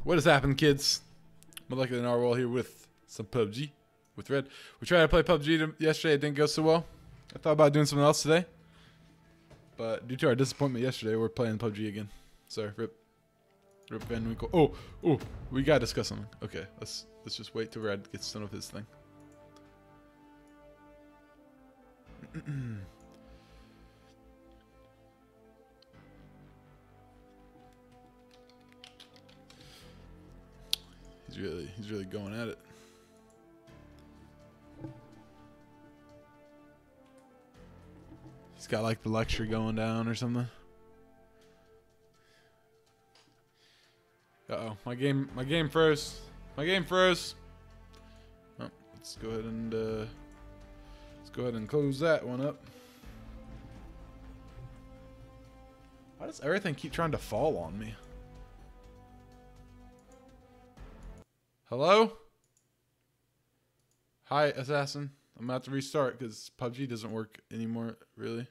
What has happened, kids? MolecularNarwhal here with some PUBG with Red. We tried to play PUBG yesterday. It didn't go so well. I thought about doing something else today, but due to our disappointment yesterday, we're playing PUBG again. So rip Van Winkle. Oh, we gotta discuss something. Okay, let's just wait till Red gets done with his thing. He's really going at it. He's got like the lecture going down or something. Uh-oh, my game froze. My game froze. Oh, let's go ahead and close that one up. Why does everything keep trying to fall on me? Hello? Hi, Assassin. I'm about to restart because PUBG doesn't work anymore, really.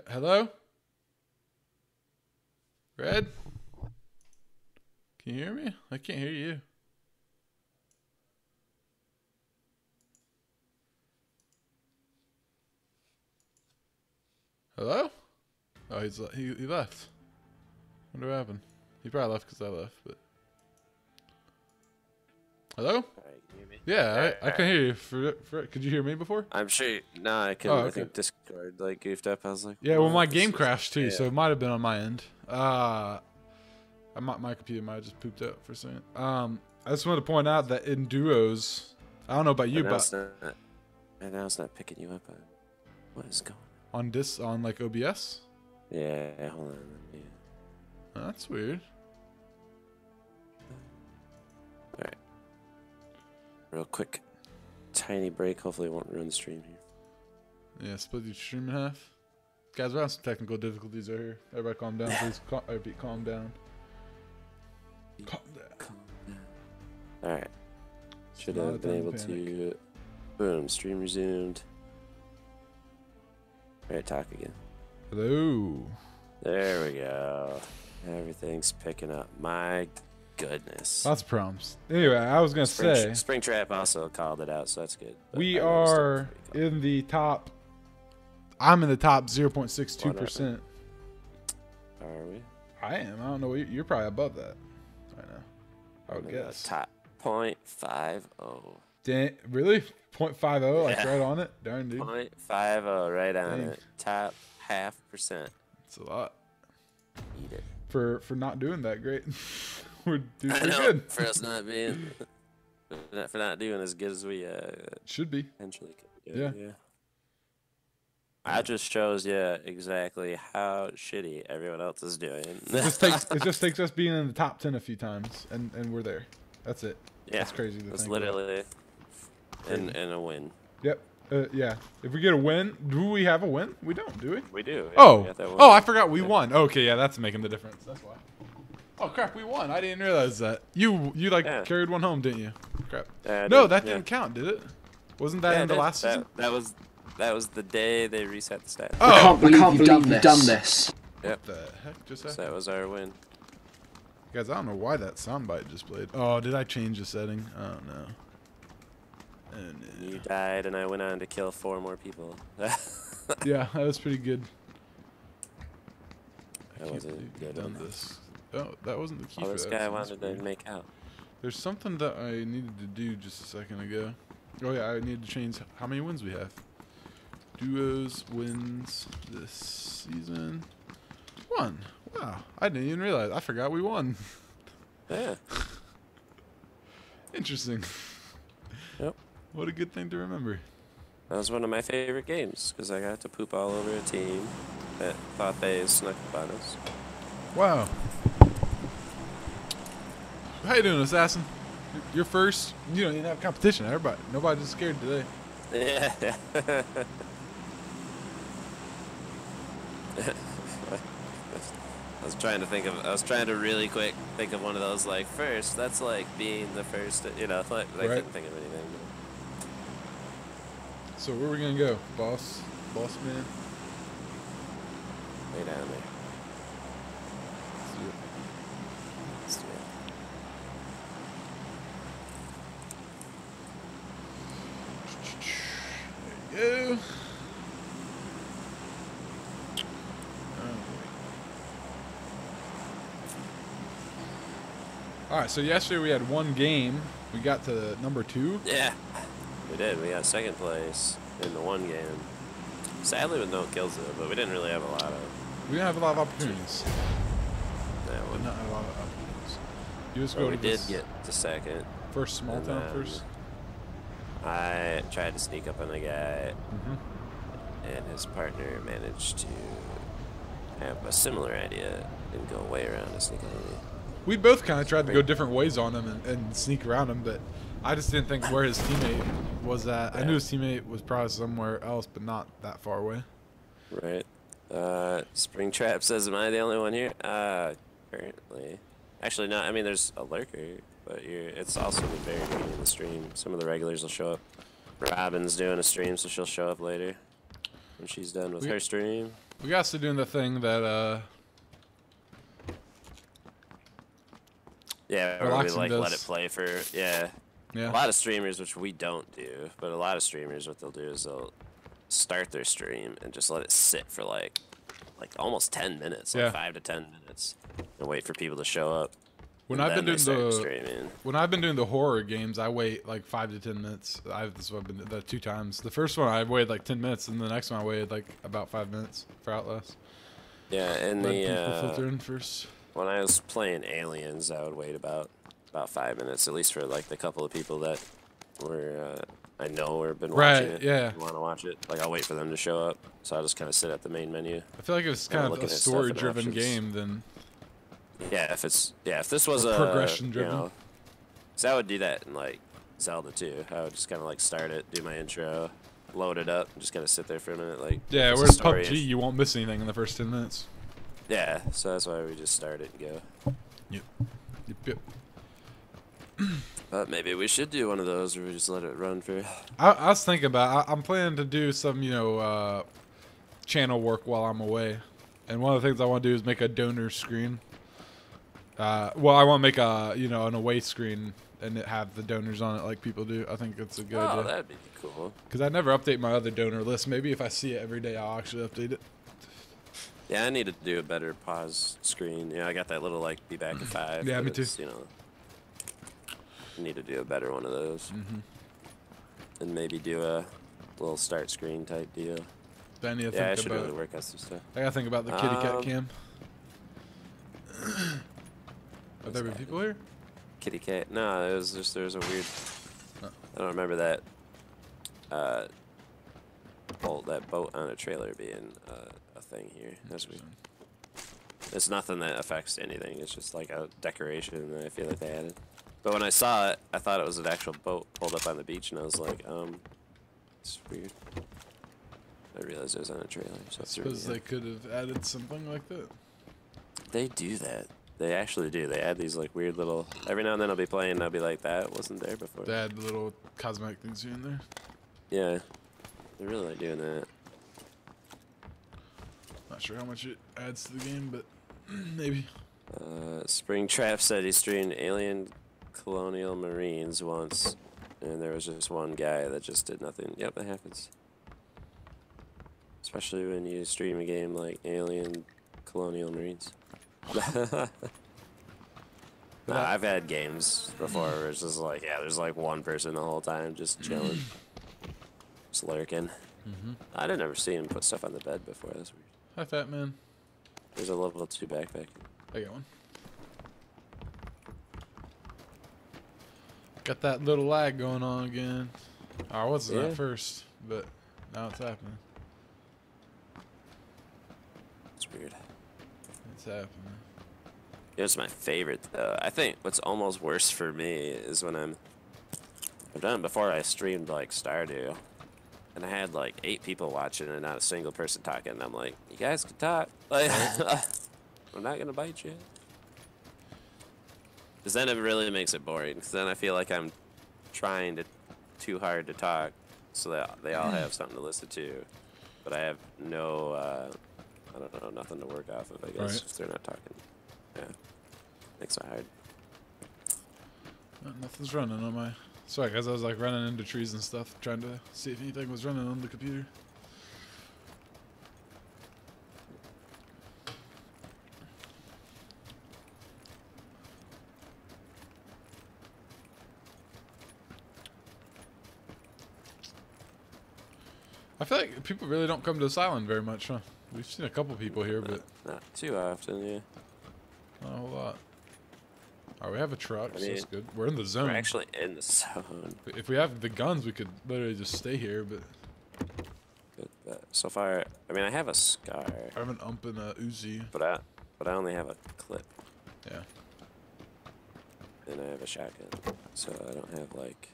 Hello? Red? Can you hear me? I can't hear you. Hello? Oh, he left. Wonder what happened. He probably left because I left, but... Hello? Alright, you hear me? Yeah, I can hear you. Could you hear me before? I'm sure. No, I couldn't. Oh, okay. I think Discord like goofed up. I was like, Yeah, well, my this game is- crashed too, yeah. so it might have been on my end. My computer might have just pooped out for a second. I just wanted to point out that in duos, I don't know about you, And but now it's not picking you up. What is going on like OBS, on? Yeah, hold on. Yeah. oh, that's weird. Alright. Real quick. Tiny break. Hopefully it won't ruin the stream here. Yeah, split your stream in half. Guys, we're having some technical difficulties over here. Everybody calm down, please. Calm down. Calm down. Alright. Should Not a have been time able to to... Boom. Stream resumed. Alright, talk again. Hello. There we go. Everything's picking up. My goodness. Lots of problems. Anyway, I was gonna say Springtrap also called it out, so that's good. But we I know it's still are pretty in the top. I'm in the top 0.62%. cool. Are we? I am. I don't know. You're probably above that right now. I would I'm in the guess. top 0.50. Really? 0.50? Like Yeah. right on it? Darn, dude. 0.50 right on Dang. it. Top 0.5%. It's a lot Eat it. for not doing that great. We're doing I pretty know, good. for us not being... for not doing as good as we Should be. potentially could do. Yeah. Yeah. I just shows you exactly how shitty everyone else is doing. It just takes us being in the top 10 a few times, and we're there. That's it. Yeah. That's crazy to It's think literally Crazy. in a win. Yep. Yeah. If we get a win, do we have a win? We don't, do we? We do. Yeah, Oh. we got that win. Oh, I forgot we won. Okay, yeah, that's making the difference. That's why. Oh crap, we won. I didn't realize that. You like Yeah. carried one home, didn't you? Crap. Yeah, I No, did, that yeah. didn't count, did it? Wasn't that Yeah, in the it did. last season? That was the day they reset the stats. Oh, I can't believe you've done this. Yep. what the heck just So happened? that was our win. Guys, I don't know why that soundbite just played. Oh, did I change the setting? Oh no. Oh, no. You died, and I went on to kill 4 more people. That Yeah, that was pretty good. I can't wasn't believe good you've done enough. this. Oh, that wasn't the key All for this that. guy so that's wanted to weird. make out. There's something that I needed to do just a second ago. Oh yeah, I need to change how many wins we have. Duos wins this season. 1. Wow, I didn't even realize. I forgot we won. Yeah. Interesting. Yep. What a good thing to remember. That was one of my favorite games because I got to poop all over a team that thought they snuck up on us. Wow. How you doing, Assassin? You're first. You don't even have competition. Nobody's scared today. Yeah. I was trying to really quick think of one of those like first. That's like being the first, like I Right. couldn't think of anything. So where are we gonna go, boss man? Way down All right, so yesterday we had one game. We got to number 2. Yeah, we did. We got second place in the one game. Sadly with no kills though, but we didn't really have a lot of. We didn't have a lot of opportunities. That Did one. not have a lot of opportunities. You just But go we to did this get to second. first small and town then first. I tried to sneak up on a guy, Mm-hmm. and his partner managed to have a similar idea and go way around to sneak up on me. We both kind of tried to go different ways on him and sneak around him, but I just didn't think where his teammate was at. I knew his teammate was probably somewhere else, but not that far away. Right. Springtrap says, am I the only one here? Apparently. Actually, not. I mean, there's a lurker, but it's also been very good in the stream. Some of the regulars will show up. Robin's doing a stream, so she'll show up later when she's done with her stream. We got to doing the thing that, yeah, where we Relaxing like does. let it play for, yeah. yeah. A lot of streamers, which we don't do, but a lot of streamers, what they'll do is they'll start their stream and just let it sit for like almost 10 minutes, like 5 to 10 minutes, and wait for people to show up. When and I've been then doing they start streaming. when I've been doing the horror games, I wait like 5 to 10 minutes. This is what I've been doing 2 times. The first one I waited like 10 minutes, and the next one I waited like about 5 minutes for Outlast. Yeah, and Let people filter in first. when I was playing Aliens, I would wait about 5 minutes, at least for like the couple of people that were I know or been watching it. Yeah. Want to watch it? Like I'll wait for them to show up, so I'll just kind of sit at the main menu. I feel like if it's kind of looking a at stuff and story-driven options. game, then Yeah, if this was Or a progression-driven. you know, 'cause I would do that in like Zelda too. I would just kind of like start it, do my intro, load it up, and just kind of sit there for a minute. Like yeah. it's a Whereas story. PUBG, you won't miss anything in the first 10 minutes. Yeah, so that's why we just start it and go. Yep. But maybe we should do one of those where we just let it run for. I was thinking about. I'm planning to do some, channel work while I'm away, and one of the things I want to do is make a donor screen. Well, I want to make an away screen and have the donors on it like people do. I think it's a good Oh, idea. that'd be cool. Because I never update my other donor list. Maybe if I see it every day, I'll actually update it. Yeah, I need to do a better pause screen. Yeah, I got that little like be back at 5. Yeah, but me too. it's, I need to do a better one of those. And maybe do a little start screen type deal. Then I need to Yeah, I think should about. really work out some stuff. I gotta think about the kitty cat cam. Are there that? people here? Kitty cat? No, it was just there was a weird. Oh. I don't remember that. That boat on a trailer being a thing here. That's weird. It's nothing that affects anything. It's just like a decoration that I feel like they added. But when I saw it, I thought it was an actual boat pulled up on the beach, and I was like, it's weird. I realized it was on a trailer. So I suppose they could have added something like that. They do that. They actually do. They add these like weird little. Every now and then I'll be playing, and I'll be like, that wasn't there before. They add little cosmetic things here and there. Yeah, they're really like doing that. Not sure how much it adds to the game, but maybe. Springtrap said he streamed Alien Colonial Marines once, and there was just one guy that just did nothing. Yep, that happens. Especially when you stream a game like Alien Colonial Marines. Nah, I've had games before where it's just like, yeah, there's like one person the whole time just chilling. Just lurking. I didn't ever see him put stuff on the bed before. That's weird. Hi, fat man. There's a level 2 backpack. I got one. Got that little lag going on again. I wasn't at first, but now it's happening. It's weird. It's happening. It's my favorite though. I think what's almost worse for me is when I've done it before. I streamed like Stardew, and I had like 8 people watching and not a single person talking. And I'm like, you guys can talk. Like, I'm not gonna bite you. Because then it really makes it boring. Because then I feel like I'm trying too hard to talk, so that they all have something to listen to, but I have no, I don't know, nothing to work off of. I guess Right. if they're not talking. Yeah, makes it hard. Nothing's running on my. Sorry, guys. I was like running into trees and stuff, trying to see if anything was running on the computer. I feel like people really don't come to this island very much, huh? We've seen a couple people here, but not too often, yeah. not a whole lot. Alright, we have a truck, I so mean, that's good. We're in the zone. We're actually in the zone. If we have the guns, we could literally just stay here, but But so far, I mean, I have a scar, I have an ump and a Uzi. but I only have a clip, Yeah. and I have a shotgun, so I don't have like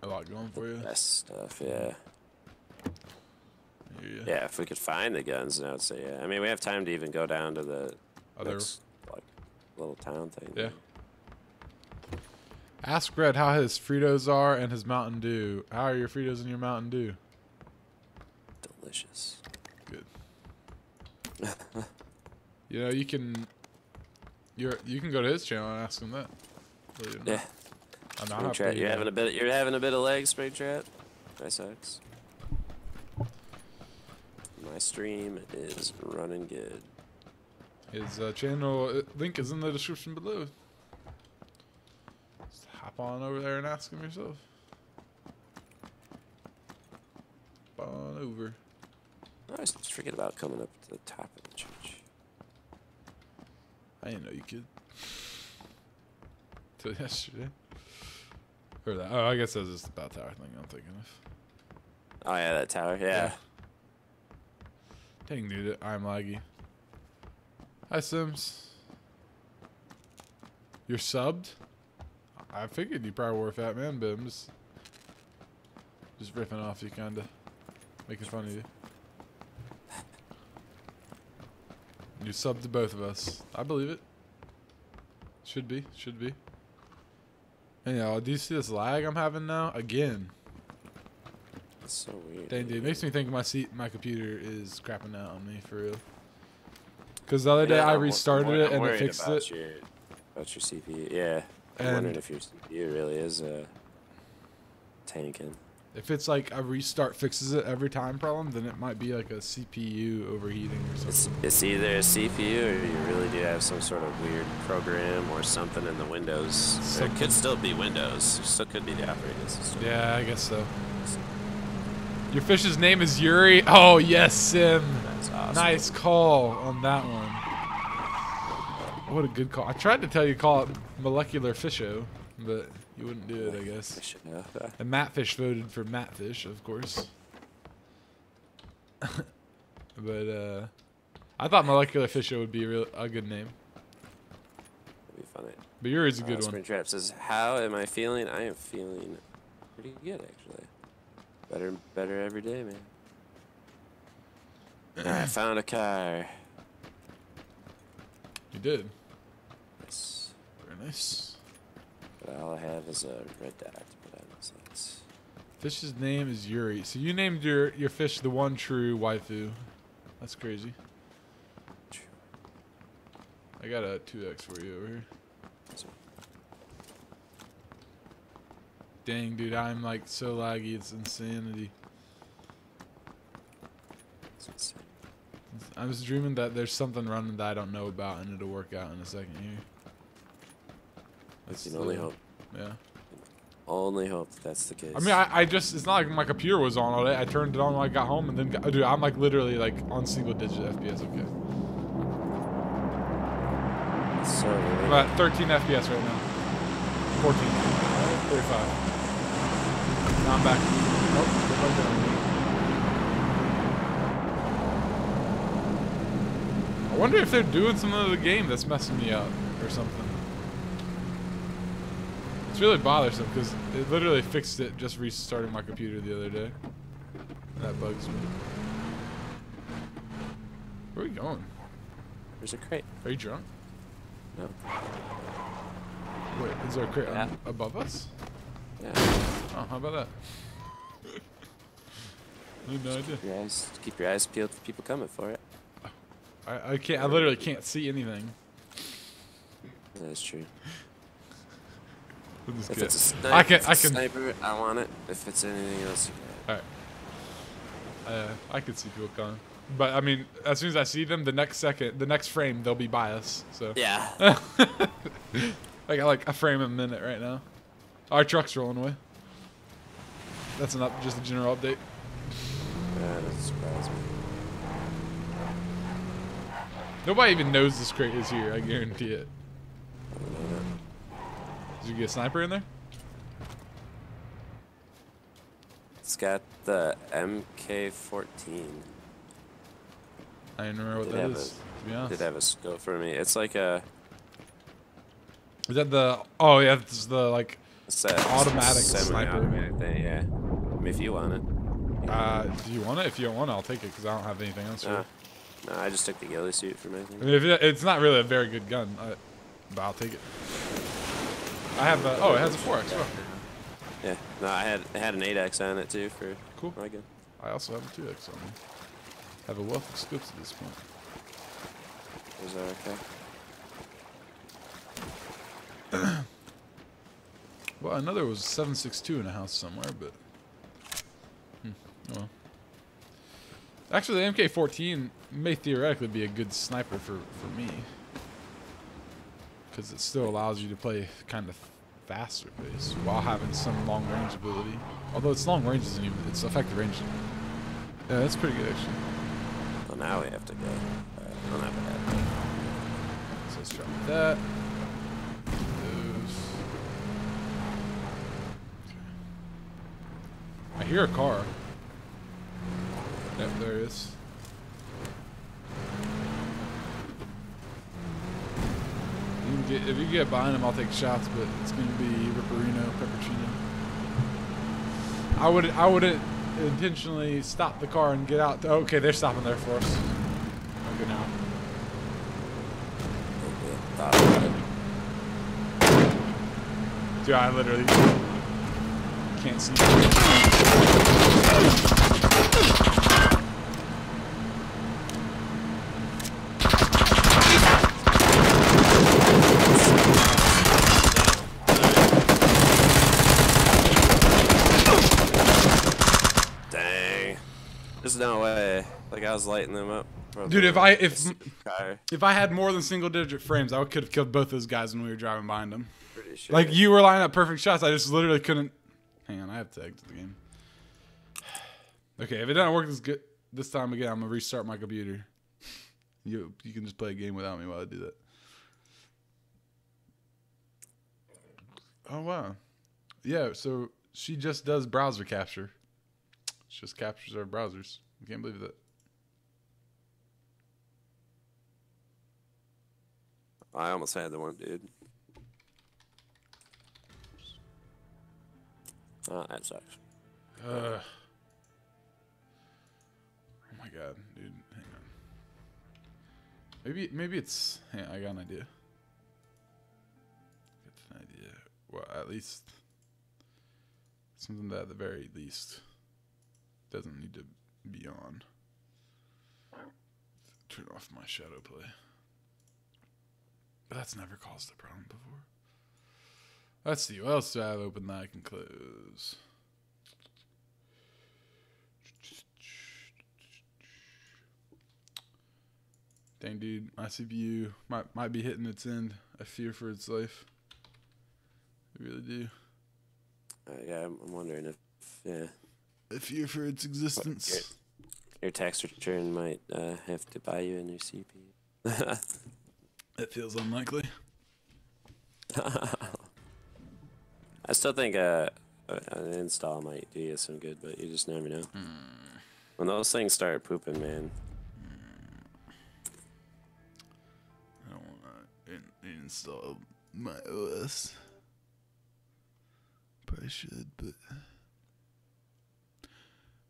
A lot going for you. best stuff. Yeah. I hear ya. Yeah, if we could find the guns, then I would say yeah. I mean, we have time to even go down to the Other. next, like, little town thing. Yeah. Ask Red how his Fritos are and his Mountain Dew. How are your Fritos and your Mountain Dew? Delicious. Good. You know, you can go to his channel and ask him that. Believe it or not. Yeah. I'm not Springtrap, you're having a bit of legs, Springtrap. That sucks. My stream is running good. His channel link is in the description below. Just hop on over there and ask him yourself. Hop on over. I always forget about coming up to the top of the church. I didn't know you could. Till yesterday. Or that. Oh, I guess that was just the bell tower thing I'm thinking of. Oh yeah, that tower. Yeah. Dang, dude, I'm laggy. Hi, Sims. You're subbed? I figured you probably were a fat man, but I'm just riffing off you, kinda. Making fun of you. You subbed to both of us. I believe it. Should be. Anyhow, do you see this lag I'm having now? Again. That's so weird. Dang, dude, it makes me think my computer is crapping out on me, for real. Because the other day I restarted it and it fixed it. About your CPU, yeah. I'm wondering if your CPU really is tanking. If it's like a restart fixes it every time problem, then it might be like a CPU overheating or something. It's either a CPU or you really do have some sort of weird program or something in the Windows. Or it could still be Windows. It still could be the operating system. Yeah, I guess so. Your fish's name is Yuri? Oh, yes, Sim. That's awesome. Nice call on that one. What a good call. I tried to tell you to call it Molecular Fisho, but you wouldn't do it, I guess. And Mattfish voted for Mattfish, of course. But I thought Molecular Fisho would be a good name. That'd be funny. But Yuri's a good one. Springtrap says, "How am I feeling? I am feeling pretty good, actually. Better every day, man." I found a car. You did. Nice. Very nice. But all I have is a red dot to put on this. Fish's name is Yuri. So you named your fish the one true waifu. That's crazy. I got a 2x for you over here. Dang, dude, I'm like so laggy, it's insanity. I was dreaming that there's something running that I don't know about, and it'll work out in a second here. That's the only hope. Yeah. Only hope that's the case. I mean, I just, it's not like my computer was on all day. I turned it on when I got home, and then, dude, I'm like literally like on single digit FPS, okay. So I'm at 13 FPS right now. 14. 35. Now I'm back. Nope. Get back down. I wonder if they're doing something to the game that's messing me up or something. It's really bothersome because it literally fixed it just restarting my computer the other day. That bugs me. Where are we going? There's a crate. Are you drunk? No. Wait, is there a crate above us? Yeah. Oh, how about that? I had no idea. Keep your eyes peeled for people coming for it. I can't. I literally can't see anything. That's true. If If it's a sniper, I want it. If it's anything else, you can. Alright. I could see people coming. But, I mean, as soon as I see them, the next frame, they'll be by us. So. Yeah. I got like a frame a minute right now. Our truck's rolling away. That's just a general update. surprise me. Nobody even knows this crate is here. I guarantee it. I don't know Did you get a sniper in there? It's got the MK14. I don't remember what that is. To be honest. Did have a scope for me. It's like a. Is that the? Oh yeah, it's the like It's that automatic sniper. Semi-automatic thing, yeah. I mean, if you want it. Do you want it? If you don't want it, I'll take it because I don't have anything else. No, I just took the ghillie suit for my thing. I mean, it's not really a very good gun, but I'll take it. I have the. Oh, it has a 4x. Well. Yeah. No, it had an 8x on it too for Cool. my gun. I also have a 2x on me. I have a wealth of scopes at this point. Was that okay? Well, I know there was 7.62 in a house somewhere, but oh well. Actually, the MK14 may theoretically be a good sniper for me, because it still allows you to play kind of faster pace while having some long range ability. Although its long range isn't even, its effective range. Yeah, that's pretty good actually. Well, now we have to go. Not bad. So let's try with that. Those. Okay. I hear a car. Yep, there it is. If you get behind him, I'll take shots, but it's going to be Ripperino, Peppercino. I wouldn't intentionally stop the car and get out. Okay, they're stopping there for us. Okay, now. Dude, I literally can't see. There's no way. Like, I was lighting them up. Dude, if I had more than single-digit frames, I could have killed both those guys when we were driving behind them. Pretty sure. Like, you were lining up perfect shots. I just literally couldn't. Hang on, I have to exit the game. Okay, if it doesn't work this time again, I'm gonna restart my computer. You can just play a game without me while I do that. Oh wow, yeah. So she just does browser capture. She just captures our browsers. I can't believe that. I almost had the one, dude. Oh, that sucks. Oh my god, dude. Hang on. Maybe it's. Hang on, I got an idea. Got an idea. Well, at least something that at the very least doesn't need to be on. Turn off my shadow play. But that's never caused a problem before. Let's see, what else do I have open that I can close? Dang, dude, my CPU might be hitting its end. I fear for its life. I really do. Yeah, I'm wondering if, yeah. I fear for its existence. Your tax return might have to buy you a new CPU. It feels unlikely. I still think an install might do you some good, but you just never know. When those things start pooping, man. I don't want to install my OS. Probably should, but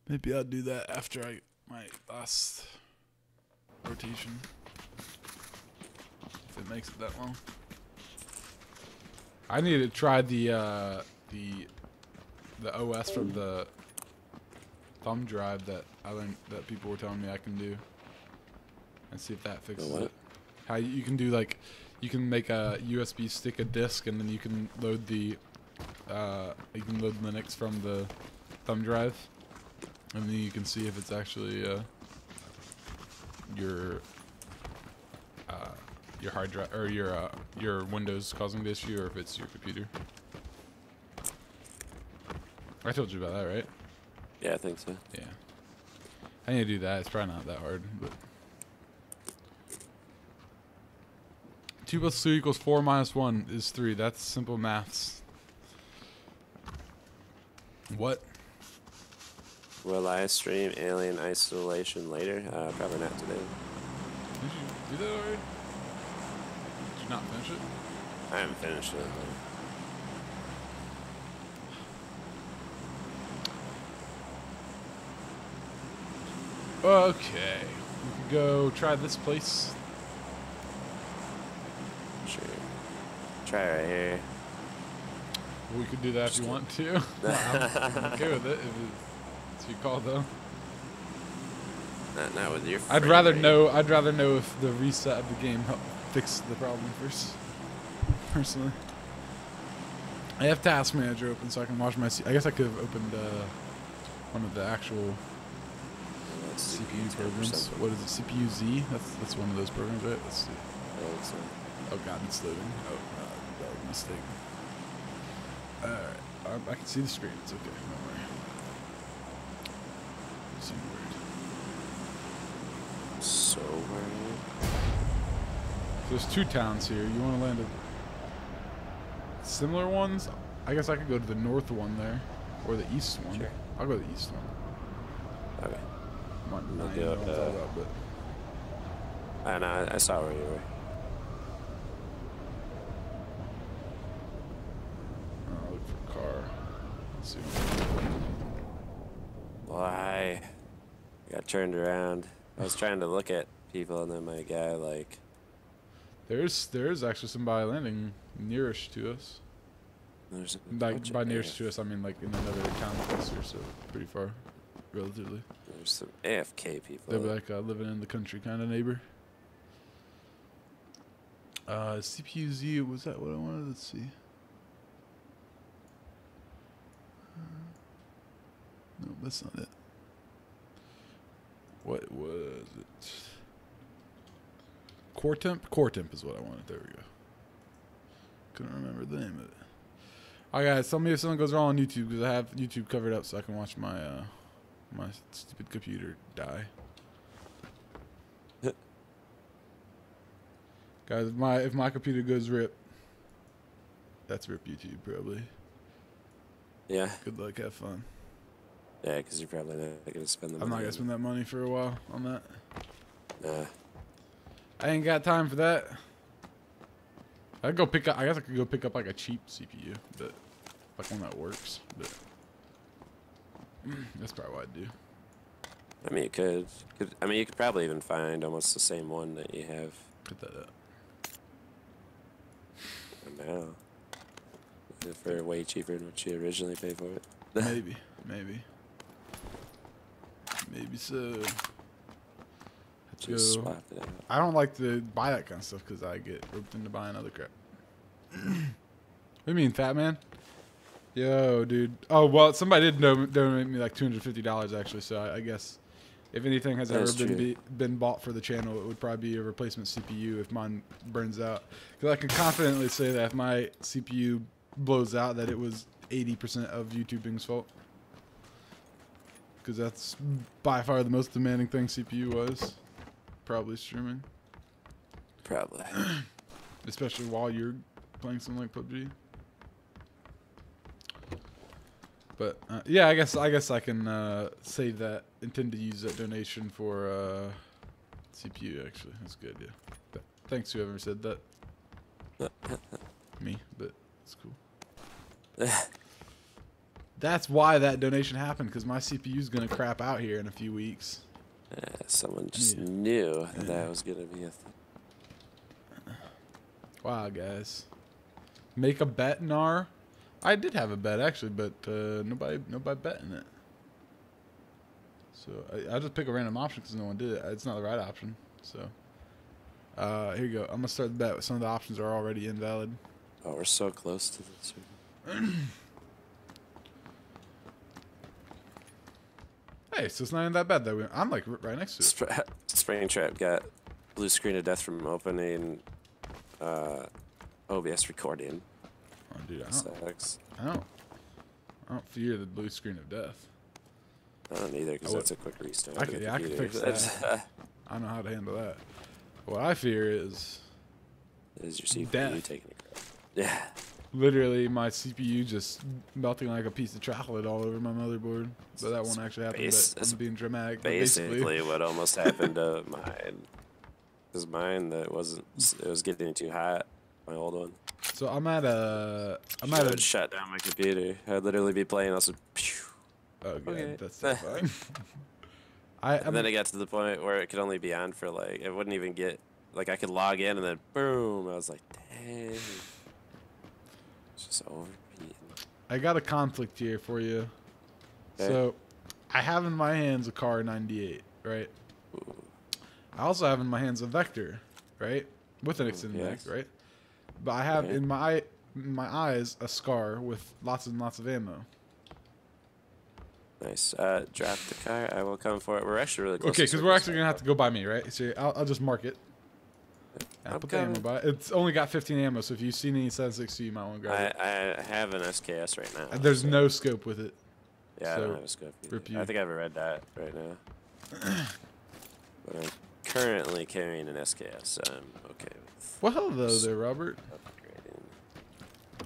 maybe I'll do that after my last rotation. If it makes it that long. I need to try the OS from the thumb drive that I learned that people were telling me I can do, and see if that fixes it. How you can do, like, you can make a USB stick a disk, and then you can load the Linux from the thumb drive, and then you can see if it's actually your hard drive or your Windows causing the issue, or if it's your computer. I told you about that, right? Yeah, I think so. Yeah. I need to do that. It's probably not that hard, but 2 + 2 = 4 - 1 is 3. That's simple maths. What? Will I stream Alien Isolation later? Probably not today. Did you do that already? Did you not finish it? I haven't finished it. Okay. We could go try this place. Sure. Try right here. We could do that if you want to. I'm okay with it. If it's your call, though. Not with your. I'd rather know if the reset of the game helped fix the problem first. Personally, I have Task Manager open so I can watch my. I guess I could have opened one of the actual CPU programs. What is it? CPU Z? That's one of those programs, right? Let's see. Oh god, it's loading. Oh, that was a mistake. Alright, I can see the screen. It's okay. Don't worry. It's weird. So weird. There's 2 towns here. You want to land at similar ones? I guess I could go to the north one there, or the east one. Sure. I'll go to the east one. Okay. Not even know what I'm talking about, but I know. I saw where you were. I'll look for a car. Let's see. Why? I got turned around. I was trying to look at people, and then my guy like. There is actually somebody landing nearest to us. There's Like by nearest to us, I mean like in another town closer, so pretty far, relatively. There's some AFK people. They'll be like living in the country kind of neighbor. CPU Z, was that what I wanted? Let's see. No, that's not it. What was it? Core Temp? Core Temp is what I wanted. There we go. Couldn't remember the name of it. Alright guys, tell me if something goes wrong on YouTube, because I have YouTube covered up so I can watch my my stupid computer die. Guys, if my computer goes rip, that's rip YouTube probably. Yeah. Good luck, have fun. Yeah, because you're probably not gonna spend the money. I'm not gonna spend that money for a while on that. Nah. I ain't got time for that. I guess I could go pick up like a cheap CPU, but like one that works. But that's probably what I'd do. I mean, you could. I mean, you could probably even find almost the same one that you have Put that up. now. For way cheaper than what you originally paid for it. Maybe so. Just swap it out. I don't like to buy that kind of stuff because I get roped into buying other crap. What do you mean, fat man? Yo, dude. Oh, well, somebody did donate me like $250 actually, so I guess if anything has ever been bought for the channel, it would probably be a replacement CPU if mine burns out. Because I can confidently say that if my CPU blows out, that it was 80% of YouTubing's fault. Because that's by far the most demanding thing CPU was. Probably streaming. Probably. Especially while you're playing something like PUBG. But yeah, I guess I can save that. Intend to use that donation for CPU. Actually, that's good. Yeah. Thanks whoever said that. Me, but it's cool. That's why that donation happened, because my CPU is gonna crap out here in a few weeks. Someone just knew that was gonna be a thing. Wow, guys. Make a bet, Nar? I did have a bet actually, but nobody bet in it. So I just pick a random option because no one did it. It's not the right option. So here you go. I'm gonna start the bet. Some of the options are already invalid. Oh, we're so close to this. Hey, so it's not even that bad though. I'm like right next to it. Springtrap got blue screen of death from opening OBS recording. Oh, dude, I Sucks. don't fear the blue screen of death. I don't either, because that's a quick restart. I can fix that. I don't know how to handle that. What I fear is your CPU death. taking a crap. Yeah. Literally, my CPU just melting like a piece of chocolate all over my motherboard. But that won't actually happen. But I'm being dramatic. Basically, what almost happened to mine. Because mine, it was getting too hot. My old one. So I'm at a. Shut down my computer. I'd literally be playing. Also, oh, good. Okay. That's so fine. And then it got to the point where it could only be on for like it wouldn't even get like I could log in and then boom. I was like, dang. It's just overheating. I got a conflict here for you. Okay. So, I have in my hands a Car 98, right? Ooh. I also have in my hands a Vector, right? With an extended mag, right? But I have in my eyes a Scar with lots and lots of ammo. Nice. Drop the car. I will come for it. We're actually really close. Okay, because we're actually going to have to go by me, right? So I'll just mark it. I'll put the ammo by it. It's only got 15 ammo, so if you see any 7.62, you might want to grab it. I have an SKS right now. There's no scope with it. Yeah, so I don't have a scope either. I think I have a red dot right now. But I'm currently carrying an SKS, so I'm okay with... Well, hello there, Robert.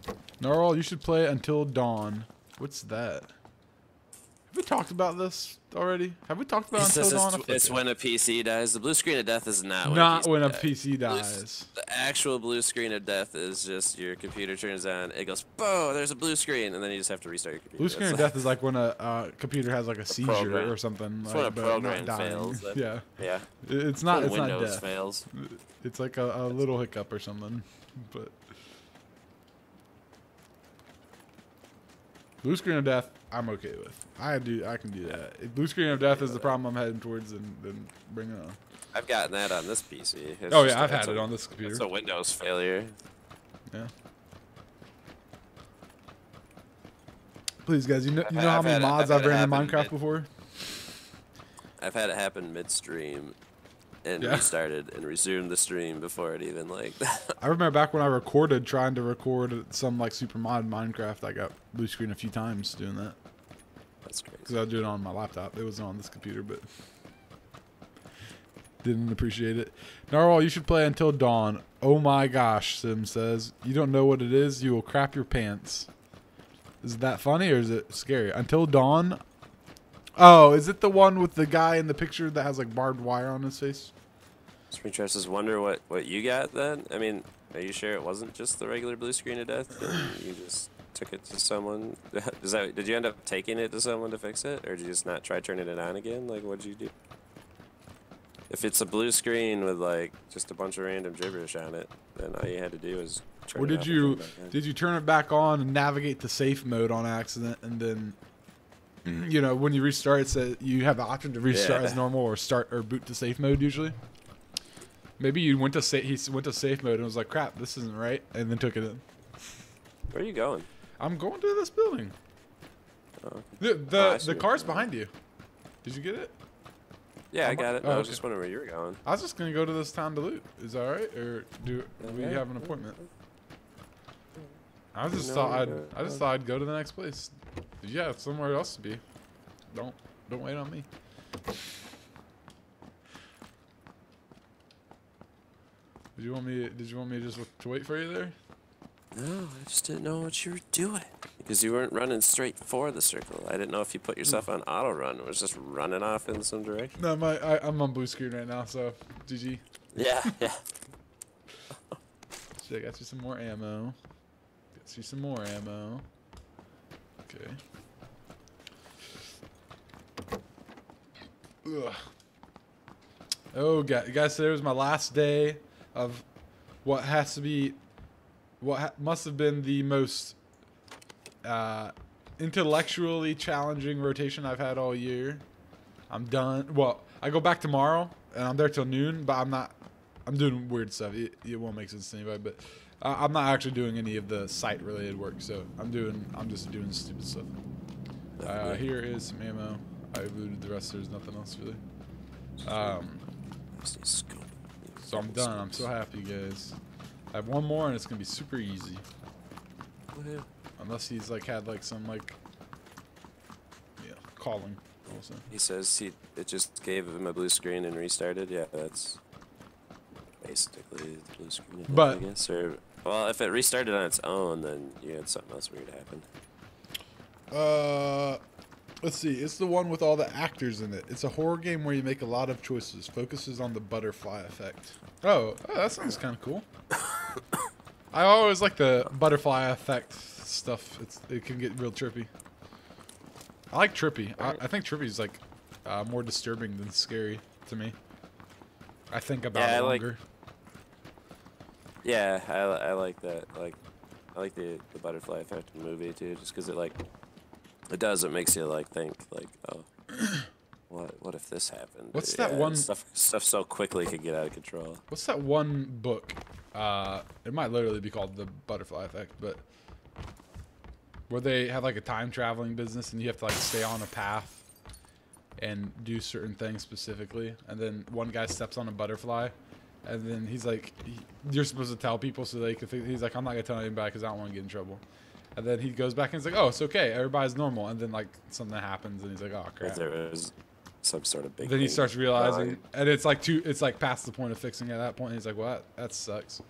Upgrading. Narwhal, you should play Until Dawn. What's that? Have we talked about this already? Have we talked about Until Dawn? It's when a PC dies. The blue screen of death is not when a PC dies. The actual blue screen of death is just your computer turns on. It goes, boom, there's a blue screen, and then you just have to restart your computer. Blue screen of death is like when a computer has like a seizure or something. It's like, when a program fails. Yeah. Yeah. It's not. It's Windows not death. fails. It's like a little hiccup or something, but. Blue screen of death, I'm okay with. I can do that. If blue screen of death is the problem I'm heading towards, then bring it on. I've gotten that on this PC. I've had it on this computer. It's a Windows failure. Yeah. Please, guys, you know how many mods I've ran in Minecraft before? I've had it happen midstream, and restarted and resumed the stream before it even like. I remember back when I trying to record some like super mod in Minecraft. I got blue screen a few times doing that. That's crazy. Because I was doing it on my laptop. It wasn't on this computer, but didn't appreciate it. Narwhal, you should play Until Dawn. Oh my gosh, Sim says. You don't know what it is, you will crap your pants. Is that funny or is it scary? Until Dawn. Oh, is it the one with the guy in the picture that has like barbed wire on his face? Screen Trust wonder what you got then? I mean, are you sure it wasn't just the regular blue screen of death? And you just took it to someone? Did you end up taking it to someone to fix it? Or did you just not try turning it on again? Like, what'd you do? If it's a blue screen with like just a bunch of random gibberish on it, then all you had to do was turn it off. Or did you turn it back on and navigate to safe mode on accident, and then you know when you restart, it says you have the option to restart as normal or start or boot to safe mode usually. Maybe you went to he went to safe mode and was like, "Crap, this isn't right," and then took it in. Where are you going? I'm going to this building. Oh, okay. The car's behind you. Did you get it? Yeah, I got it. I was okay. just wondering where you were going. I was just gonna go to this town to loot. Is that all right, or do we have an appointment? I just thought I'd go to the next place. Yeah, it's somewhere else to be. Don't wait on me. Did you want me to just to wait for you there? No, I just didn't know what you were doing. Because you weren't running straight for the circle. I didn't know if you put yourself on auto run. It was just running off in some direction. No, I'm on blue screen right now, so GG. Yeah. Shit, I got you some more ammo. Got you some more ammo. Okay. Ugh. Oh, guys, today was my last day of what has to be, must have been the most intellectually challenging rotation I've had all year. I'm done. Well, I go back tomorrow, and I'm there till noon, but I'm doing weird stuff. It won't make sense to anybody, but I'm not actually doing any of the site-related work, so I'm just doing stupid stuff. Here is some ammo. I looted the rest. There's nothing else really. So I'm done. I'm so happy, guys. I have one more, and it's gonna be super easy. Unless he's like had like some like calling. Also. He says it just gave him a blue screen and restarted. Yeah, that's basically the blue screen. But I guess, or well, if it restarted on its own, then you had something else weird happen. Let's see. It's the one with all the actors in it. It's a horror game where you make a lot of choices. Focuses on the butterfly effect. Oh, that sounds kind of cool. I always like the butterfly effect stuff. It can get real trippy. I like trippy. I think trippy is like more disturbing than scary to me. I think about it longer. Yeah, I like that. I like the butterfly effect in the movie too, just because it makes you like think like, oh, what if this happened? What's that one stuff so quickly could get out of control? What's that one book? It might literally be called The Butterfly Effect, but where they have like a time traveling business and you have to like stay on a path and do certain things specifically, and then one guy steps on a butterfly, and then he's like, you're supposed to tell people so they can think. He's like, I'm not gonna tell anybody because I don't want to get in trouble. And then he goes back and he's like, oh, it's okay, everybody's normal. And then like something happens and he's like, oh crap. There was some sort of big. Then he thing. starts realizing, and it's like past the point of fixing it at that point. He's like, well, that sucks.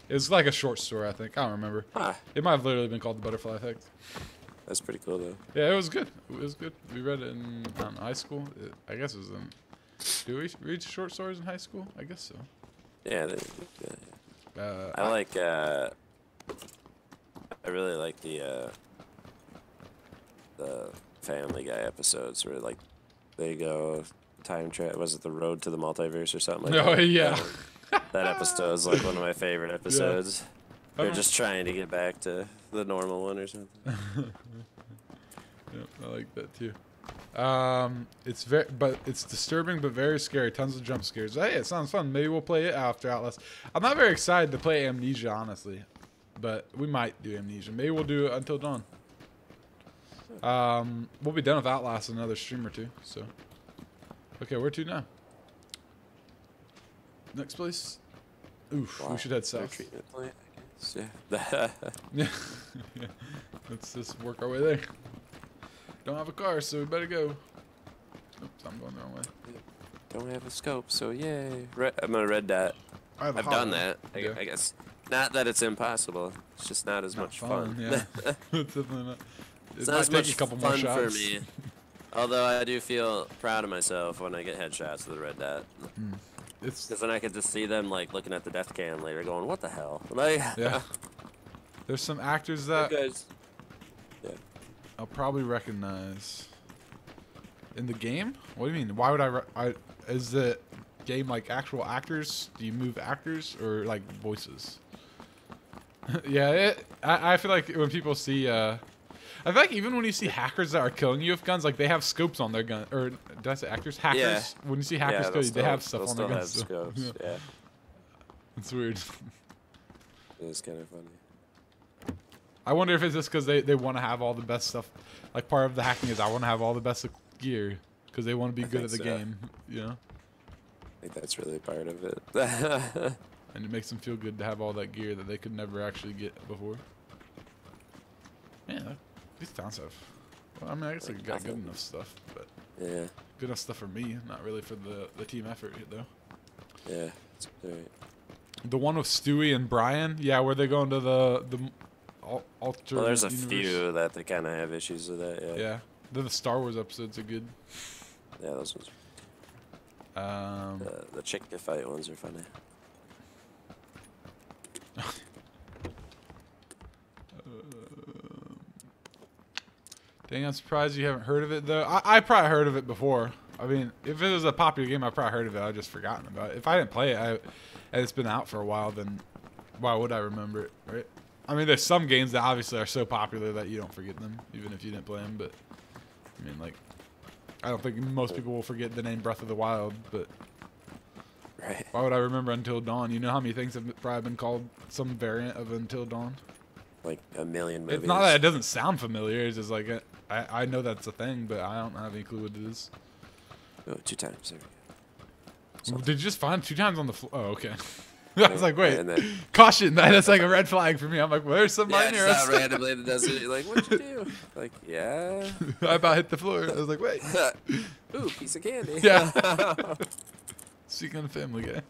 It's like a short story, I think. I don't remember. It might have literally been called The Butterfly Effect. That's pretty cool though. Yeah, it was good. It was good. We read it in high school. I guess it was in. Do we read short stories in high school? I guess so. Yeah. I really like the Family Guy episodes where like they go time travel. Was it The Road to the Multiverse or something like that? Oh yeah. That episode is like one of my favorite episodes. Yeah. They're just trying to get back to the normal one or something. Yeah, I like that too. It's disturbing but very scary. Tons of jump scares. Hey, it sounds fun. Maybe we'll play it after Outlast. I'm not very excited to play Amnesia, honestly, but we might do Amnesia. Maybe we'll do it Until Dawn. We'll be done with Outlast in another stream or two. So, okay, where to now? Next place. Oof, we should head south. Treatment plant, I guess. Yeah. Yeah. Let's just work our way there. Don't have a car, so we better go. Oops, I'm going the wrong way. Don't have a scope, so yay. I'm gonna red dot. I've done that. I guess. Not that it's impossible. It's just not as much fun. Yeah. It's definitely not. It's not as much fun for me. Although I do feel proud of myself when I get headshots with the red dot. Because then I could just see them like looking at the death cam later, going, "What the hell?" Like, yeah. There's some actors that yeah. I'll probably recognize in the game. What do you mean? Why would is the game like actual actors? Do you move actors or like voices? Yeah, I feel like when people see, I feel like even when you see hackers that are killing you with guns, like they have scopes on their gun. Or did I say actors? Hackers. Yeah. When you see hackers kill you, they have stuff on their guns. Have scopes. So. Yeah. It's weird. It's kind of funny. I wonder if it's just because they want to have all the best stuff. Like part of the hacking is I want to have all the best gear because they want to be good at the game. You know. I think that's really part of it. And it makes them feel good to have all that gear that they could never actually get before. Man, these towns have. Well, I mean, I guess they got good enough stuff, but yeah, good enough stuff for me, not really for the team effort though. Yeah, that's great. The one with Stewie and Brian, yeah, where they go into the alternate Well, there's a universe. few that they kind of have issues with that. Yeah. Yeah, the Star Wars episodes are good. Yeah, those ones. The chick to fight ones are funny. Dang, I'm surprised you haven't heard of it though. I probably heard of it before. I mean, if it was a popular game, I probably heard of it. I just forgotten about it. If I didn't play it, and it's been out for a while, then why would I remember it, right? I mean, there's some games that obviously are so popular that you don't forget them, even if you didn't play them. But I mean, like, I don't think most people will forget the name Breath of the Wild. But right. Why would I remember Until Dawn? You know how many things have probably been called some variant of Until Dawn? Like a million movies. It's not that it doesn't sound familiar. It's just like I know that's a thing, but I don't have any clue what it is. Oh, 2 times. There we go. Did you just find 2 times on the floor? Oh, okay. I was like, wait, And then, caution. That's like a red flag for me. I'm like, well, there's somebody yeah, near just us. out randomly in the desert. You're like, what'd you do? Like, yeah. I about hit the floor. I was like, wait. Ooh, piece of candy. Yeah. Speaking of Family Guy.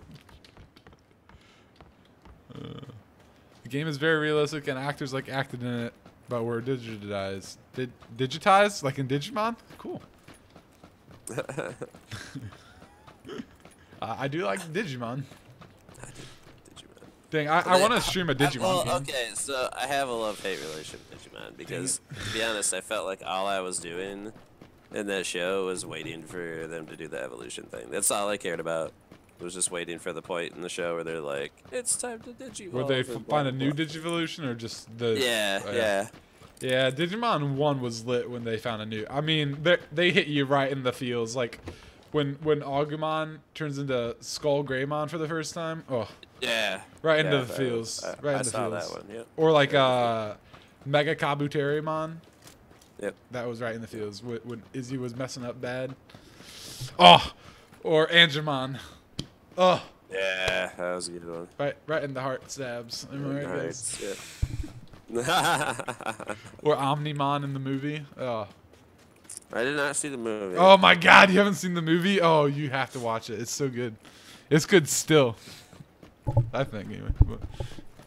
The game is very realistic, and actors like acted in it, but were digitized. Digitized? Like in Digimon? Cool. I do like Digimon. Dang, I want to stream a Digimon game. Okay, so I have a love-hate relationship with Digimon because, to be honest, I felt like all I was doing in that show was waiting for them to do the evolution thing. That's all I cared about. Was just waiting for the point in the show where they're like, "It's time to Digivolve." Would they find a new Digivolution or just the? Yeah, yeah. Digimon 1 was lit when they found a new. I mean, they hit you right in the feels, like when Agumon turns into Skull Greymon for the first time. Oh. Yeah. Right into the feels. Right in the saw feels. that one. Yep. Or like Mega Kabuterimon. Yep. That was right in the fields when Izzy was messing up bad. Oh, or Angemon. Oh. Yeah, that was a good one. Right in the heart stabs. Am I right, guys? Yeah. Or Omnimon in the movie. Oh. I did not see the movie. Oh my God! You haven't seen the movie? Oh, you have to watch it. It's so good. It's good still. I think anyway. But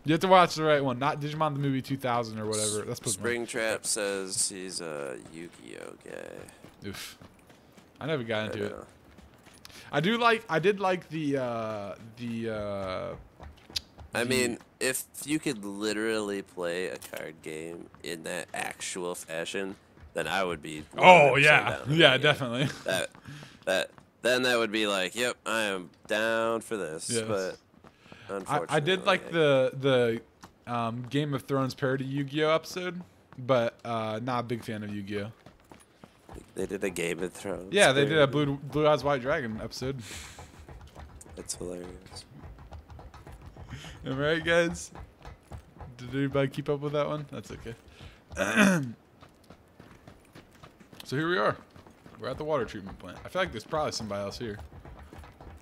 you have to watch the right one, not Digimon the movie 2000 or whatever. That's Springtrap says he's a Yu-Gi-Oh guy. Oof. I never got into it. I did like the I mean, if you could literally play a card game in that actual fashion, then I would be. Oh yeah, yeah, definitely. Then that would be like, yep, I am down for this. Yes. But unfortunately, I did like the Game of Thrones parody Yu-Gi-Oh episode, but not a big fan of Yu-Gi-Oh. They did a Game of Thrones. Yeah, they did a Blue Eyes White Dragon episode. That's hilarious. Am I right, guys? Did anybody keep up with that one? That's okay. So here we are. We're at the water treatment plant. I feel like there's probably somebody else here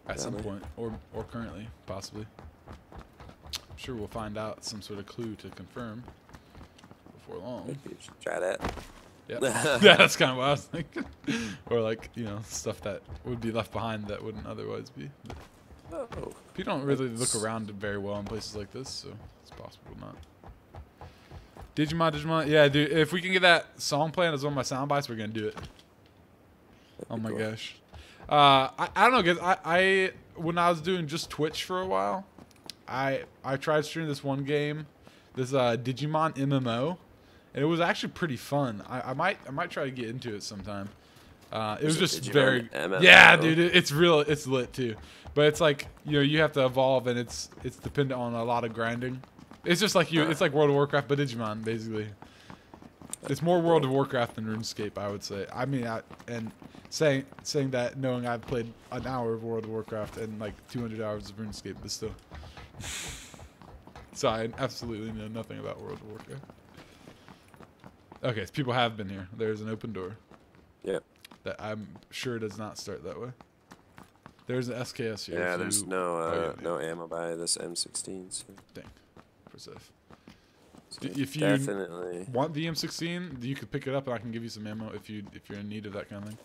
at some point, or currently, possibly. I'm sure we'll find out some sort of clue to confirm before long. You should try that. Yeah, yeah, that's kind of what I was thinking. Or like, you know, stuff that would be left behind that wouldn't otherwise be. Oh. People don't really look around very well in places like this, so it's possible not. Digimon. Yeah, dude, if we can get that song playing as one of my sound bites, we're going to do it. Oh my gosh. I don't know, guys. I when I was doing just Twitch for a while, I tried streaming this one game, this Digimon MMO, and it was actually pretty fun. I might try to get into it sometime. It was just Digimon very MMO? Yeah, dude. It's real. It's lit too. But it's like, you know, you have to evolve, and it's dependent on a lot of grinding. It's just like it's like World of Warcraft, but Digimon basically. It's more World of Warcraft than RuneScape, I would say. I mean, and saying that, knowing I've played an hour of World of Warcraft and like 200 hours of RuneScape, but still. So I absolutely know nothing about World of Warcraft. Okay, so people have been here. There's an open door. Yep. That I'm sure does not start that way. There's an SKS here. Yeah, there's no ammo by this M16. So. Dang. For safe. So if you definitely want the M16, you could pick it up and I can give you some ammo if you're in need of that kind of thing.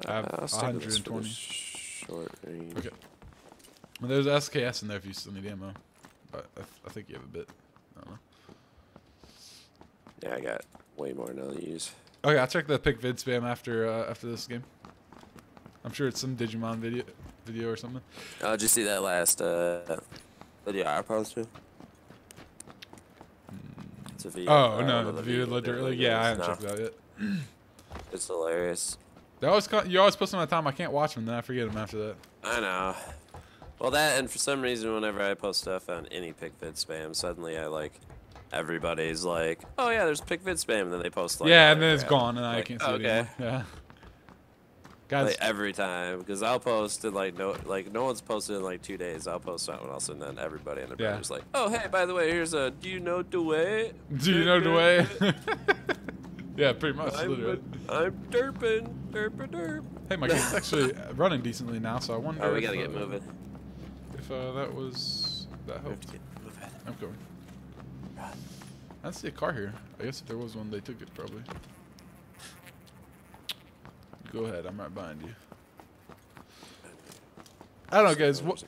I have 120. Short range. Okay. Well, there's SKS in there if you still need ammo. But I think you have a bit. I don't know. Yeah, I got way more than I'll use. Okay, I'll check the pick vid spam after this game. I'm sure it's some Digimon video or something. Oh, did you see that last video I posted? It's a video. Oh no, the video literally. Yeah, I haven't checked it out yet. It's hilarious. You always post them at a time. I can't watch them, then I forget them after that. I know. Well, that, and for some reason, whenever I post stuff on any pick vid spam, suddenly everybody's like, oh yeah, there's pick vid spam, and then they post like, yeah, and then it's gone, and I can't see it anymore. Yeah. Guys, like every time, because I'll post and no one's posted in like 2 days. I'll post something else, and then everybody and their brother's like, oh hey, by the way, here's a do you know Dwayne? Do you know Dwayne? Yeah, pretty much. I'm derping, derp. Hey, my game's actually running decently now, so I wonder. Oh, we gotta get moving. that helped. I'm going. I don't see a car here. I guess if there was one, they took it probably. Go ahead, I'm right behind you. I don't know, guys. What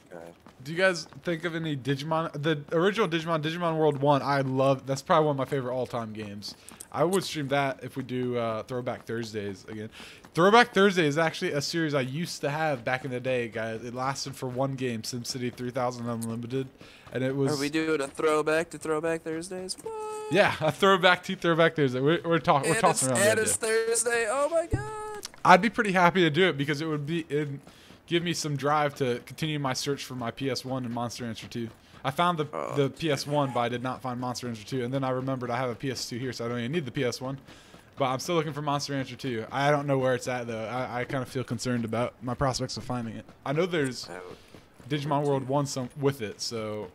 do you guys think of any Digimon? The original Digimon World 1, I love. That's probably one of my favorite all-time games. I would stream that if we do Throwback Thursdays again. Throwback Thursday is actually a series I used to have back in the day, guys. It lasted for one game, SimCity 3000 Unlimited, and it was. Are we doing a throwback to Throwback Thursdays? What? Yeah, a throwback to Throwback Thursday. We're tossing around the idea. And it's Thursday. Oh my god. I'd be pretty happy to do it because it'd give me some drive to continue my search for my PS1 and Monster Rancher 2. I found the PS1, but I did not find Monster Rancher 2. And then I remembered I have a PS2 here, so I don't even need the PS1. But I'm still looking for Monster Rancher 2. I don't know where it's at, though. I kind of feel concerned about my prospects of finding it. I know there's Digimon World 1 with it, so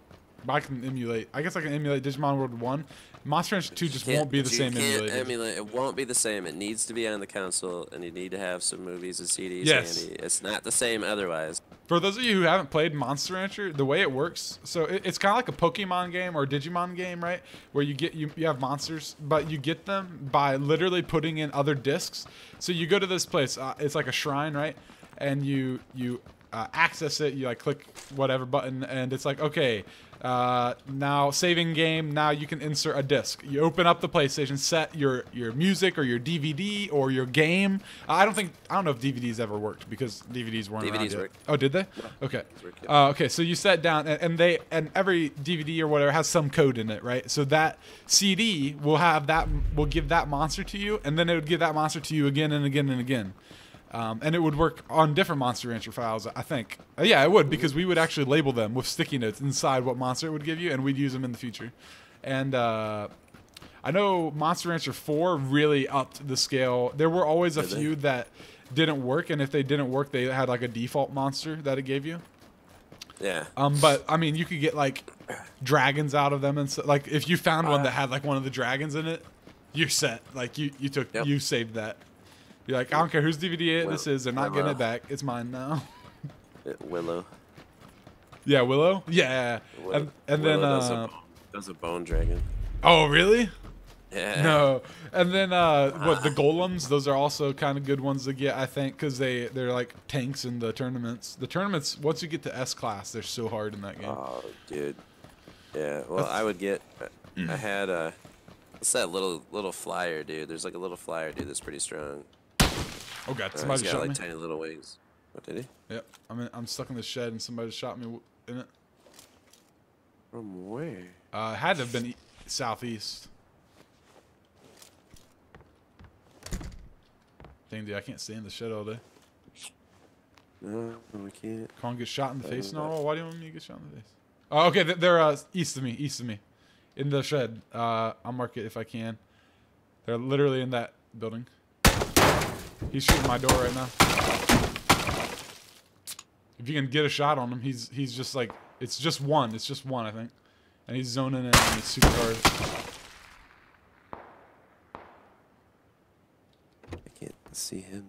I can emulate. I guess I can emulate Digimon World 1. Monster Rancher 2 just won't be the same emulated. It won't be the same. It needs to be on the console, and you need to have some movies and CDs yes. handy. It's not the same otherwise. For those of you who haven't played Monster Rancher, the way it works, so it's kind of like a Pokemon game or a Digimon game, right? Where you have monsters, but you get them by literally putting in other discs. So you go to this place. It's like a shrine, right? And you access it. You like click whatever button, and it's like, okay. Now saving game. Now you can insert a disc. You open up the PlayStation, set your music or your DVD or your game. I don't know if DVDs ever worked because DVDs weren't around yet. Work. Oh, did they? Yeah. Okay. Okay. So you set down, and every DVD or whatever has some code in it, right? So that CD will give that monster to you, and then it would give that monster to you again and again and again. And it would work on different Monster Rancher files, I think. Yeah, it would, because we would actually label them with sticky notes inside what monster it would give you, and we'd use them in the future. And I know Monster Rancher 4 really upped the scale. There were always a few that didn't work, and if they didn't work, they had like a default monster that it gave you. Yeah. But I mean, you could get like dragons out of them, and so, like if you found one that had like one of the dragons in it, you're set. Like you saved that. You're like, I don't care whose DVD this is. They're not getting it back. It's mine now. Willow. Yeah, Willow? Yeah. Willow. And Willow then... does a bone dragon. Oh, really? Yeah. No. And then, the golems? Those are also kind of good ones to get, I think, because they're like tanks in the tournaments. The tournaments, once you get to S-Class, they're so hard in that game. Oh, dude. Yeah, well, I would get... I had what's that little flyer, dude? There's like a little flyer, dude, that's pretty strong. Oh god, somebody he's got shot like me. tiny little wings. What did he? Yep, I'm stuck in the shed and somebody shot me in it. From where? It had to have been southeast. Dang, dude, I can't stay in the shed all day. No, we can't. Can't get shot in the face, Narwhal? Why do you want me to get shot in the face? Oh, okay, they're east of me, in the shed. I'll mark it if I can. They're literally in that building. He's shooting my door right now. If you can get a shot on him, he's just like, it's just one, I think. And he's zoning in and it's super hard. I can't see him.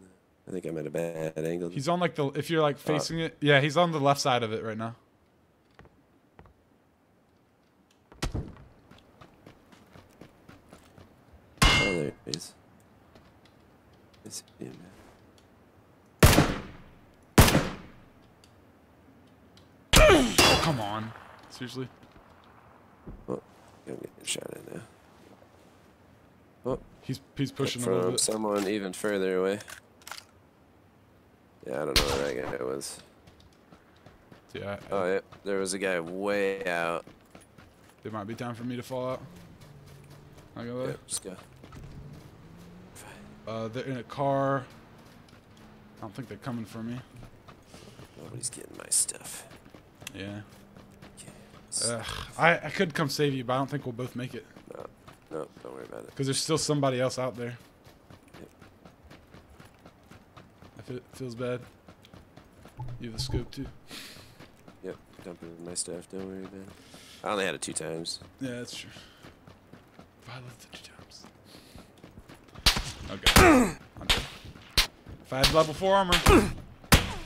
I think I'm at a bad angle. He's on like if you're like facing it, yeah, he's on the left side of it right now. Oh, there he is. Is he in Oh, come on. Seriously? Oh, I'm getting shot at now. Oh, he's pushing a little from bit. someone even further away. Yeah, I don't know where that guy was. Yeah. Oh, yeah, there was a guy way out. It might be time for me to fall out. Not gonna lie. Yep, just go. They're in a car. I don't think they're coming for me. Nobody's getting my stuff. Yeah. Okay. I could come save you, but I don't think we'll both make it. No, don't worry about it. Because there's still somebody else out there. Yep. If it feels bad. You have the scope too. Yep, dumping my stuff, don't worry about it. I only had it 2 times. Yeah, that's true. If I lived it 2 times. Okay. I'm dead. If I had level 4 armor.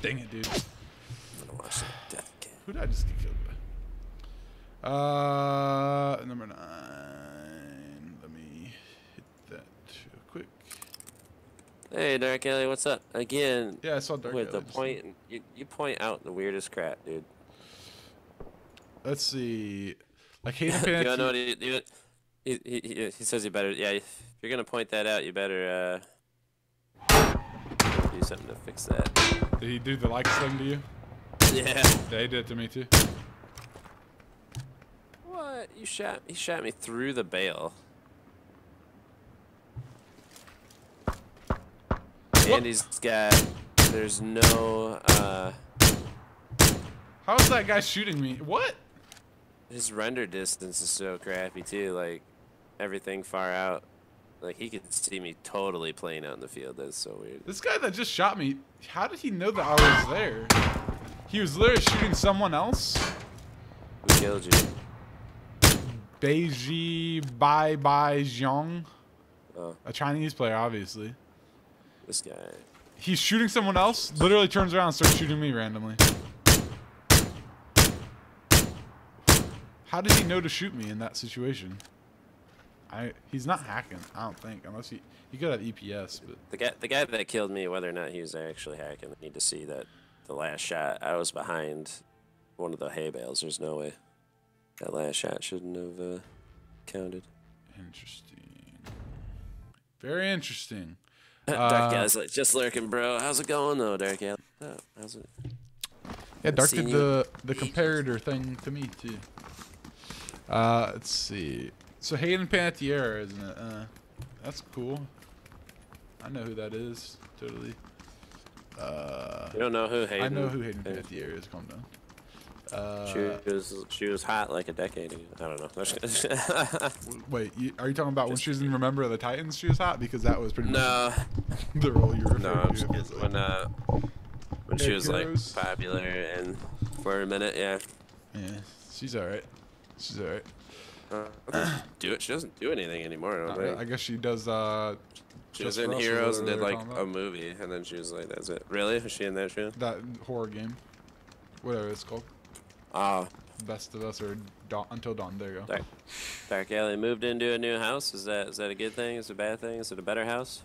Dang it, dude. I'm gonna watch that death cam. Who did I just get killed by? Number 9. Let me hit that real quick. Hey, Dark Alley, what's up? Again. Yeah, I saw Dark with Alley the just point. You point out the weirdest crap, dude. Let's see. Like Hayden You Panettiere. don't know what he says you better. Yeah, if you're gonna point that out, you better do something to fix that. Did he do the like thing to you? Yeah. Yeah, he did it to me too. What? He shot me through the bale. And he's got. There's no. How is that guy shooting me? What? His render distance is so crappy too. Like everything far out. Like he could see me totally playing out in the field. That's so weird. This guy that just shot me, how did he know that I was there? He was literally shooting someone else. Who killed you? Beiji Bai Bai Zhang. Oh, A Chinese player, obviously. this guy. He's shooting someone else, literally turns around and starts shooting me randomly. How did he know to shoot me in that situation? He's not hacking, I don't think, unless he could have EPS, but The guy that killed me, whether or not he was actually hacking, I need to see that the last shot, I was behind one of the hay bales. There's no way. That last shot shouldn't have counted. interesting. Very interesting. Dark Alley's like, just lurking, bro. How's it going, though, Dark Alley? Oh, how's it? Yeah, Dark seen did the comparator thing to me, too. Let's see. So Hayden Panettiere, isn't it? That's cool. I know who that is. Totally. You don't know who Hayden? I know who Hayden Panettiere is. Calm down. She was hot like a decade ago. I don't know. Wait, are you talking about when she was in Remember the Titans? She was hot because that was pretty No. much the role you were No, referring I'm just to. kidding. When she was like Heroes. popular and for a minute, yeah. Yeah, she's alright. She's alright. She doesn't do anything anymore. I don't think. I guess she does. She was Just in for Us or Heroes and whatever did they like were talking a movie, and then she was like, "That's it." Really? Was she in that show? That horror game, whatever it's called. Oh, Best of Us or Until Dawn. There you go. Dark Alley moved into a new house. Is that a good thing? Is it a bad thing? Is it a better house?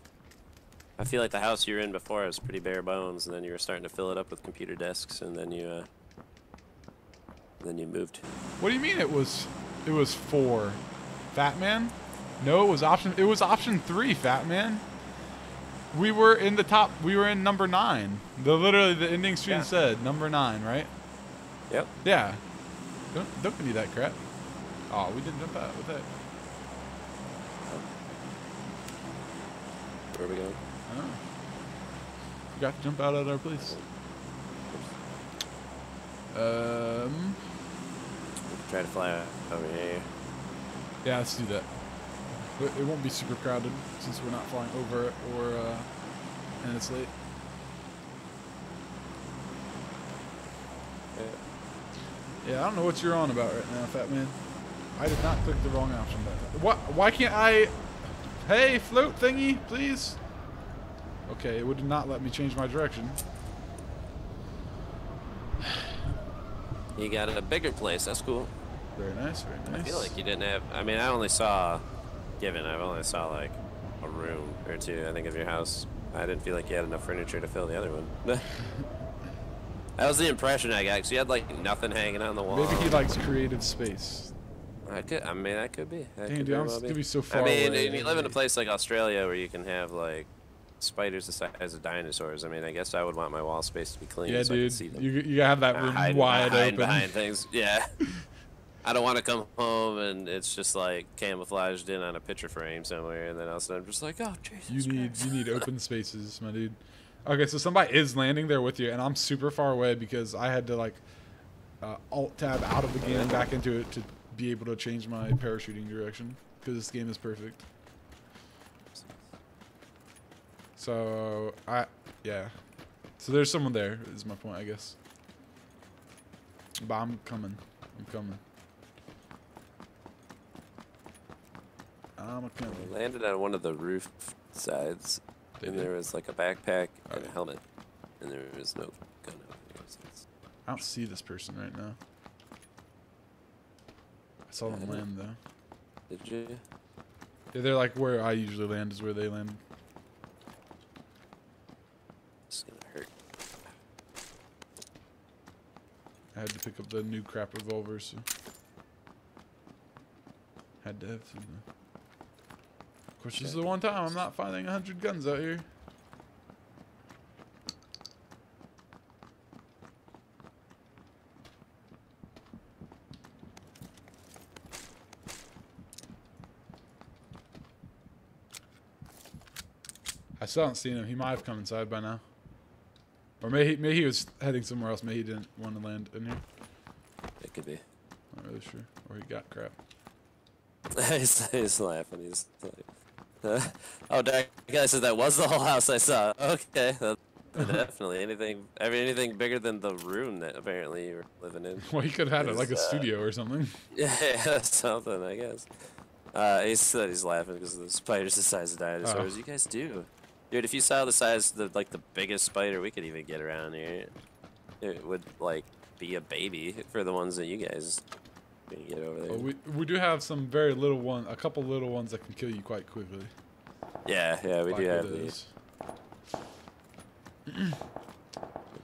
I feel like the house you were in before was pretty bare bones, and then you were starting to fill it up with computer desks, and then you moved. What do you mean it was 4? Fat Man? No, it was option 3, Fat Man. We were in the top. We were in number 9. Literally the ending screen said number 9, right? Yep. Yeah. Don't give me that crap. Oh, we didn't jump out with that. Where are we going? Oh. We got to jump out at our place. Try to fly over here. Yeah, let's do that. It won't be super crowded since we're not flying over it and it's late. Yeah, I don't know what you're on about right now, Fat Man. I did not click the wrong option. What? Why can't I? Hey, float thingy, please. Okay, it would not let me change my direction. You got a bigger place. That's cool. Very nice, very nice. I feel like you didn't have. I mean, I only saw. I only saw like a room or two. I think of your house. I didn't feel like you had enough furniture to fill the other one. That was the impression I got. 'Cause you had like nothing hanging on the wall. Maybe he likes creative space. I mean, that could be. Dang, dude, I'm gonna be so far I mean, away. you live in a place like Australia where you can have like spiders the size of dinosaurs. I mean, I guess I would want my wall space to be clean. Yeah, so I dude, can see them. you have that room Hide wide open. behind things. Yeah. I don't want to come home and it's just like camouflaged in on a picture frame somewhere, and then all of a sudden I'm just like, oh Jesus You need open spaces, my dude. Okay, so somebody is landing there with you, and I'm super far away because I had to like alt tab out of the game and back into it to be able to change my parachuting direction because this game is perfect. So yeah. So there's someone there. Is my point, I guess. But I'm coming. We landed on one of the roof sides, and there was like a backpack and a helmet, and there was no gun out there. So I don't see this person right now. I saw them land though. Did you? Yeah, they're like where I usually land is where they land. It's gonna hurt. I had to pick up the new crap revolver, so had to have some. Of course, this is the one time I'm not finding 100 guns out here. I still haven't seen him. He might have come inside by now. Or maybe he was heading somewhere else. Maybe he didn't want to land in here. It could be. Not really sure. Or he got crap. he's laughing. He's like, oh, that guy said that was the whole house I saw. Okay, definitely anything bigger than the room that apparently you were living in. Well, he could have had it like a studio or something. Yeah, something I guess. He said he's laughing because the spider's the size of dinosaurs. You guys do, dude. If you saw the size of the biggest spider we could even get around here, it would like be a baby for the ones that you guys can get over there. Well, we do have some very little one, a couple little ones that can kill you quite quickly. Yeah, we Black do have widows.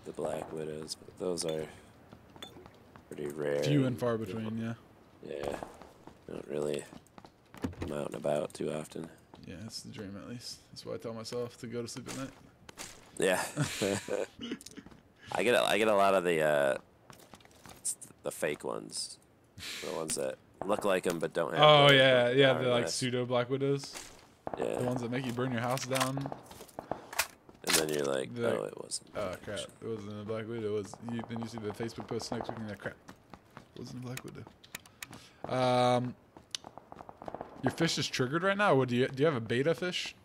the black widows, but those are pretty rare. Few and far between, yeah. Yeah, don't really come out and about too often. Yeah, that's the dream at least. That's what I tell myself to go to sleep at night. Yeah. I get a lot of the fake ones, the ones that look like them but don't have. Oh the, yeah, they're like pseudo black widows. Yeah. The ones that make you burn your house down. And then you're like, oh, it wasn't. Oh crap! It wasn't a black widow. It was you. Then you see the Facebook post next week and that crap. It wasn't a black widow. Your fish is triggered right now. What do you have a beta fish?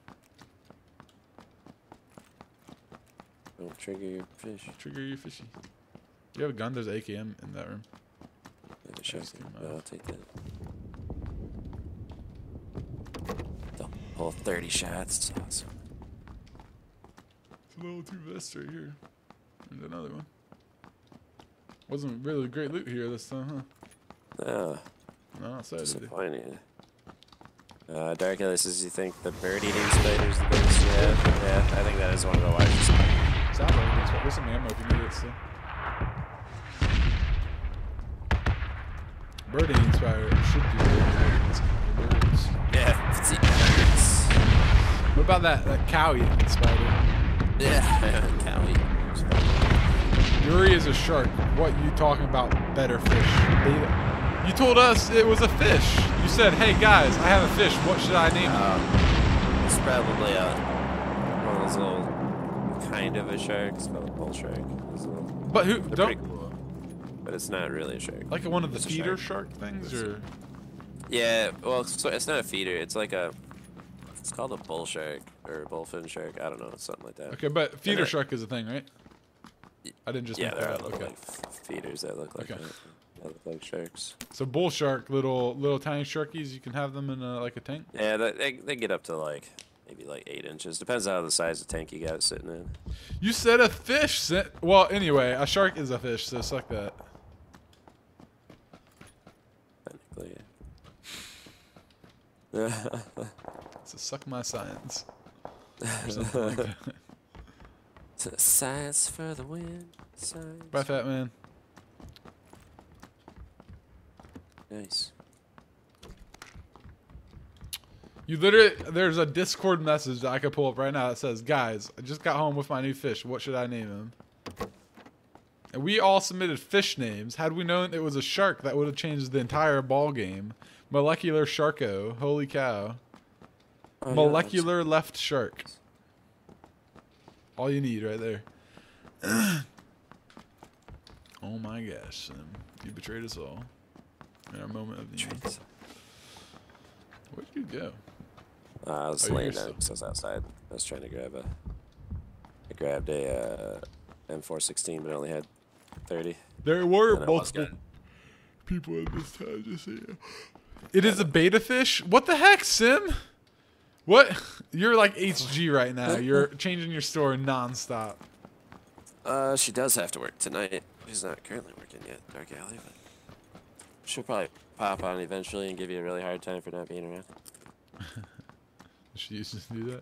Don't trigger your fish. Trigger your fishy. Do you have a gun? There's an AKM in that room. Yeah, sure. I'll take that. The whole 30 shots. It's awesome. It's a level 2 vest right here. And another one. Wasn't really great loot here this time, huh? No. No, outside of it. Disappointing. Dark Ellie says you think the bird-eating spider is the biggest? Yeah, I think that is one of the largest. Sounds like a big spot. There's some ammo if you need it still. Bird eating spider should be birds. Yeah, it's eating birds. What about that cow eating spider? Yeah, cow eating spider. Yuri is a shark. What you talking about? Better fish. You told us it was a fish. You said, hey guys, I have a fish. What should I name it? It's probably one of those little kind of a shark. It's called a bull shark. But who They're don't? pretty cool, but it's not really a shark. Like one of the It's a feeder shark things, or? Yeah, well, it's not a feeder. It's like it's called a bull shark or a bullfin shark. I don't know, it's something like that. Okay, but feeder shark is a thing, right? I didn't just yeah, make there that are up. little Okay. like feeders that look like that. That look like sharks. So bull shark, little tiny sharkies, you can have them in like a tank. Yeah, they get up to like maybe like 8 inches. Depends on the size of tank you got it sitting in. You said a fish. Well, anyway, a shark is a fish, so suck that. Technically, yeah. So suck my science. Or something like that. Science for the win. Science. Bye, fat man. Nice. You literally, there's a Discord message that I could pull up right now that says, guys, I just got home with my new fish. What should I name him? And we all submitted fish names. Had we known it was a shark, that would have changed the entire ball game. Molecular Sharko. Holy cow. Oh, Molecular left shark. All you need right there. Oh my gosh, Sim. You betrayed us all. In our moment of need. Where'd you go? I was laying down because I was outside. I was trying to I grabbed a M416, but I only had 30. There were multiple people at this time, just so you know. It is a beta fish? What the heck, Sim? What? You're like HG right now. You're changing your story non-stop. She does have to work tonight. He's not currently working yet, Dark Alley, but she'll probably pop on eventually and give you a really hard time for not being around. She used to do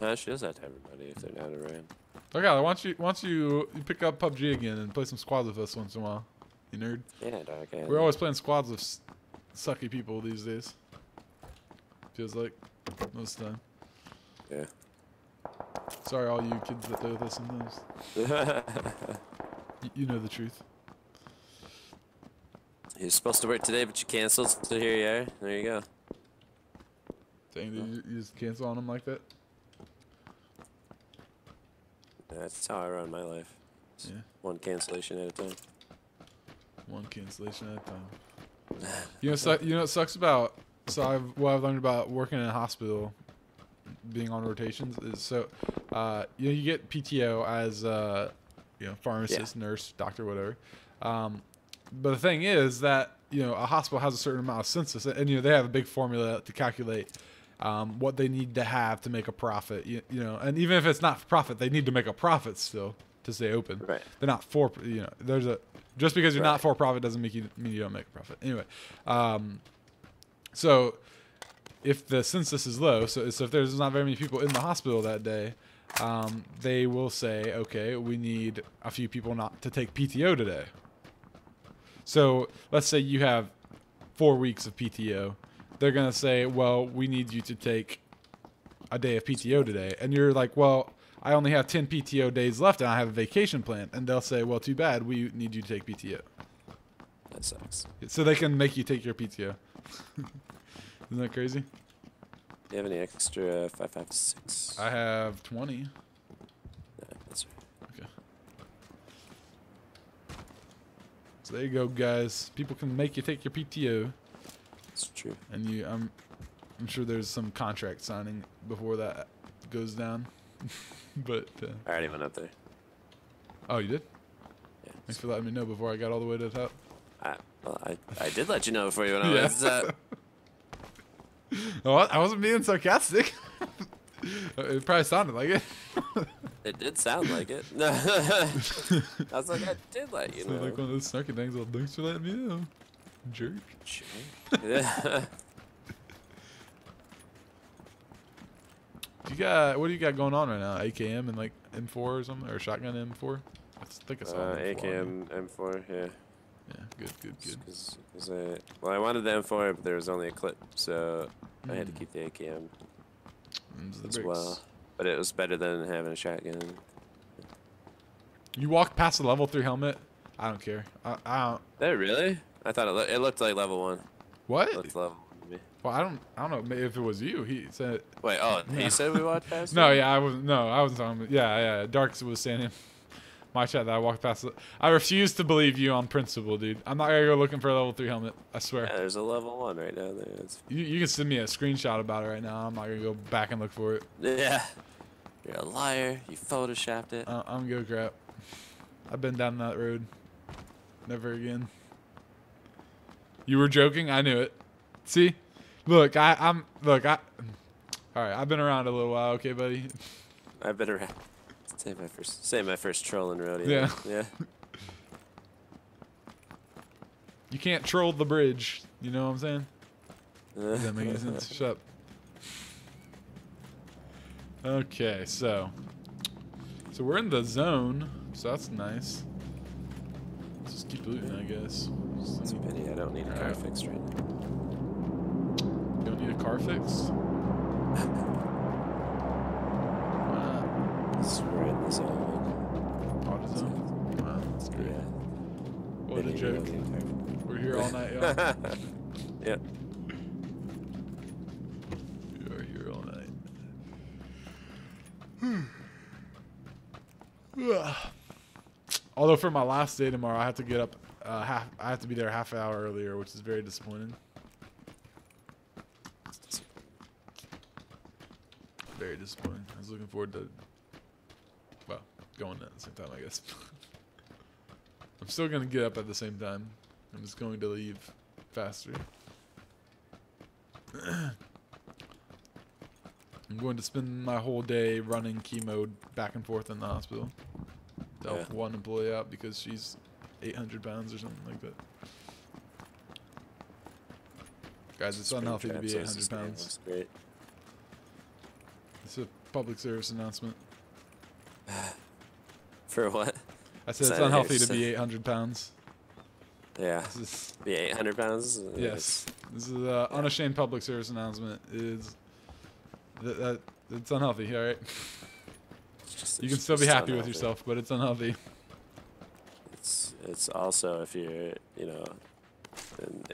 that. She does have time for money if they're not around. Okay, why don't you pick up PUBG again and play some squads with us once in a while, you nerd. Yeah, Dark Alley. We're always playing squads with sucky people these days. Feels like most of the time. Yeah. Sorry, all you kids that play with us sometimes. You know the truth. You're supposed to work today, but you canceled, so here you are. There you go. Dang, did you just cancel on them like that? That's how I run my life. It's Yeah. one cancellation at a time. One cancellation at a time. You know what sucks about what I've learned about working in a hospital, being on rotations is you get PTO as pharmacist, nurse, doctor, whatever. But the thing is that a hospital has a certain amount of census, and they have a big formula to calculate what they need to have to make a profit. And even if it's not for profit, they need to make a profit still to stay open. Right. They're not for just because you're not for profit doesn't mean you don't make a profit. Anyway, so if the census is low, so if there's not very many people in the hospital that day, they will say, okay, we need a few people not to take PTO today. So let's say you have 4 weeks of PTO. They're going to say, well, we need you to take a day of PTO today. And you're like, well, I only have 10 PTO days left and I have a vacation plan. And they'll say, well, too bad. We need you to take PTO. That sucks. So they can make you take your PTO. Isn't that crazy? Do you have any extra 556? I have 20. No, that's right. Okay. So there you go, guys. People can make you take your PTO. It's true. And I'm sure there's some contract signing before that goes down. But I already went up there. oh, you did? Yeah. Thanks for letting me know before I got all the way to the top. I did let you know before you went over. Yeah. Oh, I wasn't being sarcastic. It probably sounded like it. It did sound like it. I was like, I did let you know. Like one of those snarky things. Well, thanks for letting me know, jerk. Sure. Yeah. What do you got going on right now? AKM and like M4 or something, or shotgun M4? I think I saw M4. AKM M4. Yeah. Yeah, good. Cause I wanted the M4, but there was only a clip, so I had to keep the AKM as well. But it was better than having a shotgun. You walked past the level 3 helmet? I don't care. I don't. Did it really? I thought it looked like level 1. What? It looked level 1 to me. Well, I don't know. Maybe if it was you, he said. Wait, he said we walked past. No, yeah, I wasn't. No, I wasn't talking about. Yeah. Darks was saying in my chat that I walked past it. I refuse to believe you on principle, dude. I'm not gonna go looking for a level 3 helmet. I swear. Yeah, there's a level 1 right down there. You can send me a screenshot about it right now. I'm not gonna go back and look for it. Yeah. You're a liar. You photoshopped it. I'm go crap. I've been down that road. Never again. You were joking. I knew it. See, look, all right. I've been around a little while. Okay, buddy. I've been around. Say my first trolling rodeo. Yeah. You can't troll the bridge. You know what I'm saying? Does that make any sense? Shut up. Okay, so we're in the zone, so that's nice. Let's just keep looting, I guess. It's a pity I don't need a car fixed right now. You don't need a car fixed? We're in the zone. Auto zone? Wow, that's great. Yeah. What a joke. We're here all night, y'all. Yep. We are here all night. Although for my last day tomorrow, I have to get up I have to be there half an hour earlier, which is very disappointing. Very disappointing. I was looking forward to, well, going at the same time, I guess. I'm still going to get up at the same time. I'm just going to leave faster. I'm going to spend my whole day running chemo back and forth in the hospital. to help one employee out because she's 800 pounds or something like that. Guys, it's unhealthy to be 800 pounds. Great. It's a public service announcement. For what? I said it's unhealthy to be 800 pounds. Yeah. Be 800 pounds? Yes. This is an unashamed public service announcement. Is that it's unhealthy, alright? You can still be happy with yourself, but it's unhealthy. It's also, if you're, you know,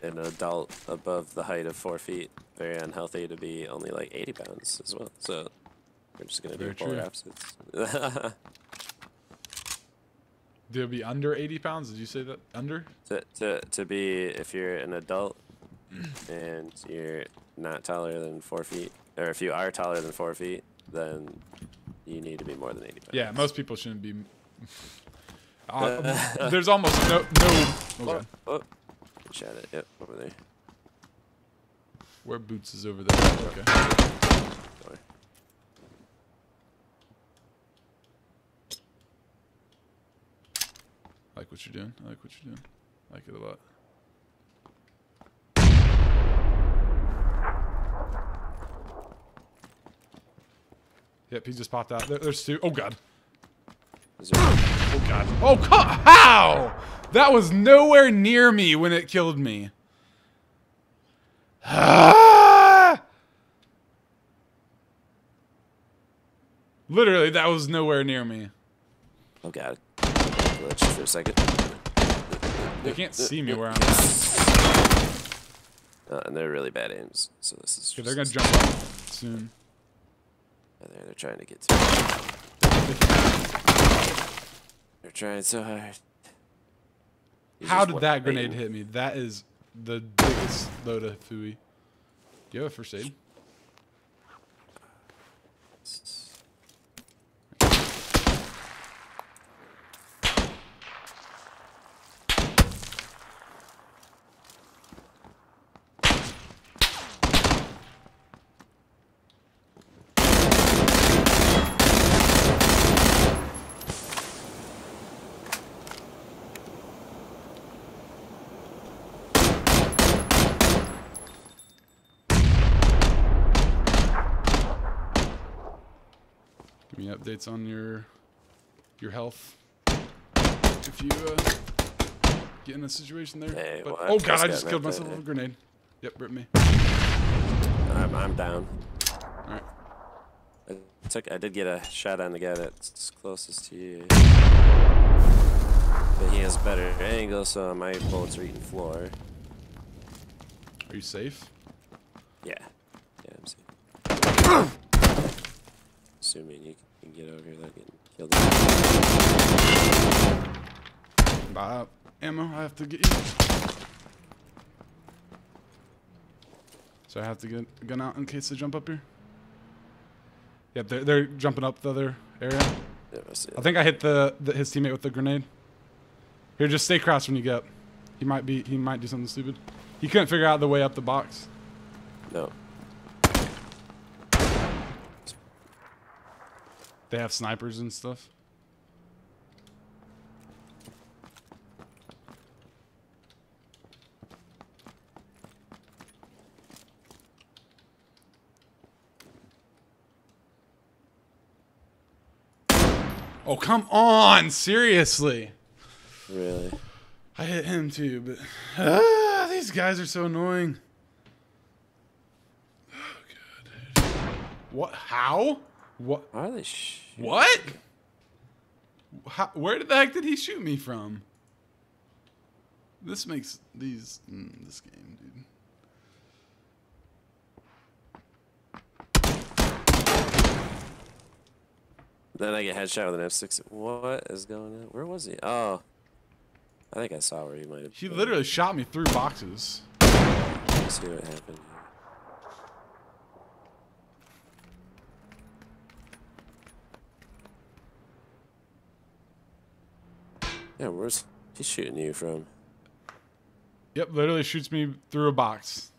an adult above the height of 4 feet, very unhealthy to be only like 80 pounds as well. So we're just gonna do polar opposites. Do it be under 80 pounds? Did you say that? Under? To be, if you're an adult and you're not taller than 4 feet, or if you are taller than 4 feet, then you need to be more than 80 pounds. Yeah, most people shouldn't be. There's almost no. Oh, oh. Shot it. Yep, over there. Where Boots is over there. Okay. Sorry. I like what you're doing. I like what you're doing. I like it a lot. Yep, he just popped out. There's two. Oh, God. Oh, God. Oh, how? That was nowhere near me when it killed me. Literally, that was nowhere near me. Oh, God. Glitched for a second. They can't see me where I'm at. And they're really bad aims, so this is. Okay, they're gonna jump up soon. Yeah, they're trying to get to. They're trying so hard. How did that grenade hit me? That is the biggest load of fooey. Do you have a first aid? Give me updates on your health if you get in a situation there. Hey, but, well, oh, God, I just killed myself with a grenade. Yep, ripped me. I'm down. Alright. I did get a shot on the guy that's closest to you. But he has better angle, so my bullets are eating floor. Are you safe? Yeah. Yeah, I'm safe. Assuming you can get over here without getting killed. Buy ammo, I have to get you. So I have to get a gun out in case they jump up here. Yep, they're jumping up the other area. Yeah, I think I hit his teammate with the grenade. Here, just stay crouched when you get up. He might do something stupid. He couldn't figure out the way up the box. No. They have snipers and stuff. Oh, come on! Seriously. Really? I hit him too, but these guys are so annoying. Oh, God. What? How? What? Why are they shooting? What? How, where the heck did he shoot me from? This makes this game, dude. Then I get headshot with an F6. What is going on? Where was he? Oh. I think I saw where he might have He been. literally shot me through boxes. Let's see what happened here. Yeah, where's he shooting you from? Yep, literally shoots me through a box.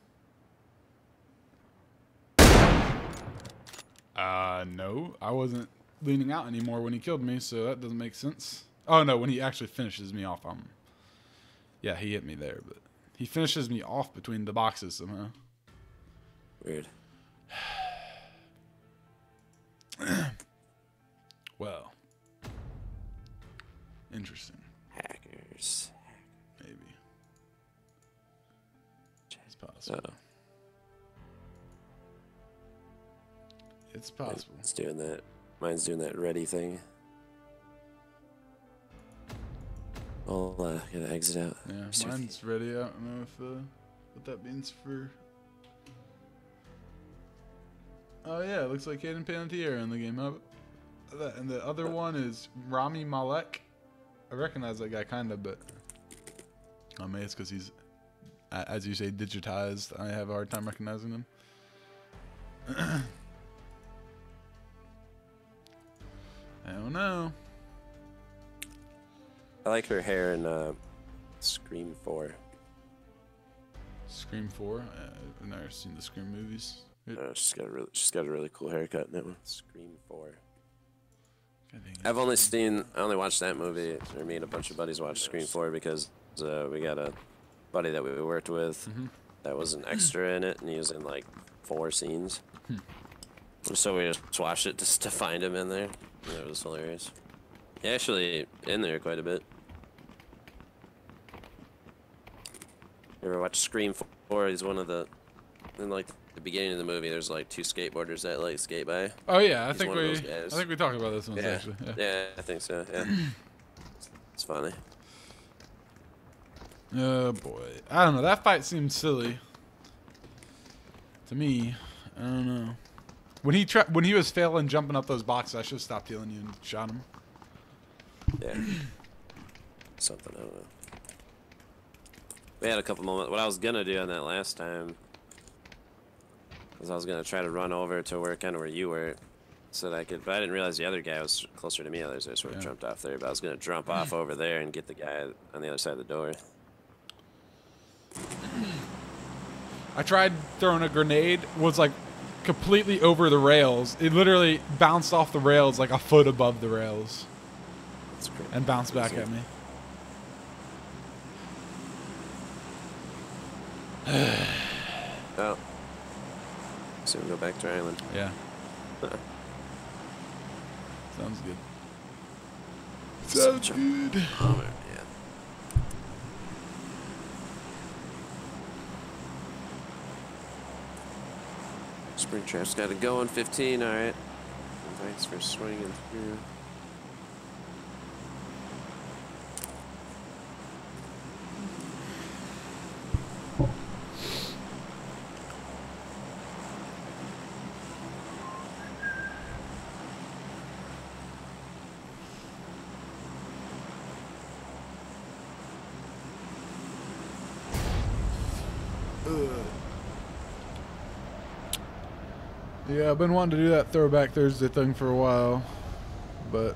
No, I wasn't leaning out anymore when he killed me, so that doesn't make sense. Oh no, when he actually finishes me off, yeah, he hit me there, but he finishes me off between the boxes somehow. Weird. Well, interesting. Hackers. Maybe. It's possible. It's possible. It's doing that. Mine's doing that ready thing. Oh, gotta exit out. Yeah, mine's ready. I don't know if what that means for. Oh yeah, it looks like Hayden Panettiere in the game. And the other one is Rami Malek. I recognize that guy kind of, but maybe it's because he's, as you say, digitized. I have a hard time recognizing him. I don't know. I like her hair in Scream 4. Scream 4? I've never seen the Scream movies. She's got a really cool haircut in that one. Scream 4. I I've only watched that movie, or me and a bunch of buddies watched Scream 4 because we got a buddy that we worked with that was an extra in it, and he was in like 4 scenes. So we just watched it just to find him in there. And it was hilarious. He actually in there quite a bit. You ever watch Scream 4? He's one of the, in like the beginning of the movie, there's like 2 skateboarders that like skate by. Oh yeah, I He's think one of those guys. we talked about this one Yeah. actually. Yeah, I think so. Yeah, it's funny. Oh boy, I don't know. That fight seemed silly to me. I don't know. When he was failing jumping up those boxes, I should have stopped healing you and shot him. Yeah. Something, I don't know. We had a couple moments. What I was gonna do on that last time was I was gonna try to run over to where kind of where you were, so that I could. But I didn't realize the other guy was closer to me. Others I sort of jumped off there, but I was gonna jump off over there and get the guy on the other side of the door. I tried throwing a grenade. Was like completely over the rails. It literally bounced off the rails like a foot above the rails. That's great. And bounced back at me. Oh. So we go back to Ireland. Yeah. Sounds good. Sounds good. Bummer, yeah. Springtrap's got to go in 15, alright. Thanks for swinging through. Yeah, I've been wanting to do that Throwback Thursday thing for a while, but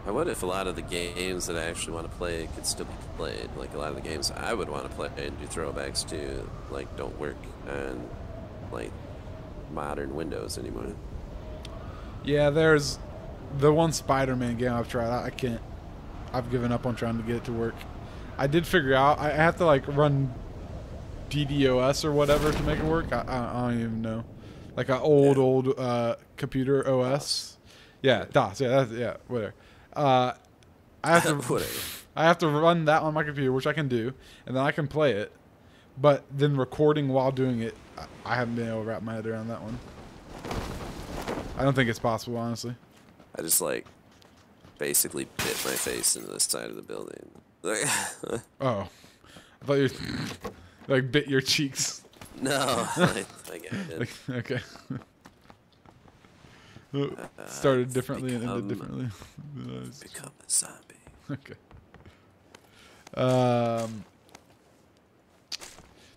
I would if a lot of the games that I actually want to play could still be played. Like a lot of the games I would want to play and do throwbacks to, like, don't work on like modern Windows anymore. yeah, there's the one Spider-Man game I've tried. I can't. I've given up on trying to get it to work. I did figure out I have to like run DDoS or whatever to make it work. I don't even know. Like an old computer OS. Yeah, DOS. Yeah, whatever. I have to Whatever. I have to run that on my computer, which I can do, and then I can play it. But then recording while doing it, I haven't been able to wrap my head around that one. I don't think it's possible, honestly. I just like basically bit my face into the side of the building. Oh, I thought you like bit your cheeks. No, I think I did. Okay. Started differently and ended differently. Become a zombie. Okay.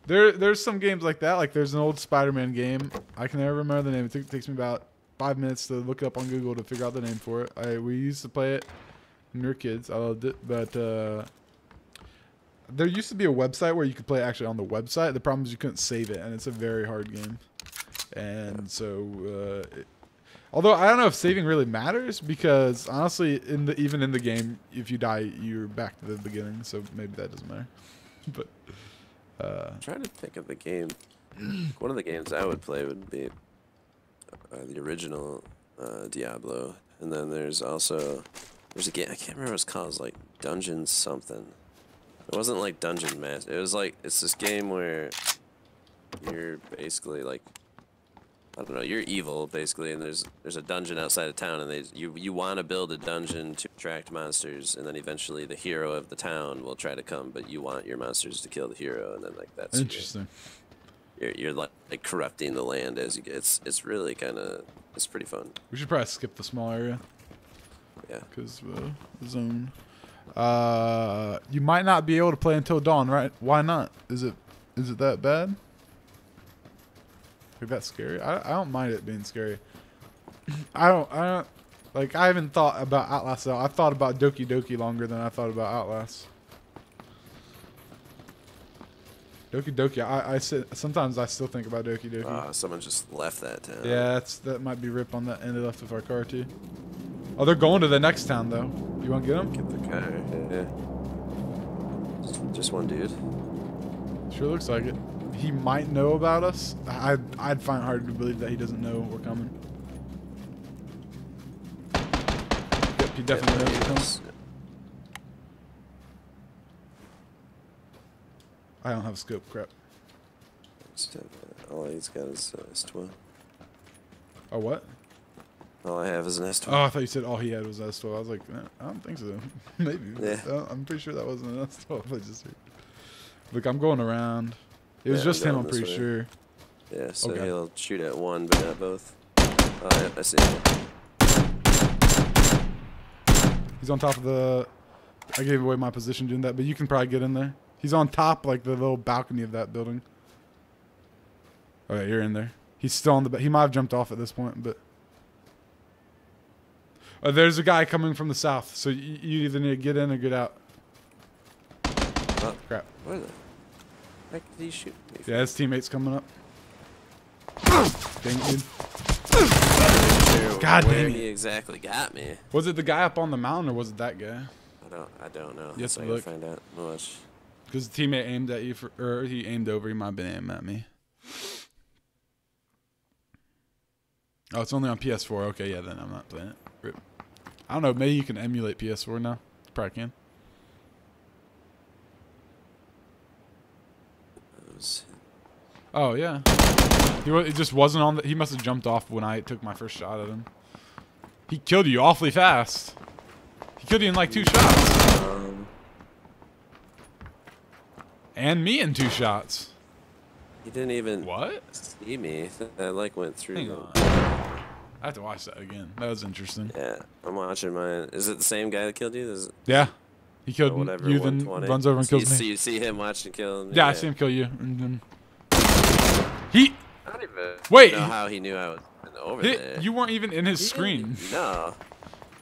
There's some games like that. Like there's an old Spider-Man game. I can never remember the name. It takes me about 5 minutes to look it up on Google to figure out the name for it. We used to play it when we were kids. I loved it, but there used to be a website where you could play it actually on the website. The problem is you couldn't save it, and it's a very hard game. And so Although I don't know if saving really matters because honestly, even in the game, if you die, you're back to the beginning. So maybe that doesn't matter. But I'm trying to think of the game. One of the games I would play would be the original Diablo, and then there's a game I can't remember what it's called. It's like Dungeon something. It wasn't like Dungeon Master. It was like it's this game where you're basically like, I don't know, you're evil basically, and there's a dungeon outside of town, and you want to build a dungeon to attract monsters, and then eventually the hero of the town will try to come, but you want your monsters to kill the hero, and then like that's interesting. You're like corrupting the land as you get. It's really kind of, it's pretty fun. We should probably skip the small area. Yeah. Because the zone. You might not be able to play until dawn, right? Why not? Is it that bad? Like that's scary. I don't mind it being scary. I don't like. I haven't thought about Outlast though. I've thought about Doki Doki longer than I thought about Outlast. Doki Doki. Sometimes I still think about Doki Doki. Someone just left that town. Yeah, that might be Rip on that end left of our car too. Oh, they're going to the next town though. You want to get them? Get the car. Yeah. Just one dude. Sure looks like it. He might know about us. I'd find it hard to believe that he doesn't know we're coming. Yep, he definitely knows we're coming. I don't have a scope. Crap. All he's got is S12. Oh, what? All I have is an S12. Oh, I thought you said all he had was an S12. I was like, I don't think so. Maybe. Yeah. I'm pretty sure that wasn't an S12. I just heard. Look, I'm going around. It was just him, I'm pretty sure. Yeah, so okay. He'll shoot at one, but not both. Oh, yeah, I see him. He's on top of the... I gave away my position doing that, but you can probably get in there. He's on top, like the little balcony of that building. Oh, yeah, you're in there. He's still on the... He might have jumped off at this point, but... there's a guy coming from the south, so you either need to get in or get out. Oh, crap. Where the heck did he shoot me from? Yeah, his teammate's coming up. Dang it, dude. God Where dang he it. exactly got me. Was it the guy up on the mountain or was it that guy? I don't know. Yes, so I gotta find out much. Because the teammate aimed at you, or he aimed over. He might have been aiming at me. Oh, it's only on PS4. Okay, yeah, then I'm not playing it. Rip. I don't know. Maybe you can emulate PS4 now. Probably can. Oh, yeah. He just wasn't on the... He must have jumped off when I took my first shot at him. He killed you awfully fast. He killed you in like 2 shots. And me in 2 shots. He didn't even What? see me. I like went through. Hang on. I have to watch that again. That was interesting. Yeah, I'm watching mine. Is it the same guy that killed you? Is it, Yeah. He killed whatever, you, then 120? runs over and kills me. So you see him watch and kill him? Yeah, I see him kill you. And then he... I don't even Wait, know how he knew I was over there. You weren't even in his He screen. didn't- No.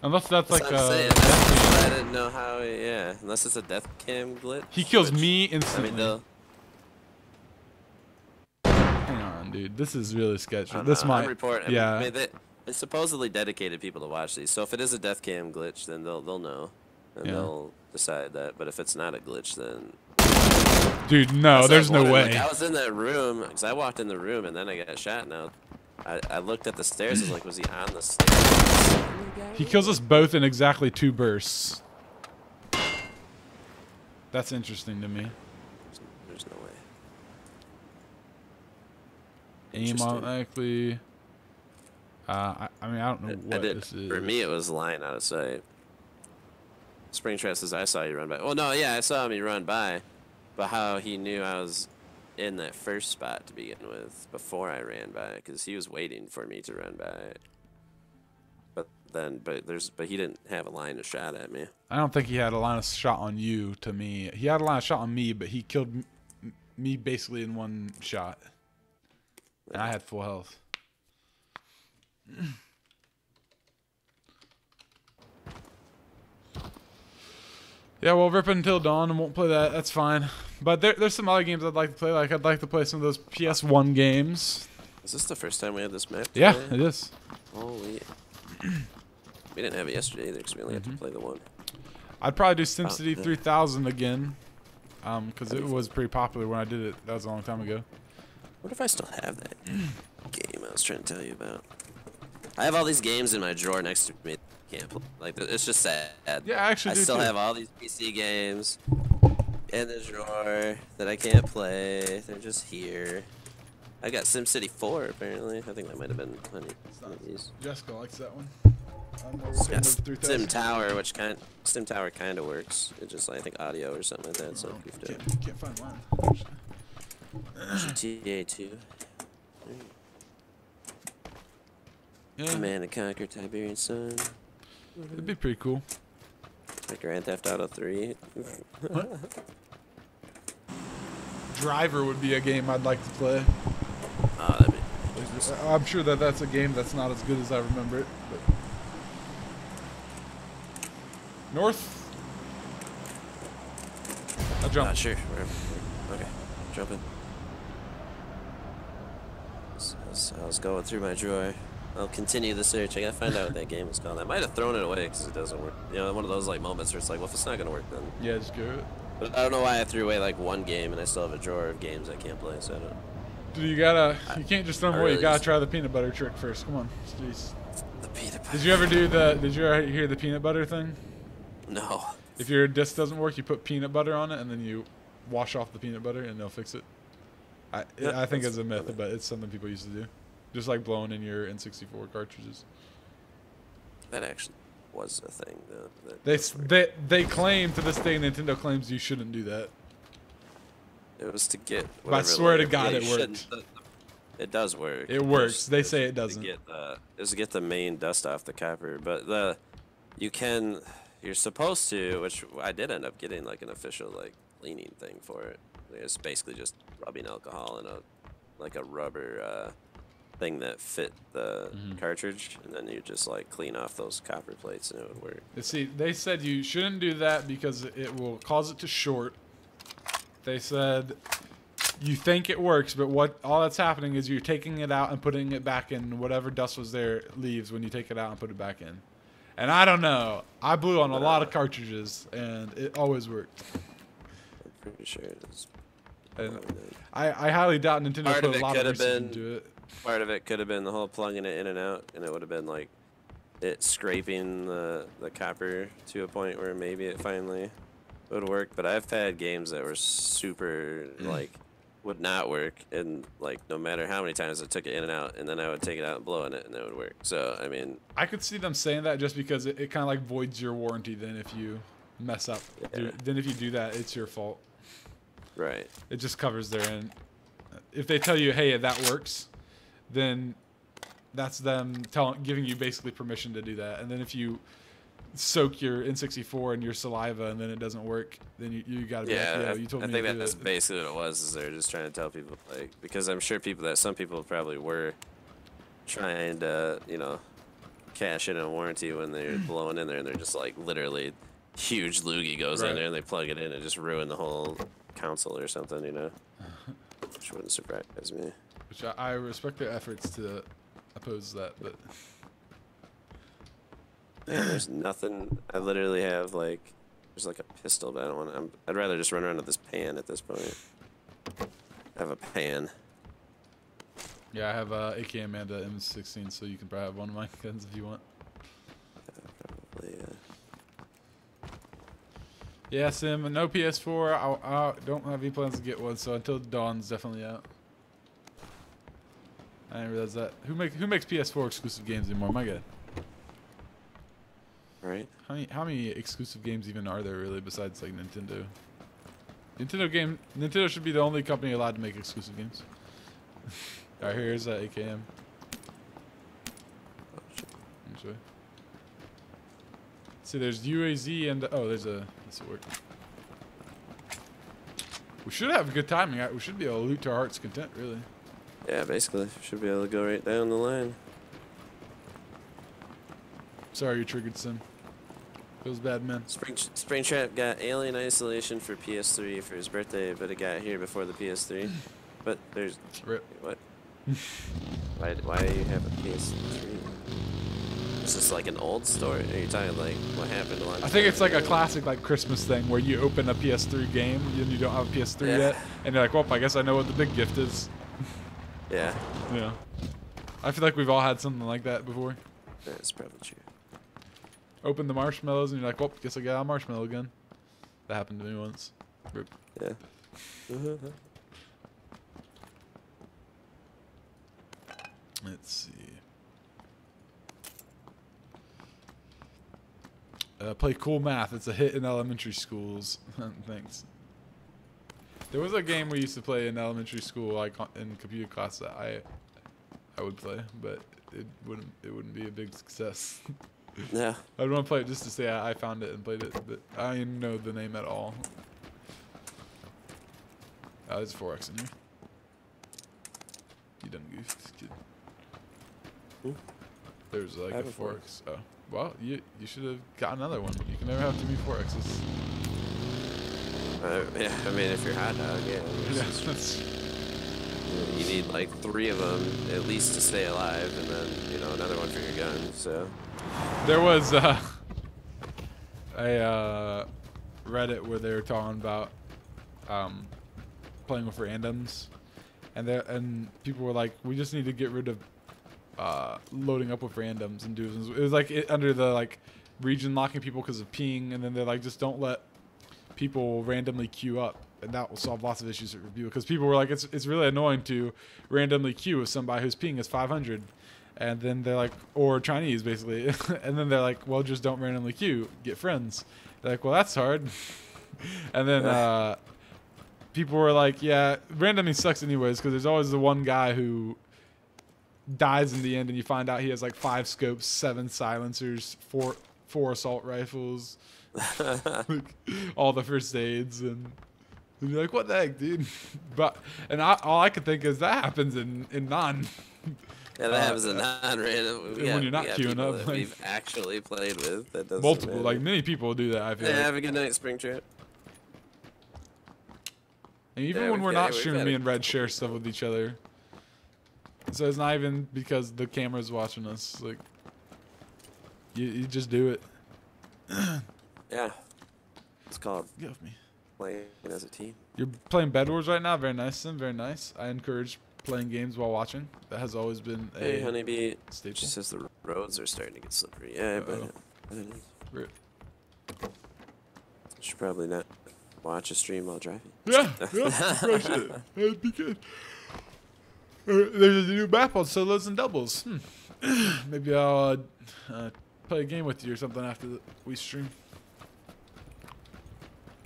Unless that's like That's what I'm saying. I didn't know how. Yeah, unless it's a death cam glitch. He kills which, me I instantly. mean, they'll... Hang on, dude. This is really sketchy. This might... I mean, they supposedly dedicated people to watch these. So if it is a death cam glitch, then they'll know. And they'll decide that. But if it's not a glitch, then... Dude, no, there's no way. Like, I was in that room, because I walked in the room, and then I got shot. Now, I looked at the stairs. I was like, was he on the stairs? He kills us both in exactly 2 bursts. That's interesting to me. There's no way. Aim automatically. I mean, I don't know what this is. For me, it was line out of sight. Springtrap says, I saw you run by. Well, no, yeah, I saw me run by. But how he knew I was in that first spot to begin with before I ran by, because he was waiting for me to run by. But he didn't have a line of shot at me. I don't think he had a line of shot on you to me. He had a line of shot on me, but he killed me basically in 1 shot. And I had full health. Yeah, well, rip until dawn and won't play that. That's fine. But there's some other games I'd like to play. Like, I'd like to play some of those PS1 games. Is this the first time we had this map Yeah, today? it is. Holy. We didn't have it yesterday either because we only had to play the one. I'd probably do SimCity 3000 again, because it was pretty popular when I did it. That was a long time ago. What if I still have that game I was trying to tell you about? I have all these games in my drawer next to me. Can't play. Like, it's just sad. Yeah, I actually do still too. have all these PC games in the drawer that I can't play. They're just here. I got SimCity 4 apparently. I think that might have been one of these. Jessica likes that one. It's got Sim Tower, which Sim Tower kind of works. It's just I think audio or something like that. So can't find mine. GTA 2. Yeah, Command and Conquer Tiberian Sun. it'd be pretty cool. Like Grand Theft Auto 3. Driver would be a game I'd like to play. Oh, that'd be I'm sure that that's a game that's not as good as I remember it. But. North. I'll jump. not sure. Okay, jumping. I was going through my drawer. I'll continue the search. I gotta find out what that game is called. I might have thrown it away because it doesn't work. You know, one of those like moments where it's like, well, if it's not gonna work, then. Yeah, just go. But I don't know why I threw away like one game and I still have a drawer of games I can't play. So I don't. Dude, you gotta. You can't just throw them away. really You gotta just- try the peanut butter trick first. Come on, jeez. The peanut butter. Did you ever do the? Did you ever hear the peanut butter thing? No. If your disc doesn't work, you put peanut butter on it, and then you wash off the peanut butter, and they'll fix it. I think it's a myth, but it's something people used to do. Just like blowing in your N64 cartridges. That actually was a thing, though. They claim to this day, Nintendo claims you shouldn't do that. It was to get. But I swear to God, you it worked. shouldn't- It does work. It works. They say it doesn't. Is to get the main dust off the copper, but you're supposed to, which I did end up getting like an official like cleaning thing for it. It's basically just rubbing alcohol in a rubber thing that fit the cartridge, and then you just like clean off those copper plates and it would work. You see, they said you shouldn't do that because it will cause it to short. They said you think it works, but all that's happening is you're taking it out and putting it back in. Whatever dust was there leaves when you take it out and put it back in. And I don't know. I blew on a lot of cartridges, and it always worked. I'm pretty sure it is. And I highly doubt Nintendo Part put of a it lot could of have research been- into it. Part of it could have been the whole plugging it in and out, and it would have been like it scraping the copper to a point where maybe it finally would work. But I've had games that were super like would not work, and like no matter how many times I took it in and out, and then I would take it out and blow in it, and it would work. So I mean, I could see them saying that just because it kind of like voids your warranty then if you mess up. Yeah. Then if you do that, it's your fault. right? It just covers their end. If they tell you, hey, that works, then that's them giving you basically permission to do that. And then if you soak your N64 in your saliva and then it doesn't work, then you gotta be like, Yeah, you told I me think to do that's it. basically what it was. Is they're just trying to tell people like, because I'm sure some people probably were trying to cash in a warranty when they're blowing in there, and they're just like literally huge loogie goes in Right. there and they plug it in and just ruin the whole console or something, which wouldn't surprise me. Which I respect their efforts to oppose that, but Yeah, there's nothing. I literally have there's like a pistol, but I don't want. I'd rather just run around with this pan at this point. I have a pan. yeah, I have AK Amanda M16, so you can probably have one of my guns if you want. Probably, Yeah, Sim, no PS4. I don't have any plans to get one, so until Dawn's definitely out. I didn't realize that. Who makes PS4 exclusive games anymore? My God. right? How many exclusive games even are there really besides like Nintendo? Nintendo should be the only company allowed to make exclusive games. All right, here's AKM. Enjoy. See, there's UAZ and there's a. Let's see, work. We should have good timing. We should be able to loot to our heart's content, really. Yeah, basically, should be able to go right down the line. Sorry, you triggered Sim. Feels bad, man. Springtrap got Alien Isolation for PS3 for his birthday, but it got here before the PS3. But there's Rip. what? Why do you have a PS3? Is this like an old story? Are you talking like what happened a long time I think it's like ago? a classic like Christmas thing where you open a PS3 game and you don't have a PS3 yet, and you're like, well, I guess I know what the big gift is. Yeah. Yeah. I feel like we've all had something like that before. That's probably true. Open the marshmallows and you're like, well, guess I got a marshmallow again. That happened to me once. Rip. Yeah. Let's see. Play cool math. It's a hit in elementary schools. Thanks. There was a game we used to play in elementary school, like in computer class, that I would play, but it wouldn't be a big success. Yeah. I'd want to play it just to say I found it and played it, but I don't even know the name at all. Oh, there's 4x in here. You done goofed, kid. Ooh. There's like I a have a 4x. Oh, well, you should have got another one. You can never have too many 4x's. Yeah, I mean, if you're hot dog, yeah. You need like 3 of them at least to stay alive, and then another one for your gun. So there was a Reddit where they were talking about playing with randoms, and people were like, we just need to get rid of loading up with randoms and duos. It was like under the like region locking people because of ping, and then they're like, just don't let people randomly queue up, and that will solve lots of issues with review, because people were like, it's really annoying to randomly queue with somebody whose ping is 500, and then they're like, or Chinese basically, and then they're like, well, just don't randomly queue, get friends. They're like, well, that's hard. And then people were like, yeah, randomly sucks anyways, because there's always the one guy who dies in the end, and you find out he has like 5 scopes, 7 silencers, 4 assault rifles, like, all the first aids, and you're like, what the heck, dude? But all I could think is that happens in non. Yeah, that happens in non-random. When you're not queuing up, that like, we've actually played with. That doesn't multiple, matter. like many people do that. I feel Yeah, like. have a good night, Spring Trip. And even Yeah, when we're we've not had streaming, a me and Red share stuff with each other. So it's not even because the camera's watching us. Like, you just do it. Yeah. It's called Get off me. playing as a team. You're playing Bed Wars right now. Very nice, Sim. Very nice. I encourage playing games while watching. That has always been a Hey, Honeybee. staple. Just says the roads are starting to get slippery. Yeah, but it is. Rip. Should probably not watch a stream while driving. Yeah, probably should. That'd be good. There's a new map on solos and doubles. Maybe I'll play a game with you or something after we stream.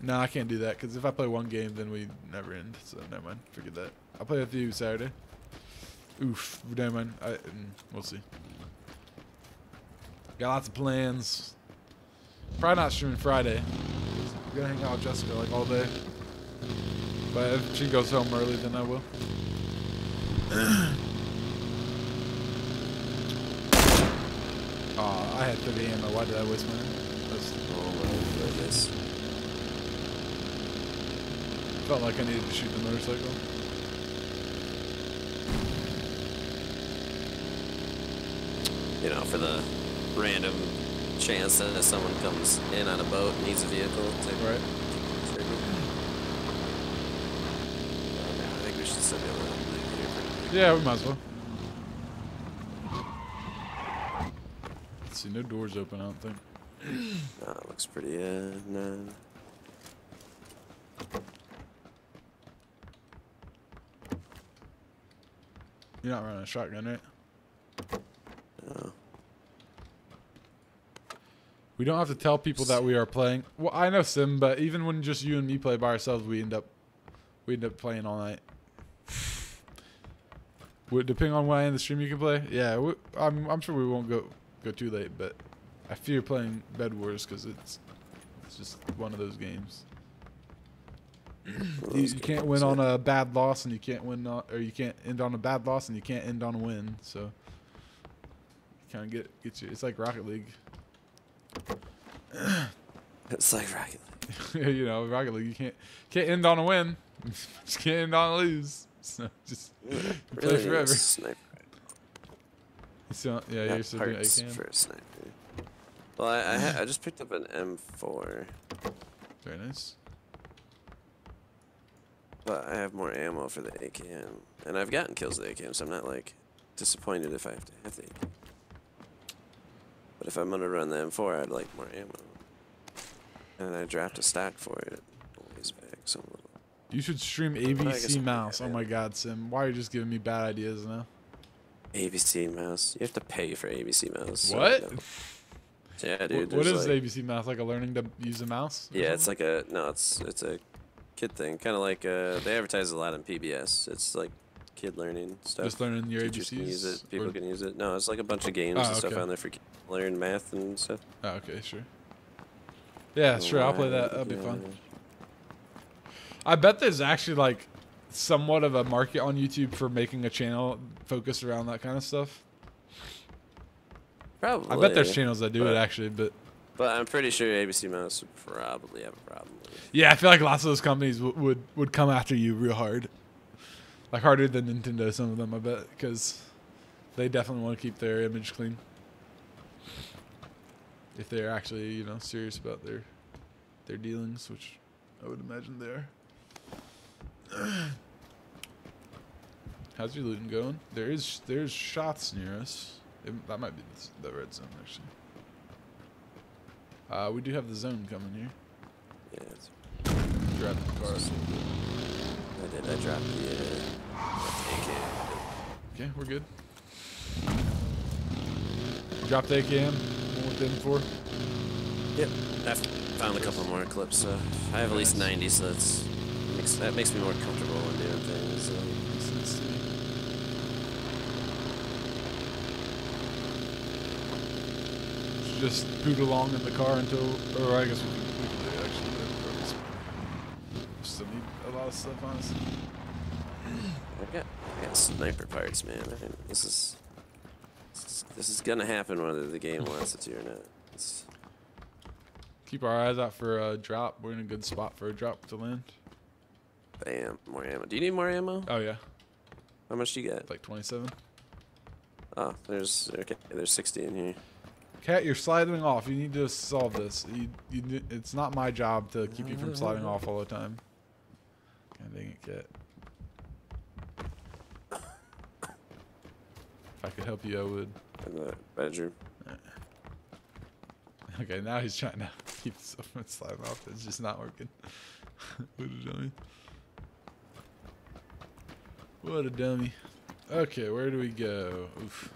No, I can't do that, because if I play one game, then we never end. So never mind. Forget that. I'll play with you Saturday. Oof. Never mind. We'll see. Got lots of plans. Probably not streaming Friday. I'm gonna hang out with Jessica like all day. But if she goes home early, then I will. I had 30 ammo. Why did I waste mine? Oh my goodness. Felt like I needed to shoot the motorcycle. For the random chance that someone comes in on a boat and needs a vehicle. Right. I think we should still be able to leave here. Yeah, we might as well. Let's see, no doors open, I don't think. No, it looks pretty, no. You're not running a shotgun, right? No. We don't have to tell people that we are playing. Well, I know Sim, but even when just you and me play by ourselves, we end up playing all night. Depending on when I end the stream, you can play. Yeah, I'm sure we won't go too late, but I fear playing Bed Wars because it's just one of those games. You can't win on a bad loss, and you can't you can't end on a bad loss, and you can't end on a win. So, kind of get you. It's like Rocket League. It's like Rocket League. Rocket League. You can't end on a win. Just can't end on a lose. So just Really play forever. Sniper. You still, yeah, you're still doing ACAM. For a sniper. Well, I just picked up an M4. Very nice. But I have more ammo for the AKM. And I've gotten kills with the AKM, so I'm not, like, disappointed if I have to have the AKM. But if I'm gonna run the M4, I'd like more ammo. And I dropped a stock for it a ways back, so I'm a little... You should stream ABC mouse. Oh my god, Sim. Why are you just giving me bad ideas now? ABC mouse. You have to pay for ABC mouse. What? So yeah, dude. What is like, ABC mouse? Like a learning to use a mouse? Yeah, it's like a it's a kid thing. Kind of like they advertise a lot on PBS. It's like kid learning stuff. Just learning your Teachers ABCs. can use it. People can use it. No, it's like a bunch of games and stuff on there for kids to learn math and stuff. Oh, okay, sure. Yeah, sure. I'll play that. That'll be fun. I bet there's actually like somewhat of a market on YouTube for making a channel focused around that kind of stuff. Probably. I bet there's channels that do it actually, but I'm pretty sure ABC Mouse would probably have a problem with it. Yeah, I feel like lots of those companies would come after you real hard. Like harder than Nintendo, some of them, I bet, because they definitely want to keep their image clean. If they're actually, you know, serious about their dealings, which I would imagine they are. How's your looting going? There's shots near us. That might be the red zone, actually. We do have the zone coming here. Yeah. It's Grab the car. I dropped the AK. Okay, we're good. Drop the AKM. One with them for. Yep. I found a couple more clips. I have at least 90, so that makes me more comfortable when doing things. Makes sense to me. Just boot along in the car until, or I guess we can do it actually. We still need a lot of stuff, honestly. I got sniper parts, man. This is gonna happen whether the game wants it to or not. Keep our eyes out for a drop. We're in a good spot for a drop to land. Bam, more ammo. Do you need more ammo? Oh yeah. How much do you get? Like 27. Oh, there's 60 in here. Cat, you're sliding off. You need to solve this. It's not my job to keep you from sliding off all the time. God dang it, Cat. If I could help you, I would. In the bedroom. Okay, now he's trying to keep himself from sliding off. It's just not working. What a dummy. What a dummy. Okay, where do we go? Oof.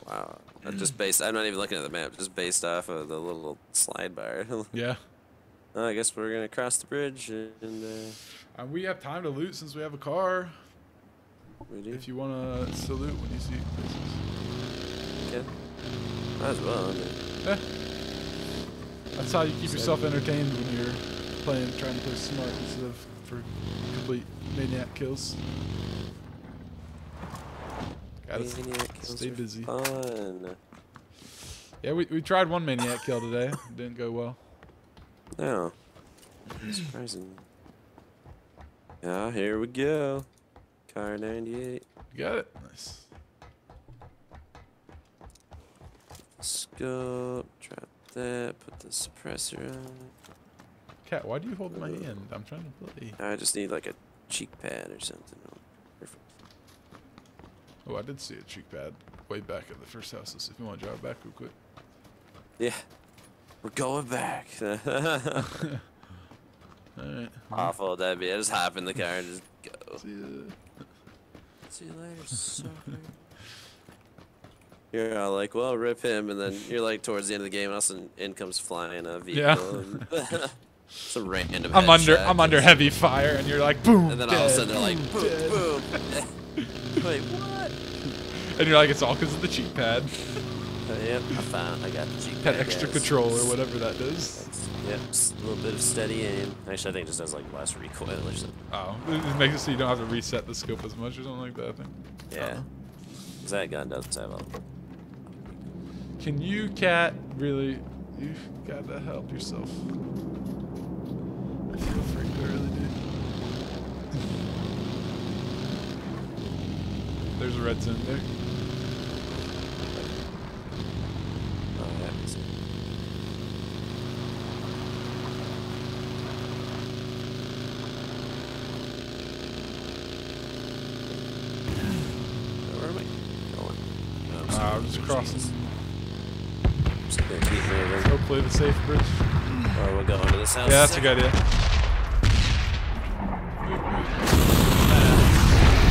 Wow. I'm not even looking at the map, just based off of the little slide bar. Yeah. I guess we're going to cross the bridge and we have time to loot since we have a car. we do. If you want to salute when you see places. Okay. Might as well. Yeah. That's how you keep yourself entertained when you're trying to play smart instead of for complete maniac kills. Gotta stay busy. Fun. Yeah, we tried one maniac kill today. It didn't go well. No. Surprising. Yeah, here we go. Car 98. You got it. Nice. Scope. Drop that. Put the suppressor on. Cat, why do you hold my hand? I'm trying to play. I just need like a cheek pad or something. Perfect. Oh, I did see a cheek pad way back at the first houses. If you want to drive back real quick. Yeah. We're going back. Alright. Awful, that'd be. I just hop in the car and just go. See ya. See you later, sucker. You're all like, well, rip him, and then you're like towards the end of the game, and all of a sudden in comes flying a vehicle. Yeah. Some random. I'm under heavy fire, and you're like, boom. And then dead, all of a sudden they're like, boom, dead. boom. Wait, what? And you're like, it's all because of the cheek pad. Yep, I got the cheek That pad, extra guys. control or whatever that does. Yep, just a little bit of steady aim. Actually, I think it just does like less recoil or something. Oh, it makes it so you don't have to reset the scope as much or something like that, I think. Yeah. Because that gun does have a... Can you, Cat, really... You've got to help yourself. I feel freaked, I really do. There's a red zone there. I'm just crossing. Just gonna keep moving. Hopefully the safe bridge. Or we'll go into this house. Yeah, that's a good idea.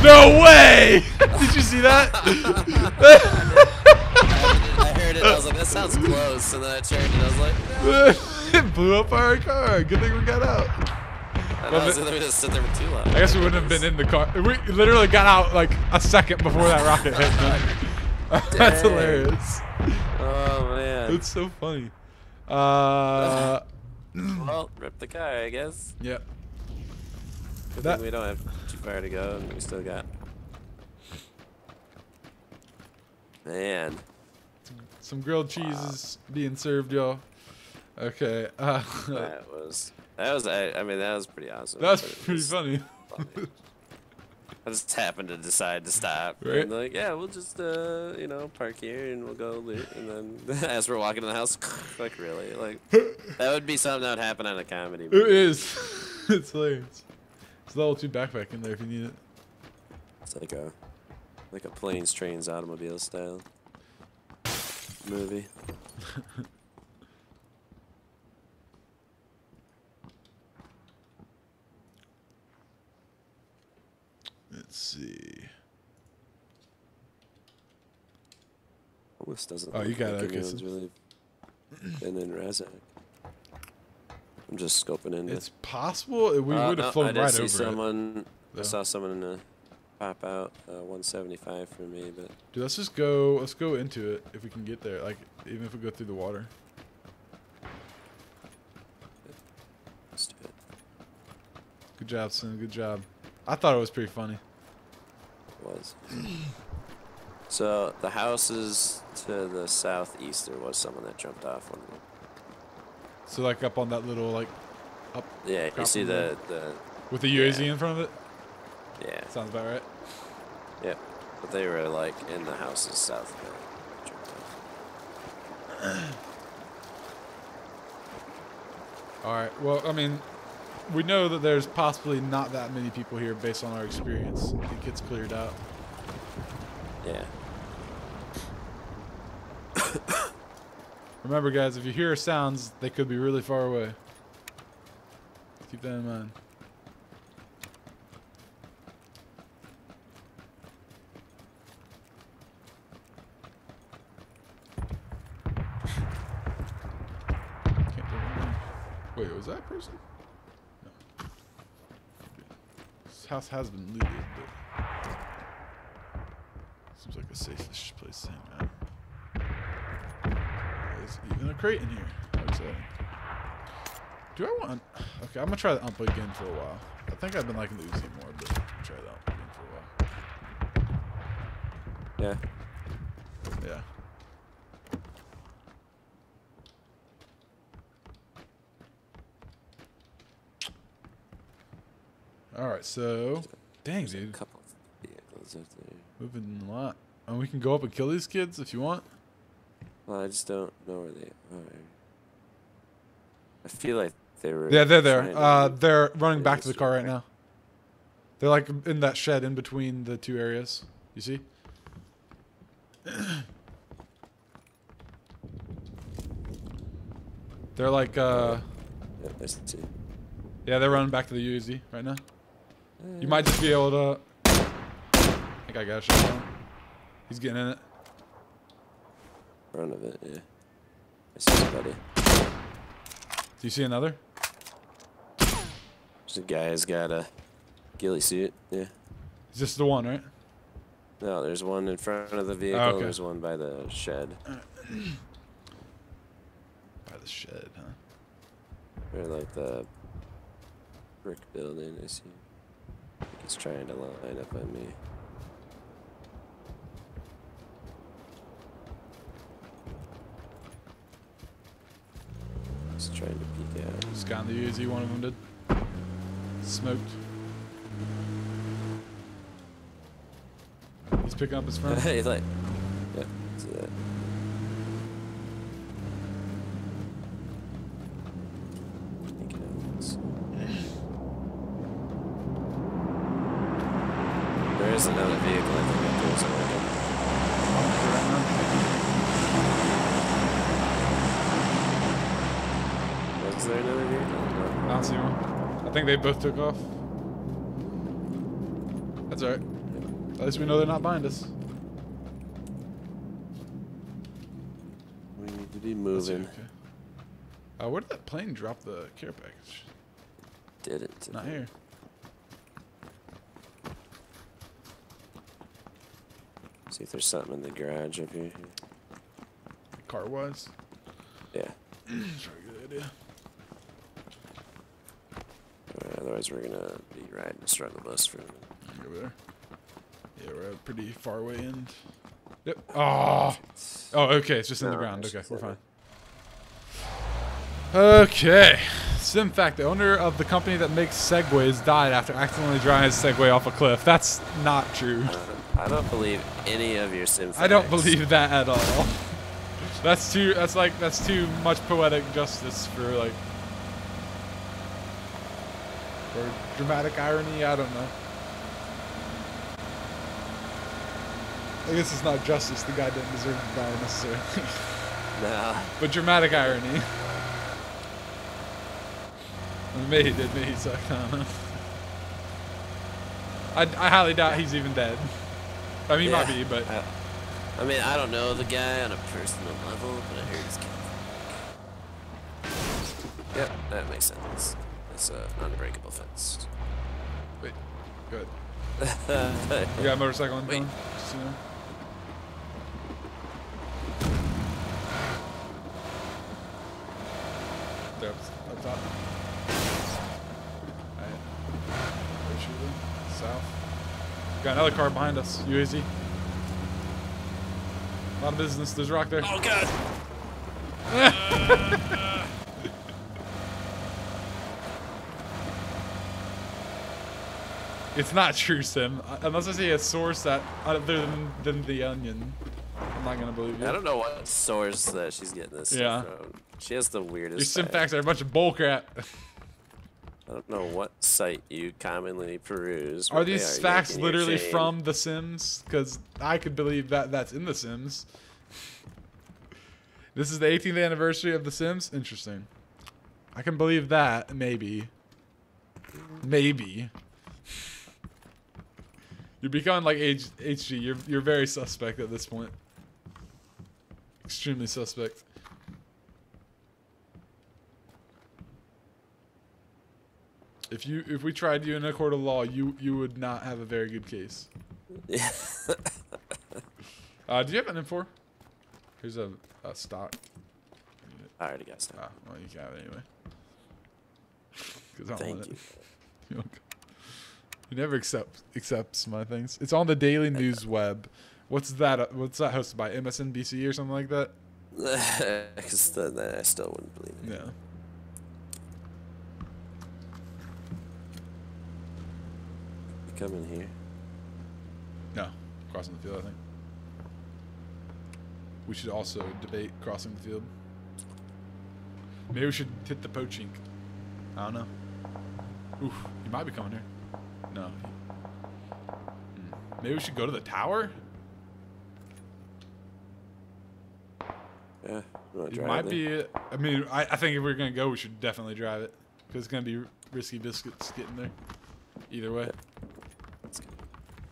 No way! Did you see that? I heard it. I was like, that sounds close. And then I turned and I was like, It blew up our car. Good thing we got out. I was gonna just sit there for too long. I guess we wouldn't have been in the car. We literally got out like a second before that rocket hit. That's hilarious. Oh man. It's so funny. Well, rip the car, I guess. Yep. Good That- thing we don't have too far to go, and we still got. Man. Some grilled cheese is being served, y'all. Okay. That was. I mean, that was pretty awesome. That's but it pretty was funny. I just happened to decide to stop. Right. And like, yeah, we'll just, you know, park here and we'll go loot. And then as we're walking in the house, like, really? Like, that would be something that would happen on a comedy movie. It is. It's hilarious. There's a level 2 backpack in there if you need it. It's like a planes, trains, automobile style movie. Let's see. Almost doesn't. Oh, you look got like it. Okay, anyone's really been in Razak. I'm just scoping in. It's possible we would have flown I did right see over someone. it. I saw someone pop out 175 for me, but Dude, let's just go. Let's go into it if we can get there. Like, even if we go through the water. let's do it. Good job, son. Good job. I thought it was pretty funny. It was. So the houses to the southeast, there was someone that jumped off one of them. So like up on that little like up. Yeah, you see the with the UAZ in front of it. yeah. Sounds about right. Yep. But they were like in the houses south of it. Jumped off. All right. Well, I mean, we know that there's possibly not that many people here based on our experience. It gets cleared out. Yeah. Remember, guys, if you hear sounds, they could be really far away. Keep that in mind. Can't do anything. Wait, was that a person? No. This house has been looted, but seems like a safe-ish place to hang out. There's even a crate in here. How exciting. Do I want... Okay, I'm going to try the ump again for a while. I think I've been liking the Uzi more, but I'll try the ump again for a while. Yeah. Yeah. Alright, so... Dang, There's a dude. couple of vehicles up there. Moving a lot. And we can go up and kill these kids if you want. Well, I just don't know where they are. I feel like they were. Yeah, they're there. trying to leave. They're running back to the Yes, car right okay. now. They're like in that shed in between the two areas. You see? They're like, Yeah, I see. yeah, they're running back to the UAZ right now. You might just be able to. I think I got a shot on him. He's getting in it. Front of it, yeah. I see somebody. Do you see another? There's a guy who's got a ghillie suit. Yeah. Is this the one, right? No, there's one in front of the vehicle. okay. There's one by the shed. By the shed, huh? Or like the brick building. I see. I think he's trying to line up on me. He's trying to peek out. Just got in the UAZ, one of them did. Smoked. He's picking up his friend. He's like, yeah, see that. Peeking out. There is another vehicle, I think, that goes away. there another here? I don't see one. I think they both took off. That's alright. At least we know they're not behind us. We need to be moving. Okay. Where did that plane drop the care package? Didn't. Not here. See if there's something in the garage up here. Car wise? Yeah. Probably a good idea. Otherwise, we're gonna be riding a struggle bus for a minute. Over there. Yeah, we're at a pretty far away end. Yep. Oh. Oh, okay. It's just in the ground. Okay, we're fine. Okay. Sim fact: the owner of the company that makes Segways died after accidentally driving his Segway off a cliff. That's not true. I don't believe any of your sim facts. I don't believe that at all. That's too. That's too much poetic justice for like. For dramatic irony. I don't know. I guess it's not justice. The guy didn't deserve to die necessarily. Nah. But dramatic irony. Maybe he did. Maybe he sucked. I don't know. I highly doubt he's even dead. I mean, he might be, but... I mean, I don't know the guy on a personal level, but I heard he's killed. Yep, that makes sense. It's an unbreakable fence. Wait, good. You got a motorcycle on the phone? Just, you know. There, up top. Alright. Where's shooting? South. Got another car behind us. UAZ. A lot of business. There's a rock there. Oh, God! It's not true, Sim. Unless I see a source that other than the Onion, I'm not gonna believe you. I don't know what source that she's getting this stuff from. She has the weirdest. Your Sim facts are a bunch of bullcrap. I don't know what site you commonly peruse. Are these facts literally from The Sims? Because I could believe that that's in The Sims. This is the 18th anniversary of The Sims? Interesting. I can believe that, maybe. Maybe. You're becoming like HG. You're very suspect at this point. Extremely suspect. If we tried you in a court of law, you would not have a very good case. Yeah. Do you have an M4? Here's a stock. I already got stock. Ah, well, you can have it anyway. Thank you. You never accepts my things. It's on the Daily News web. What's that? What's that hosted by? MSNBC or something like that? Because then I still wouldn't believe it. Yeah. You come in here. No, crossing the field. I think we should also debate crossing the field. Maybe we should hit the poachink. I don't know. Oof, he might be coming here. No. Maybe we should go to the tower? Yeah, you want to It drive might there? be. I mean, I think if we're going to go, we should definitely drive it. Because it's going to be risky biscuits getting there. Either way.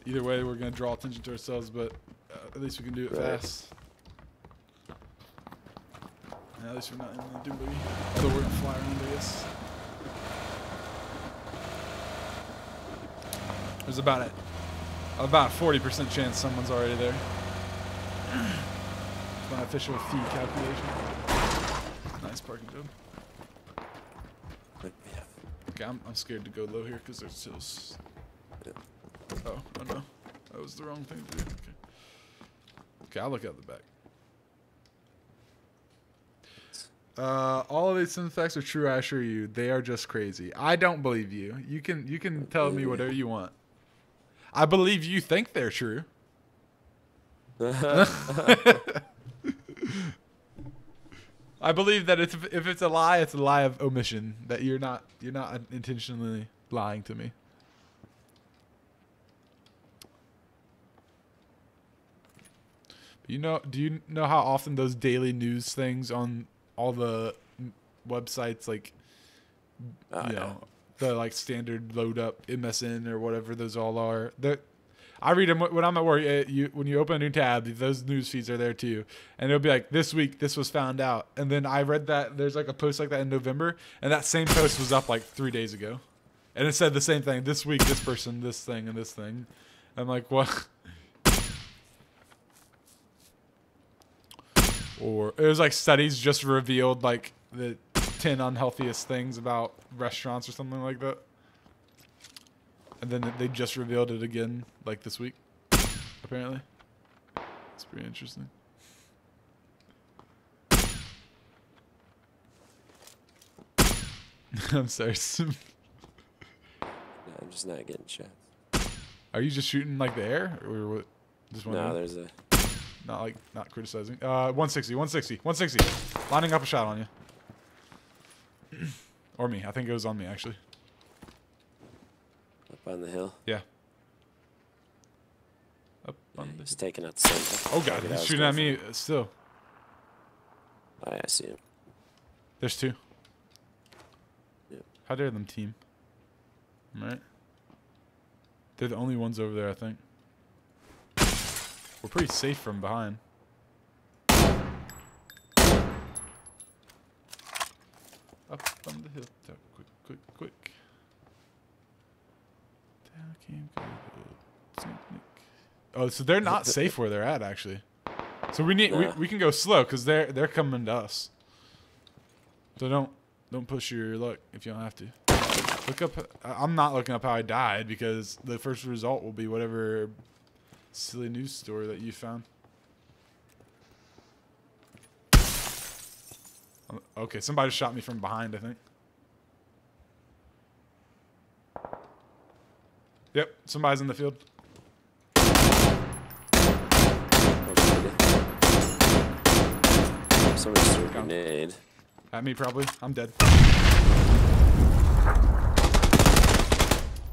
Either way, we're going to draw attention to ourselves, but at least we can do it fast. Yeah, at least we're not in the doobie. Although we're going to fly around, I guess. There's about a 40% chance someone's already there. It's my official fee calculation. Nice parking job. Okay, I'm scared to go low here because there's hills. Oh no. That was the wrong thing to do. Okay, I'll look out the back. All of these sim facts are true, I assure you. They are just crazy. I don't believe you. You can tell me whatever you want. I believe you think they're true. I believe that if it's a lie of omission. That you're not intentionally lying to me. Do you know how often those daily news things on all the websites like you know, the like standard load up MSN or whatever those all are. I read them when I'm at work. When you open a new tab, those news feeds are there too, and it'll be like, this week this was found out. And then I read that there's like a post like that in November, and that same post was up like 3 days ago, and it said the same thing. This week, this person, this thing, and this thing. I'm like, what? Or it was like studies just revealed like the 10 unhealthiest things about restaurants or something like that. And then they just revealed it again, like this week, apparently. It's pretty interesting. I'm sorry. No, I'm just not getting shots. Are you just shooting like the air, or what? Just no, there's a. Not criticizing. 160, 160, 160. Lining up a shot on you. Or me. I think it was on me actually. Up on the hill. Yeah. Up on the He's taking out the center. Oh god, he's shooting at me still. Oh, yeah, I see him. There's two. Yep. How dare them team? Right? They're the only ones over there, I think. We're pretty safe from behind. Up on the hilltop, quick, quick, quick. Down came good. Oh, so they're not safe where they're at, actually. So we need we can go slow because they're coming to us. So don't push your luck if you don't have to. Look up. I'm not looking up how I died because the first result will be whatever silly news story that you found. Okay, somebody shot me from behind, I think. Yep, somebody's in the field. Somebody threw a grenade. At me, probably. I'm dead.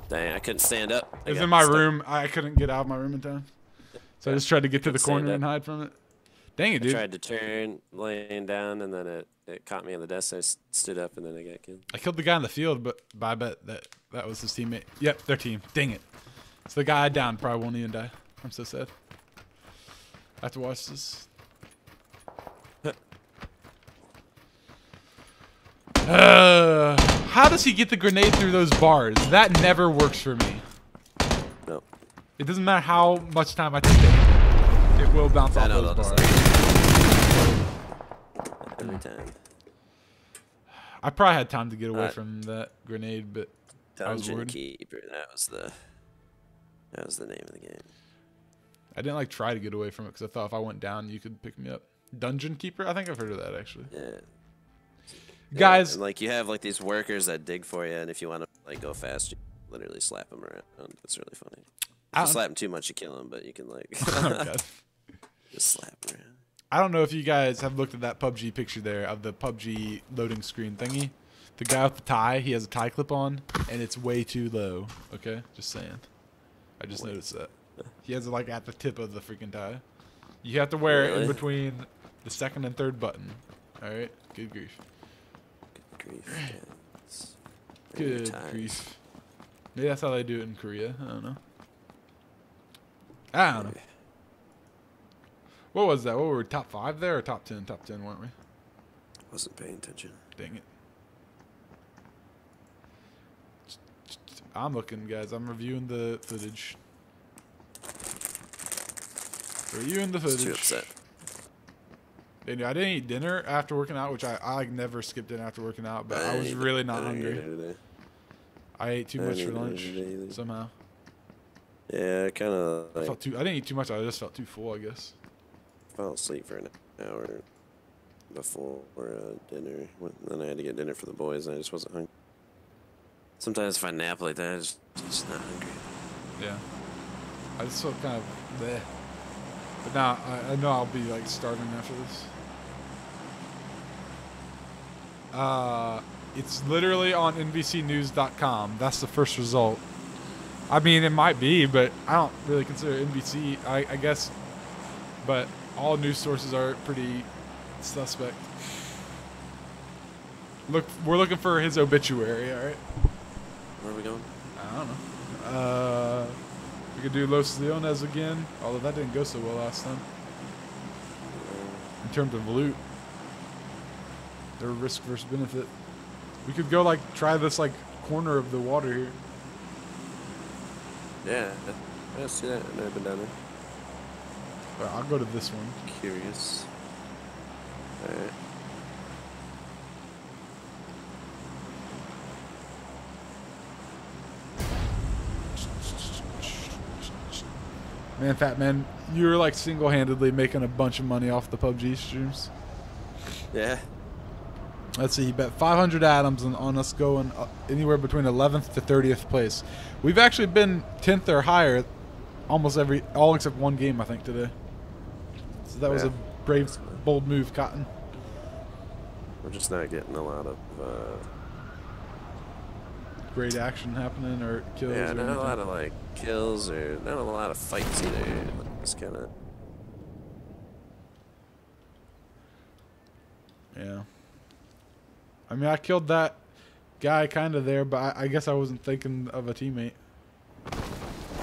Dang, I couldn't stand up. It was in my room. I couldn't get out of my room in time. So I just tried to get to the corner and hide from it. Dang it, dude. I tried to turn, laying down, and then it caught me on the desk, so I stood up, and then I got killed. I killed the guy in the field, but I bet that was his teammate. Yep, their team. Dang it. So the guy down probably won't even die. I'm so sad. I have to watch this. How does he get the grenade through those bars? That never works for me. No. It doesn't matter how much time I take to aim. It will bounce off those bars. Every time. I probably had time to get away from that grenade, but Dungeon Keeper. That was the name of the game. I didn't like try to get away from it because I thought if I went down, you could pick me up. Dungeon Keeper? I think I've heard of that actually. Yeah. Guys, and like you have like these workers that dig for you, and if you want to like go fast, you literally slap them around. It's really funny. If you slap them too much, you kill them, but you can like just slap them around. I don't know if you guys have looked at that PUBG picture there of the PUBG loading screen thingy. The guy with the tie, he has a tie clip on, and it's way too low. Okay, just saying. I just noticed that. He has it like at the tip of the freaking tie. You have to wear it in between the second and third button. All right, good grief. Good grief. Maybe that's how they do it in Korea. I don't know. I don't know. What was that? What were we, top 5 there or top 10? Top 10, weren't we? Wasn't paying attention. Dang it. I'm looking, guys. I'm reviewing the footage. Reviewing the footage. Too upset. I didn't eat dinner after working out, which I like never skip dinner after working out, but I was really not hungry. I ate too much for lunch somehow. Yeah, kind of. Like, I didn't eat too much. I just felt too full, I guess. Fell asleep for an hour before dinner. Then I had to get dinner for the boys, and I just wasn't hungry. Sometimes if I nap like that, I'm just not hungry. Yeah. I just felt kind of bleh. But now I know I'll be like starving after this. It's literally on NBCnews.com. That's the first result. I mean, it might be, but I don't really consider NBC, I guess. But all news sources are pretty suspect. Look, we're looking for his obituary. All right. Where are we going? I don't know. We could do Los Leones again, although that didn't go so well last time. In terms of loot, their risk versus benefit. We could go like try this like corner of the water here. Yeah, let's see that. I've never been down there. But I'll go to this one. Curious. Alright. Man, Fat Man, you're like single-handedly making a bunch of money off the PUBG streams. Yeah. Let's see, he bet 500 atoms on us going anywhere between 11th to 30th place. We've actually been 10th or higher almost all except one game, I think, today. So that was a brave, bold move, Cotton. We're just not getting a lot of... great action happening or kills. Yeah, or not anything. a lot of like kills or not a lot of fights either. It's kind of... Yeah. I mean, I killed that guy kind of there, but I guess I wasn't thinking of a teammate.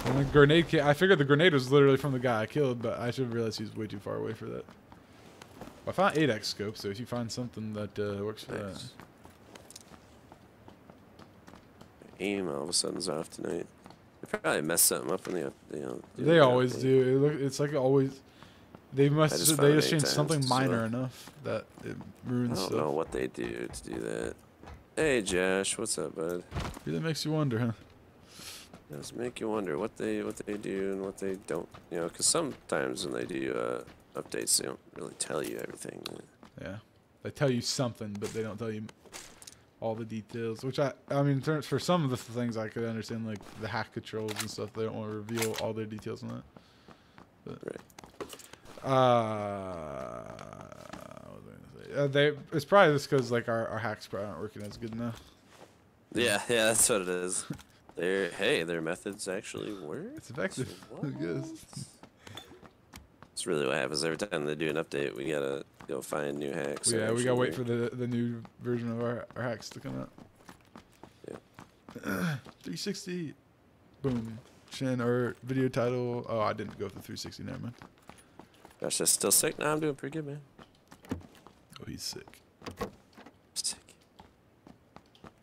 And the grenade I figured the grenade was literally from the guy I killed, but I should have realized he was way too far away for that. I found 8x scope, so if you find something that works for that. Aim all of a sudden's off tonight. They probably messed something up in the They always do. It's like always. They just change something minor enough that it ruins stuff. I stuff. don't know what they do to do that. Hey Josh, what's up, bud? Really makes you wonder, huh? It does make you wonder what they do and what they don't. You know, because sometimes when they do updates, they don't really tell you everything. Yeah, they tell you something, but they don't tell you all the details. Which I mean, for some of the things I could understand, like the hack controls and stuff. They don't want to reveal all their details on that. But, right. what was I gonna say? It's probably just because like our hacks probably aren't working as good now. Yeah, that's what it is. Their methods actually work. It's effective, I guess. It's really what happens every time they do an update. We gotta go find new hacks. Yeah, we gotta wait for the new version of our hacks to come out. Yeah. 360. Boom. Chin or video title. Oh, I didn't go for 360. Never mind. Gosh, that's still sick. Nah, I'm doing pretty good, man. Oh, he's sick. Sick.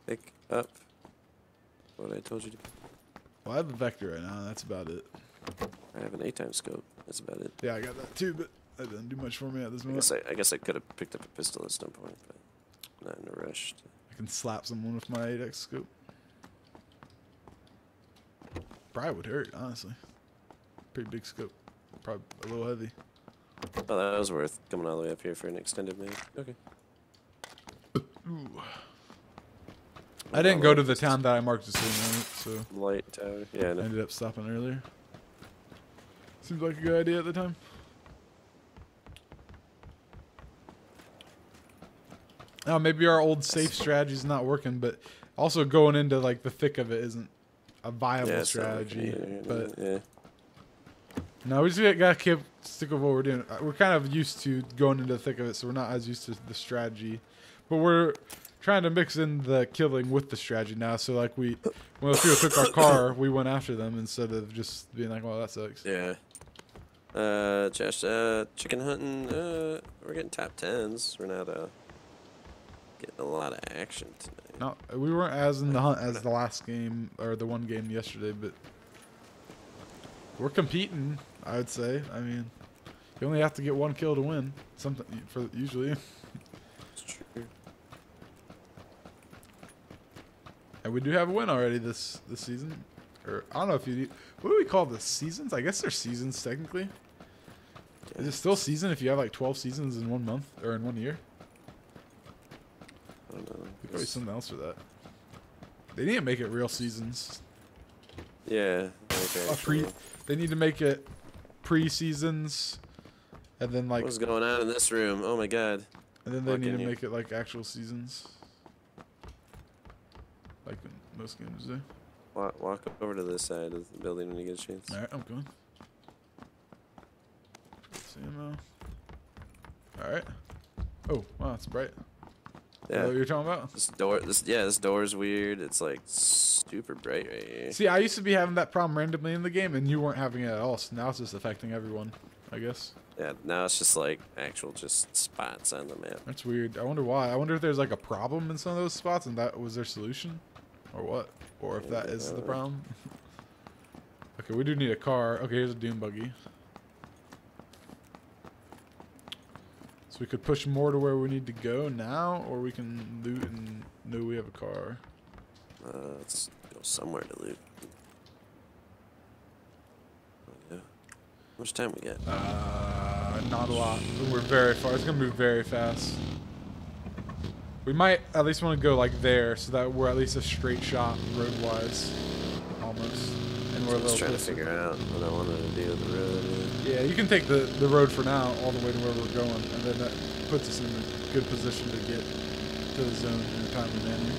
Pick up what I told you to. Well, I have a vector right now. That's about it. I have an 8x scope. That's about it. Yeah, I got that too, but that doesn't do much for me at this moment. I guess I could have picked up a pistol at some point, but not in a rush. I can slap someone with my 8x scope. Probably would hurt, honestly. Pretty big scope. Probably a little heavy. Oh, that was worth coming all the way up here for an extended man. Okay. Ooh. I didn't go to the town that I marked as so light tower. Yeah, no. I ended up stopping earlier. Seems like a good idea at the time. Oh, maybe our old safe strategy is not working, but also going into like the thick of it isn't a viable strategy. But no, we just gotta stick with what we're doing. We're kind of used to going into the thick of it, so we're not as used to the strategy. But we're trying to mix in the killing with the strategy now. So like when those people took our car, we went after them instead of just being like, "Well, that sucks." Yeah. Josh, chicken hunting. We're getting top 10s. We're not getting a lot of action tonight. No, we weren't as in the hunt as the last game or the one game yesterday, but we're competing. I would say. I mean, you only have to get one kill to win. Something for usually. It's true. And we do have a win already this season. Or I don't know if what do we call this? Seasons? I guess they're seasons technically. Is it still season if you have like 12 seasons in 1 month or in 1 year? I don't know. There's probably something else for that. They need to make it real seasons. Yeah. They need to make it pre-seasons, and then like. What's going on in this room? Oh my god. And then they need to make it like actual seasons. Like most games do. Walk over to this side of the building when you get a chance. Alright, I'm going. Get some ammo. Alright. Oh, wow, it's bright. Yeah. What you're talking about? This door's weird. It's like super bright right here. See, I used to be having that problem randomly in the game, and you weren't having it at all. So now it's just affecting everyone, I guess. Yeah, now it's just like actual just spots on the map. That's weird. I wonder why. I wonder if there's like a problem in some of those spots, and that was their solution, or what, or if that is the problem. Okay, we do need a car. Okay, here's a dune buggy. So we could push more to where we need to go now, or we can loot and know we have a car. Let's go somewhere to loot. Yeah. How much time we got? Not a lot. We're very far. It's gonna move very fast. We might at least want to go like there, so that we're at least a straight shot road-wise, almost. And we're a little trying to figure out what I wanted to do with the road. Yeah, you can take the road for now, all the way to where we're going, and then that puts us in a good position to get to the zone in a timely manner.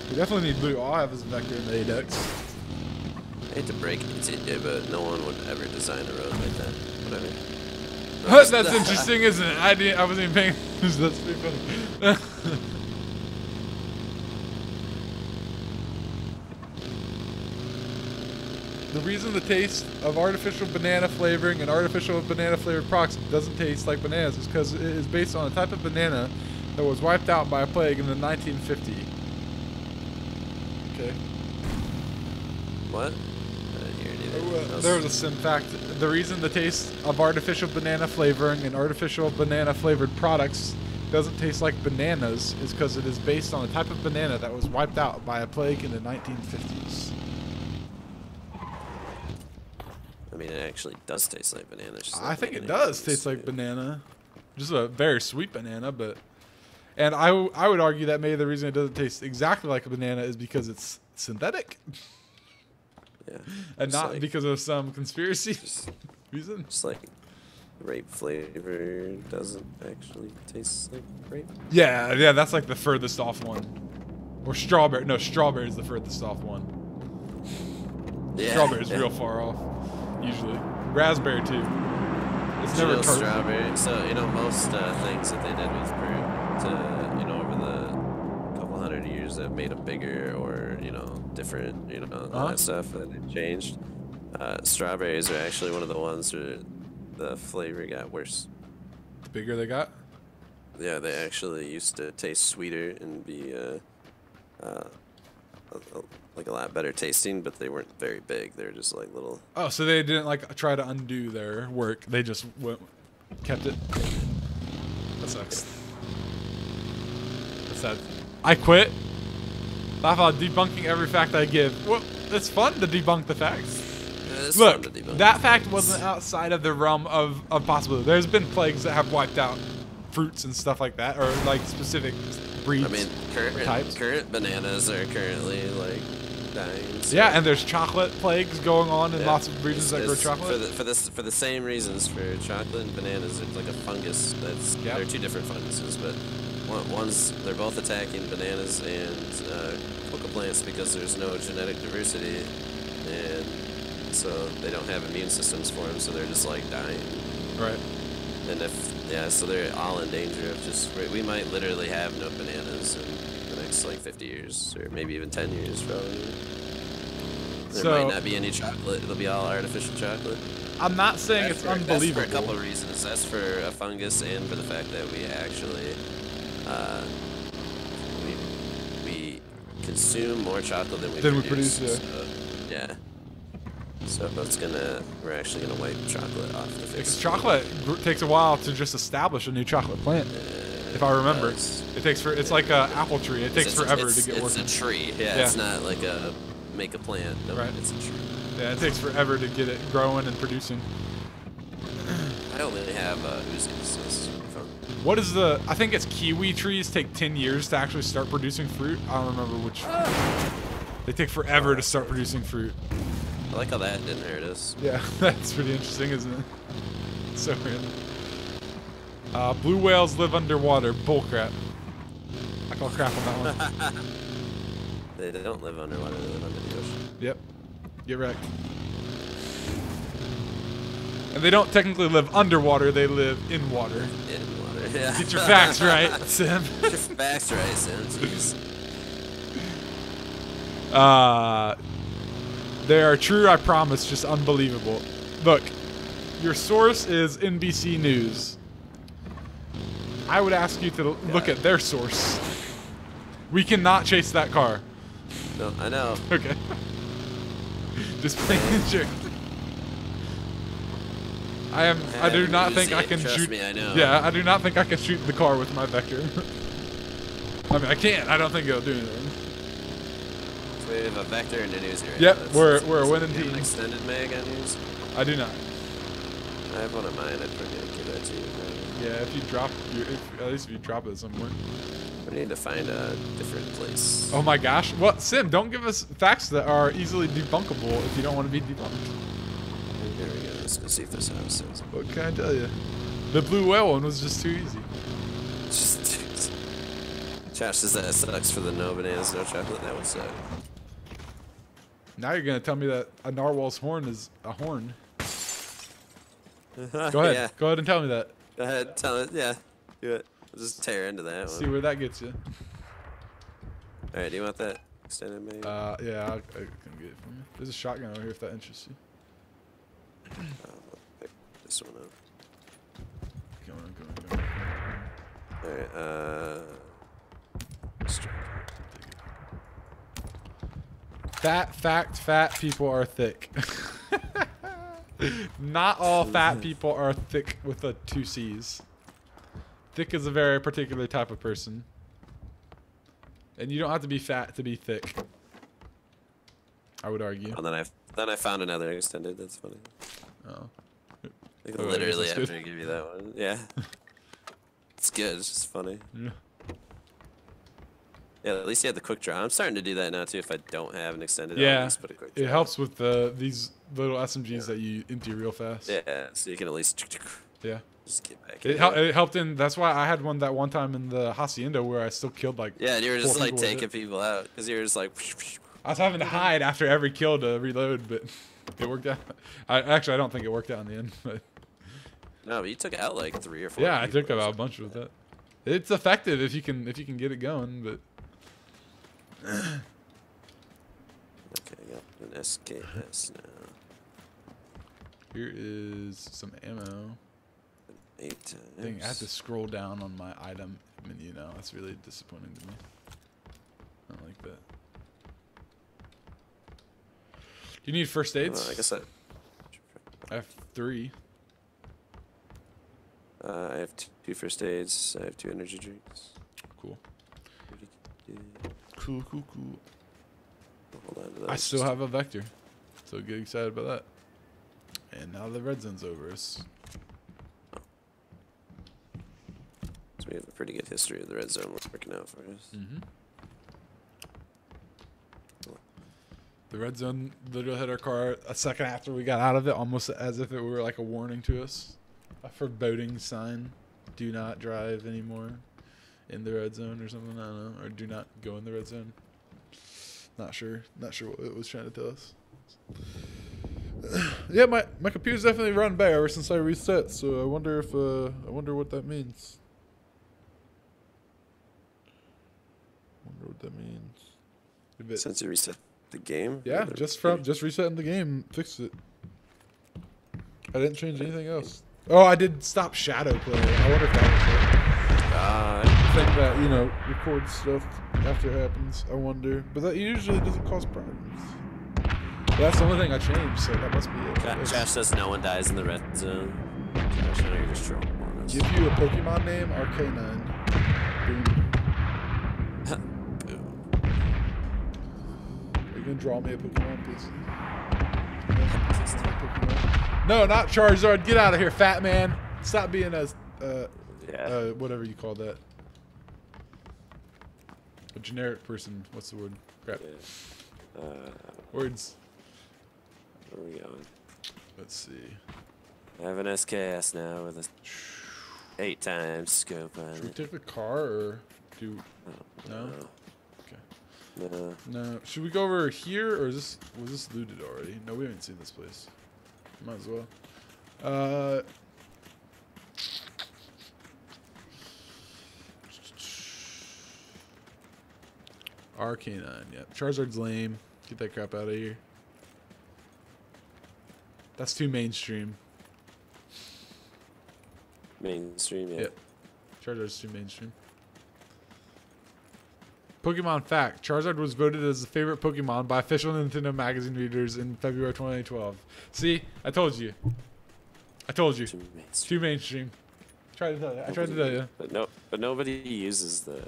We definitely need loot. All I have is a vector and the ADEX. I hate to break it to you, but no one would ever design a road like that. Whatever. That's interesting, isn't it? I wasn't even paying attention. That's pretty funny. The reason the taste of artificial banana flavoring and artificial banana flavored products doesn't taste like bananas is because it is based on a type of banana that was wiped out by a plague in the 1950s. Okay. What? There was a sim fact. The reason the taste of artificial banana flavoring and artificial banana flavored products doesn't taste like bananas is because it is based on a type of banana that was wiped out by a plague in the 1950s. I mean, it actually does taste like banana. I think it does taste like banana. Just a very sweet banana, but... And I would argue that maybe the reason it doesn't taste exactly like a banana is because it's synthetic. Yeah. And not because of some conspiracy reason. Just like grape flavor doesn't actually taste like grape. Yeah, that's like the furthest off one. Or strawberry. No, strawberry is the furthest off one. Yeah. Strawberry is real far off, usually. Raspberry, too. It's never tart. Strawberry. So, most things that they did with fruit to, over the couple hundred years that made them bigger or, different, all that stuff that they changed. Strawberries are actually one of the ones where the flavor got worse. The bigger they got? Yeah, they actually used to taste sweeter and be like a lot better tasting, but they weren't very big. They were just like little. Oh, so they didn't like try to undo their work. They just kept it. That sucks. That's sad. I quit. Laugh out debunking every fact I give. Well, it's fun to debunk the facts. Look, that fact wasn't outside of the realm of possibility. There's been plagues that have wiped out fruits and stuff like that, or like specific breeds. I mean, current bananas are currently like dying. So. Yeah, and there's chocolate plagues going on in lots of regions that grow chocolate. For the same reasons for chocolate and bananas, it's like a fungus that's. Yep. They're two different funguses, but they're both attacking bananas and coca plants because there's no genetic diversity, and so they don't have immune systems for them, so they're just like dying. Right. And so they're all in danger of just. We might literally have no bananas in the next like 50 years, or maybe even 10 years probably. There might not be any chocolate. It'll be all artificial chocolate. I'm not saying it's unbelievable. That's for a couple of reasons. That's for a fungus and for the fact that we actually we consume more chocolate than we produce. Yeah. So we're actually gonna wipe chocolate off the face. Because chocolate takes a while to just establish a new chocolate plant. If I remember, it's like an apple tree. It takes forever to get working. It's a tree. Yeah, it's not like make a plant. No, right. It's a tree. Yeah, it takes forever to get it growing and producing. I only have Uzis. What is I think it's kiwi trees take 10 years to actually start producing fruit. I don't remember which. They take forever to start producing fruit. I like how that didn't hurt us. Yeah, that's pretty interesting, isn't it? It's so random. Blue whales live underwater. Bullcrap. I call crap on that one. They don't live underwater. They live under the ocean. Yep. Get wrecked. And they don't technically live underwater. They live in water. In water. Yeah. Get your facts right, Sim. Get your facts right, Sim. Jeez. They are true, I promise. Just unbelievable. Look, your source is NBC News. I would ask you to look at their source. We cannot chase that car. No, I know. Okay. Just playing joke. I do not think I can Trust shoot. me, I know. Yeah, I do not think I can shoot the car with my vector. I mean, I can't. I don't think it'll do anything. So we have a vector and an Uzi right Yep, now. we're a winning An team. extended mag on yours? I do not. I have one of mine. I'd probably give that to you. Yeah, if you drop, at least if you drop it somewhere. We need to find a different place. Oh my gosh. Well, Sim, don't give us facts that are easily debunkable if you don't want to be debunked. There we go. Let's go see if this house says. What can I tell you? The blue whale one was just too easy. Josh says that sucks for the no bananas, no chocolate. That would suck. Now you're going to tell me that a narwhal's horn is a horn. Go ahead. Yeah. Go ahead and tell me that. Go ahead. Tell it. Yeah. Do it. We'll just tear into that See one. where that gets you. Alright, do you want that extended mag? Yeah, I can get it from you. There's a shotgun over here if that interests you. I'll pick this one up. Come on, come on, come on. Alright, Fat people are thick. Not all fat people are thick with a 2 C's. Thick is a very particular type of person. And you don't have to be fat to be thick. I would argue. and then I found another extended. That's funny. Oh. Like Oh, I guess literally that's after good. I give you that one. Yeah. It's good. It's just funny. Yeah. Yeah, at least you had the quick draw. I'm starting to do that now too. If I don't have an extended, I'll Yeah, just put a quick draw. it helps with these little SMGs that you empty real fast. Yeah, so you can at least Yeah. just get back. It helped in. That's why I had one that one time in the hacienda where I still killed like. Yeah, and you were 4 just like people with taking it. people out because you were just like. I was having to hide after every kill to reload, but it worked out. I don't think it worked out in the end. But No, but you took out like 3 or 4. yeah, I people took or out a something. bunch with that. It's effective if you can get it going, but. Okay, I got an SKS now. Here is some ammo. 8 times. Dang, I have to scroll down on my item menu now. That's really disappointing to me. I don't like that. Do you need first aids? I guess I have 3. I have 2 first aids. I have 2 energy drinks. Cool. Cool. Hold on to I those still just- have a vector, so get excited about that. And now the red zone's over. So we have a pretty good history of the red zone working out for us. The red zone literally hit our car a second after we got out of it, almost as if it were like a warning to us, a foreboding sign: do not drive anymore in the red zone or something. I don't know, or do not go in the red zone. Not sure what it was trying to tell us. Yeah, my computer's definitely run bad ever since I reset. So I wonder what that means. If it, Since you reset the game? yeah, or the- just resetting the game fixed it. I didn't change anything else. Oh, I did stop shadow play. I wonder if that was the thing that records stuff after it happens. I wonder, but that usually doesn't cause problems. But that's the only thing I changed, so that must be it. Josh says no one dies in the red zone. Josh, I know you're just trolling us. Give you a Pokemon name, Arcanine. Boom. Are you gonna draw me a Pokemon, please? No, not Charizard. Get out of here, fat man. Stop being a whatever you call that. A generic person. What's the word? Crap. Yeah. Words. Where are we going? Let's see. I have an SKS now with a 8 times scope on Should we it. take the car or do? No. Okay. No. No. Should we go over here or was this looted already? No, we haven't seen this place. Might as well. Arcanine, yep. Charizard's lame. Get that crap out of here. That's too mainstream. Mainstream, yeah. Yep. Charizard's too mainstream. Pokemon fact. Charizard was voted as the favorite Pokemon by official Nintendo magazine readers in February 2012. See? I told you. I told you. Too mainstream. I tried to tell you. I tried to tell you. But nobody uses the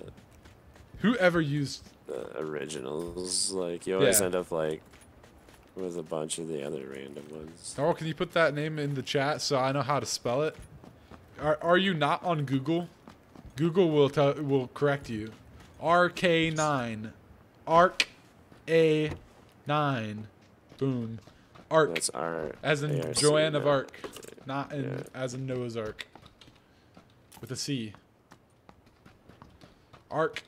Whoever used originals. Like, you always end up, like, with a bunch of the other random ones. Narwhal, can you put that name in the chat so I know how to spell it? Are you not on Google? Google will correct you. RK9. Arc A9. Boom. Arc. That's R. As in ARC, Joanne of no. Arc. Not in as in Noah's Ark. With a C. Arc.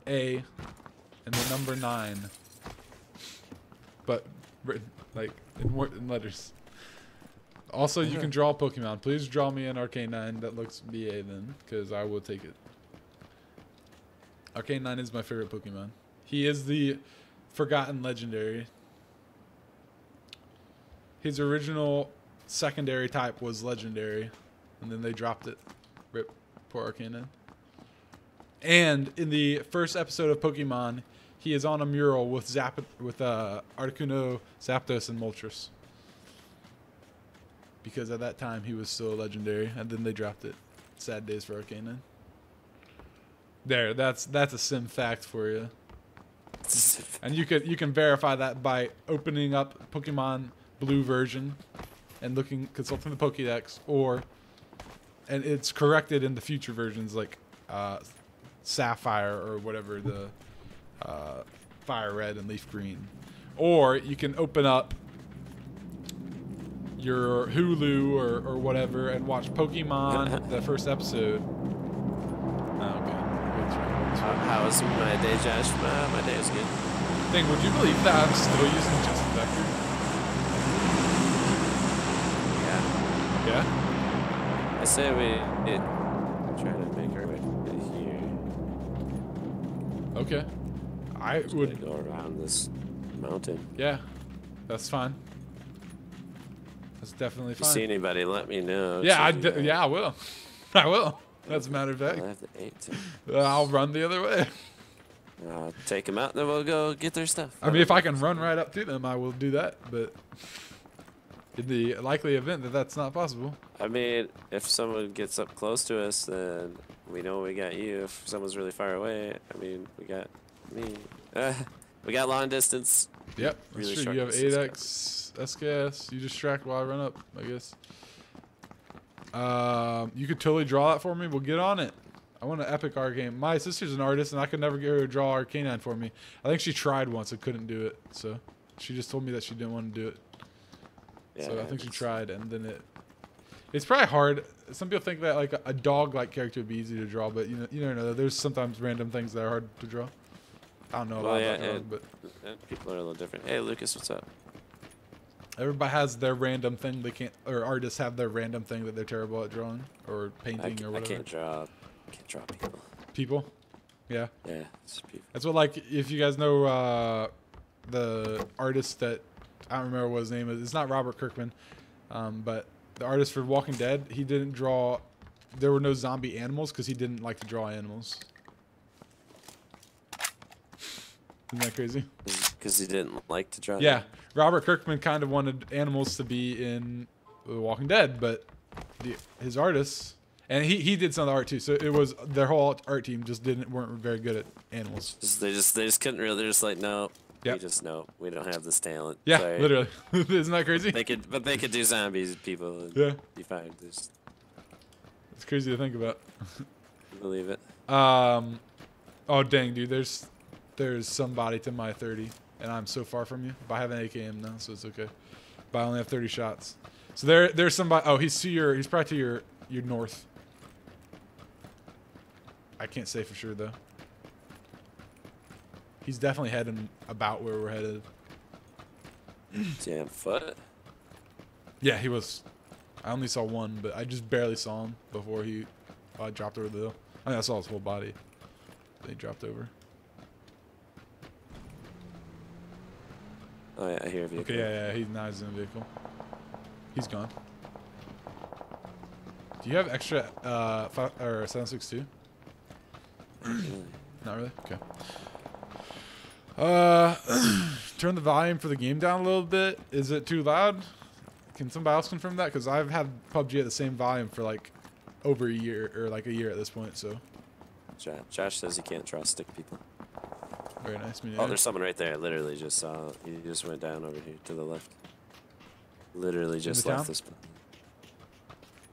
A. And the number 9. But written like in letters. Also, you can draw Pokemon. Please draw me an Arcanine that looks BA then, because I will take it. Arcanine is my favorite Pokemon. He is the forgotten legendary. His original secondary type was legendary, and then they dropped it. Rip. Poor Arcanine. And in the first episode of Pokemon, he is on a mural with Articuno, Zapdos, and Moltres. Because at that time he was still legendary, and then they dropped it. Sad days for Arcanine. There, that's a sim fact for you. And you can verify that by opening up Pokemon Blue version and consulting the Pokédex, and it's corrected in the future versions like Sapphire or whatever, the Fire Red and Leaf Green. Or you can open up your Hulu or whatever and watch Pokemon, the first episode. Oh, okay. How was my day, Josh? My day was good. Thing, would you believe that I'm still using just Vector? Yeah. Yeah? I say we try to make our way here. Okay. I would go around this mountain. Yeah, that's fine. That's definitely If you fine. see anybody, let me know. Yeah, I will. I will. As a matter of fact. I'll have the 8 I'll run the other way. I'll take them out, and then we'll go get their stuff. I mean, if I can run right up to them, I will do that. But in the likely event that that's not possible. I mean, if someone gets up close to us, then we know we got you. If someone's really far away, I mean, we got me. We got long distance. Yep, that's Really true. short You have distance 8x SKS. You distract while I run up, I guess. You could totally draw that for me. We'll get on it. I want an epic art game. My sister's an artist, and I could never get her to draw Arcanine for me. I think she tried once and couldn't do it. So she just told me that she didn't want to do it. Yeah, So I think she tried, and then it's probably hard. Some people think that like a dog-like character would be easy to draw, but you never know. There's sometimes random things that are hard to draw. I don't know a lot about dog, but people are a little different. Hey, Lucas, what's up? everybody has their random thing they can't, or artists have their random thing that they're terrible at drawing or painting or whatever. I can't draw people. People? Yeah. Yeah, it's people. That's what, like, if you guys know the artist that, I don't remember what his name is. It's not Robert Kirkman, but the artist for Walking Dead, he didn't draw, there were no zombie animals because he didn't like to draw animals. Isn't that crazy? Because he didn't like to draw. Yeah. Robert Kirkman kind of wanted animals to be in The Walking Dead, but his artists, and he did some of the art too, so it was their whole art team just weren't very good at animals. They just couldn't really. They're just like, no. Yep. We don't have this talent. Yeah, Sorry. literally. Isn't that crazy? They could do zombies, people. And Yeah. be fine. Just It's crazy to think about. believe it. Oh dang, dude, there's somebody to my 30, and I'm so far from you. But I have an AKM now, so it's okay. But I only have 30 shots. So there's somebody. Oh, he's probably to your north. I can't say for sure though. He's definitely heading about where we're headed. Damn foot. Yeah, he was. I only saw one, but I just barely saw him before he dropped over the hill. I saw his whole body. Then he dropped over. Oh yeah, I hear a vehicle. Okay, yeah. Now he's in a vehicle. He's gone. Do you have extra 762? Not really? Okay. Turn the volume for the game down a little bit. Is it too loud? Can somebody else confirm that? Because I've had PUBG at the same volume for like over a year, or like a year at this point, so. Josh says he can't draw stick people. Very nice. Oh, there's someone right there. I literally just saw. He just went down over here to the left. Literally just left this.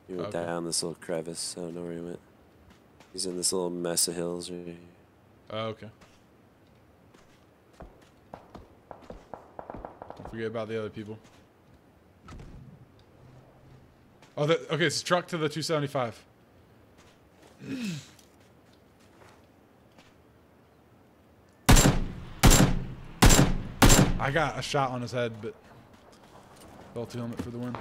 He went down this little crevice. I don't know where he went. He's in this little mess of hills right here. Oh, okay. Don't forget about the other people. Oh, okay, it's truck to the 275. I got a shot on his head, but fell to helmet for the win.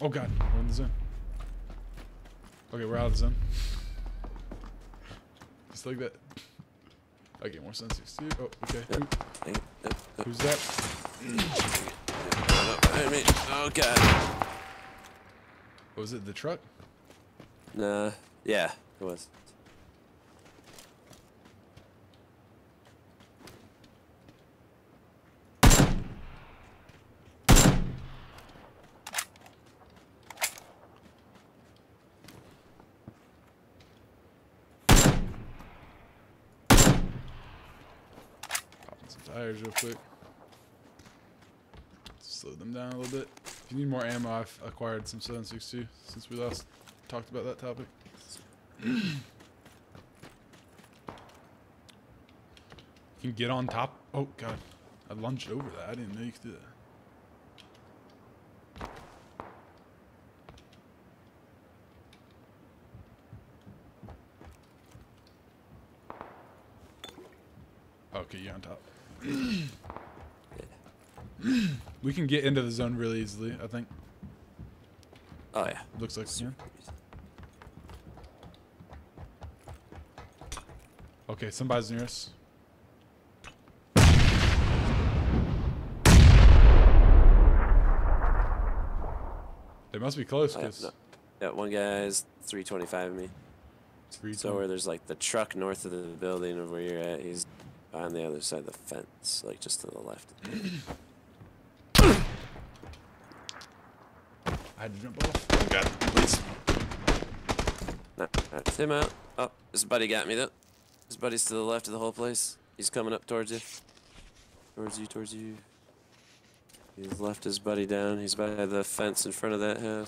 Oh god, we're in the zone. Okay, we're out of the zone. Just like that. I get more sense. Oh, okay. Who's that? Behind me. Oh god. What was it? The truck? Nah. Yeah, it was. Tires real quick. Slow them down a little bit. If you need more ammo, I've acquired some 7.62 since we last talked about that topic. You can get on top. Oh god, I lunged over that. I didn't know you could do that. Okay, you're on top. We can get into the zone really easily, I think. Oh yeah. Looks like yeah. Okay, somebody's near us. They must be close, cause yeah, one guy's 325 of me. So where there's like the truck north of the building of where you're at, he's on the other side of the fence, like just to the left. I had to jump off. Oh god, please. No, that's him out. Oh, his buddy got me though. His buddy's to the left of the whole place. He's coming up towards you. Towards you. He's left his buddy down. He's by the fence in front of that house.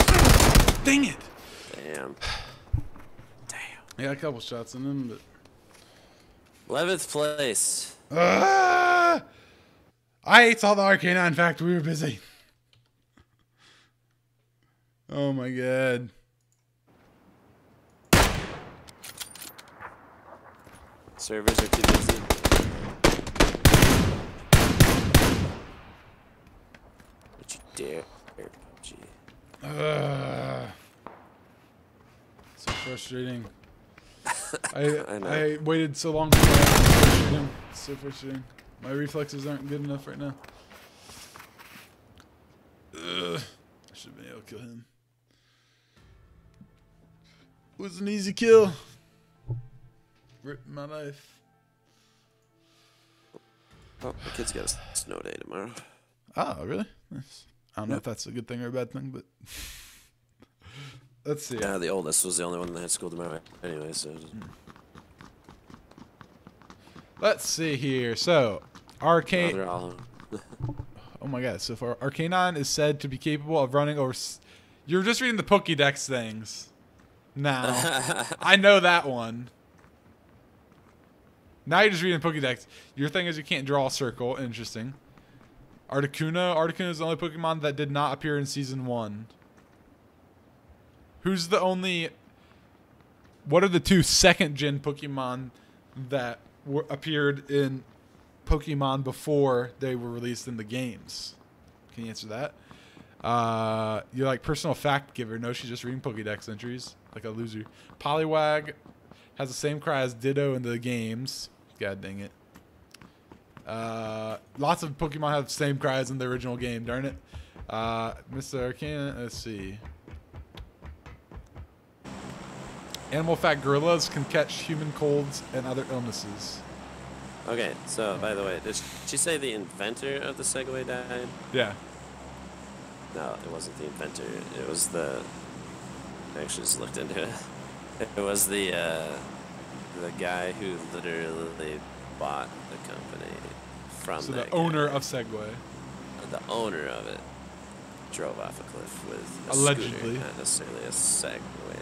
Dang it! Damn. Damn. Yeah, a couple shots in him, but 11th place. I saw the RK9 fact. We were busy. Oh my god. Servers are too busy. Don't you dare, PUBG. So frustrating. I know. I waited so long for that. It's frustrating. It's so frustrating. My reflexes aren't good enough right now. I should have been able to kill him. It was an easy kill. Ripped my life. Oh, the kid's got a snow day tomorrow. Oh, really? Nice. I don't know if that's a good thing or a bad thing, but let's see. Yeah, the oldest was the only one that had school tomorrow anyway, so. Let's see here. So, Arcane. They're all Oh my god, so far Arcanine is said to be capable of running over you're just reading the Pokédex things. Now. I know that one. Now you're just reading Pokédex. Your thing is you can't draw a circle. Interesting. Articuno. Articuno is the only Pokemon that did not appear in Season 1. Who's the only... What are the two second-gen Pokemon that appeared in Pokemon before they were released in the games? Can you answer that? You're like personal fact giver. No, she's just reading Pokédex entries. like a loser. Poliwag has the same cry as Ditto in the games. God dang it. Lots of Pokemon have the same cries in the original game. Darn it. Mr. Arcana, let's see. Animal fat gorillas can catch human colds and other illnesses. Okay, so by the way, did she say the inventor of the Segway died? Yeah. No, it wasn't the inventor. It was the. I actually just looked into it. It was the guy who literally bought the company from. So that the owner guy. of Segway. The owner of it drove off a cliff with a Allegedly. scooter, not necessarily a Segway.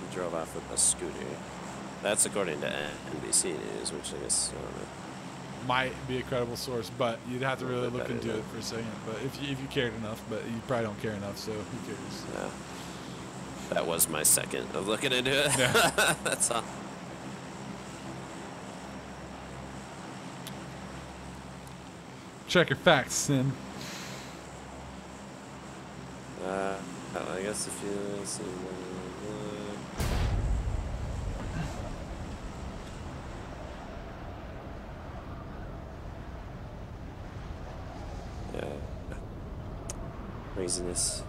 He drove off with a scooter. That's according to NBC News, which I guess Might be a credible source, but you'd have to really bit look better into though. it for a second. But if you cared enough, but you probably don't care enough, so who cares? yeah. That was my second of looking into it. Yeah. That's all. Check your facts, Sim. I guess if you see. Yeah. Craziness.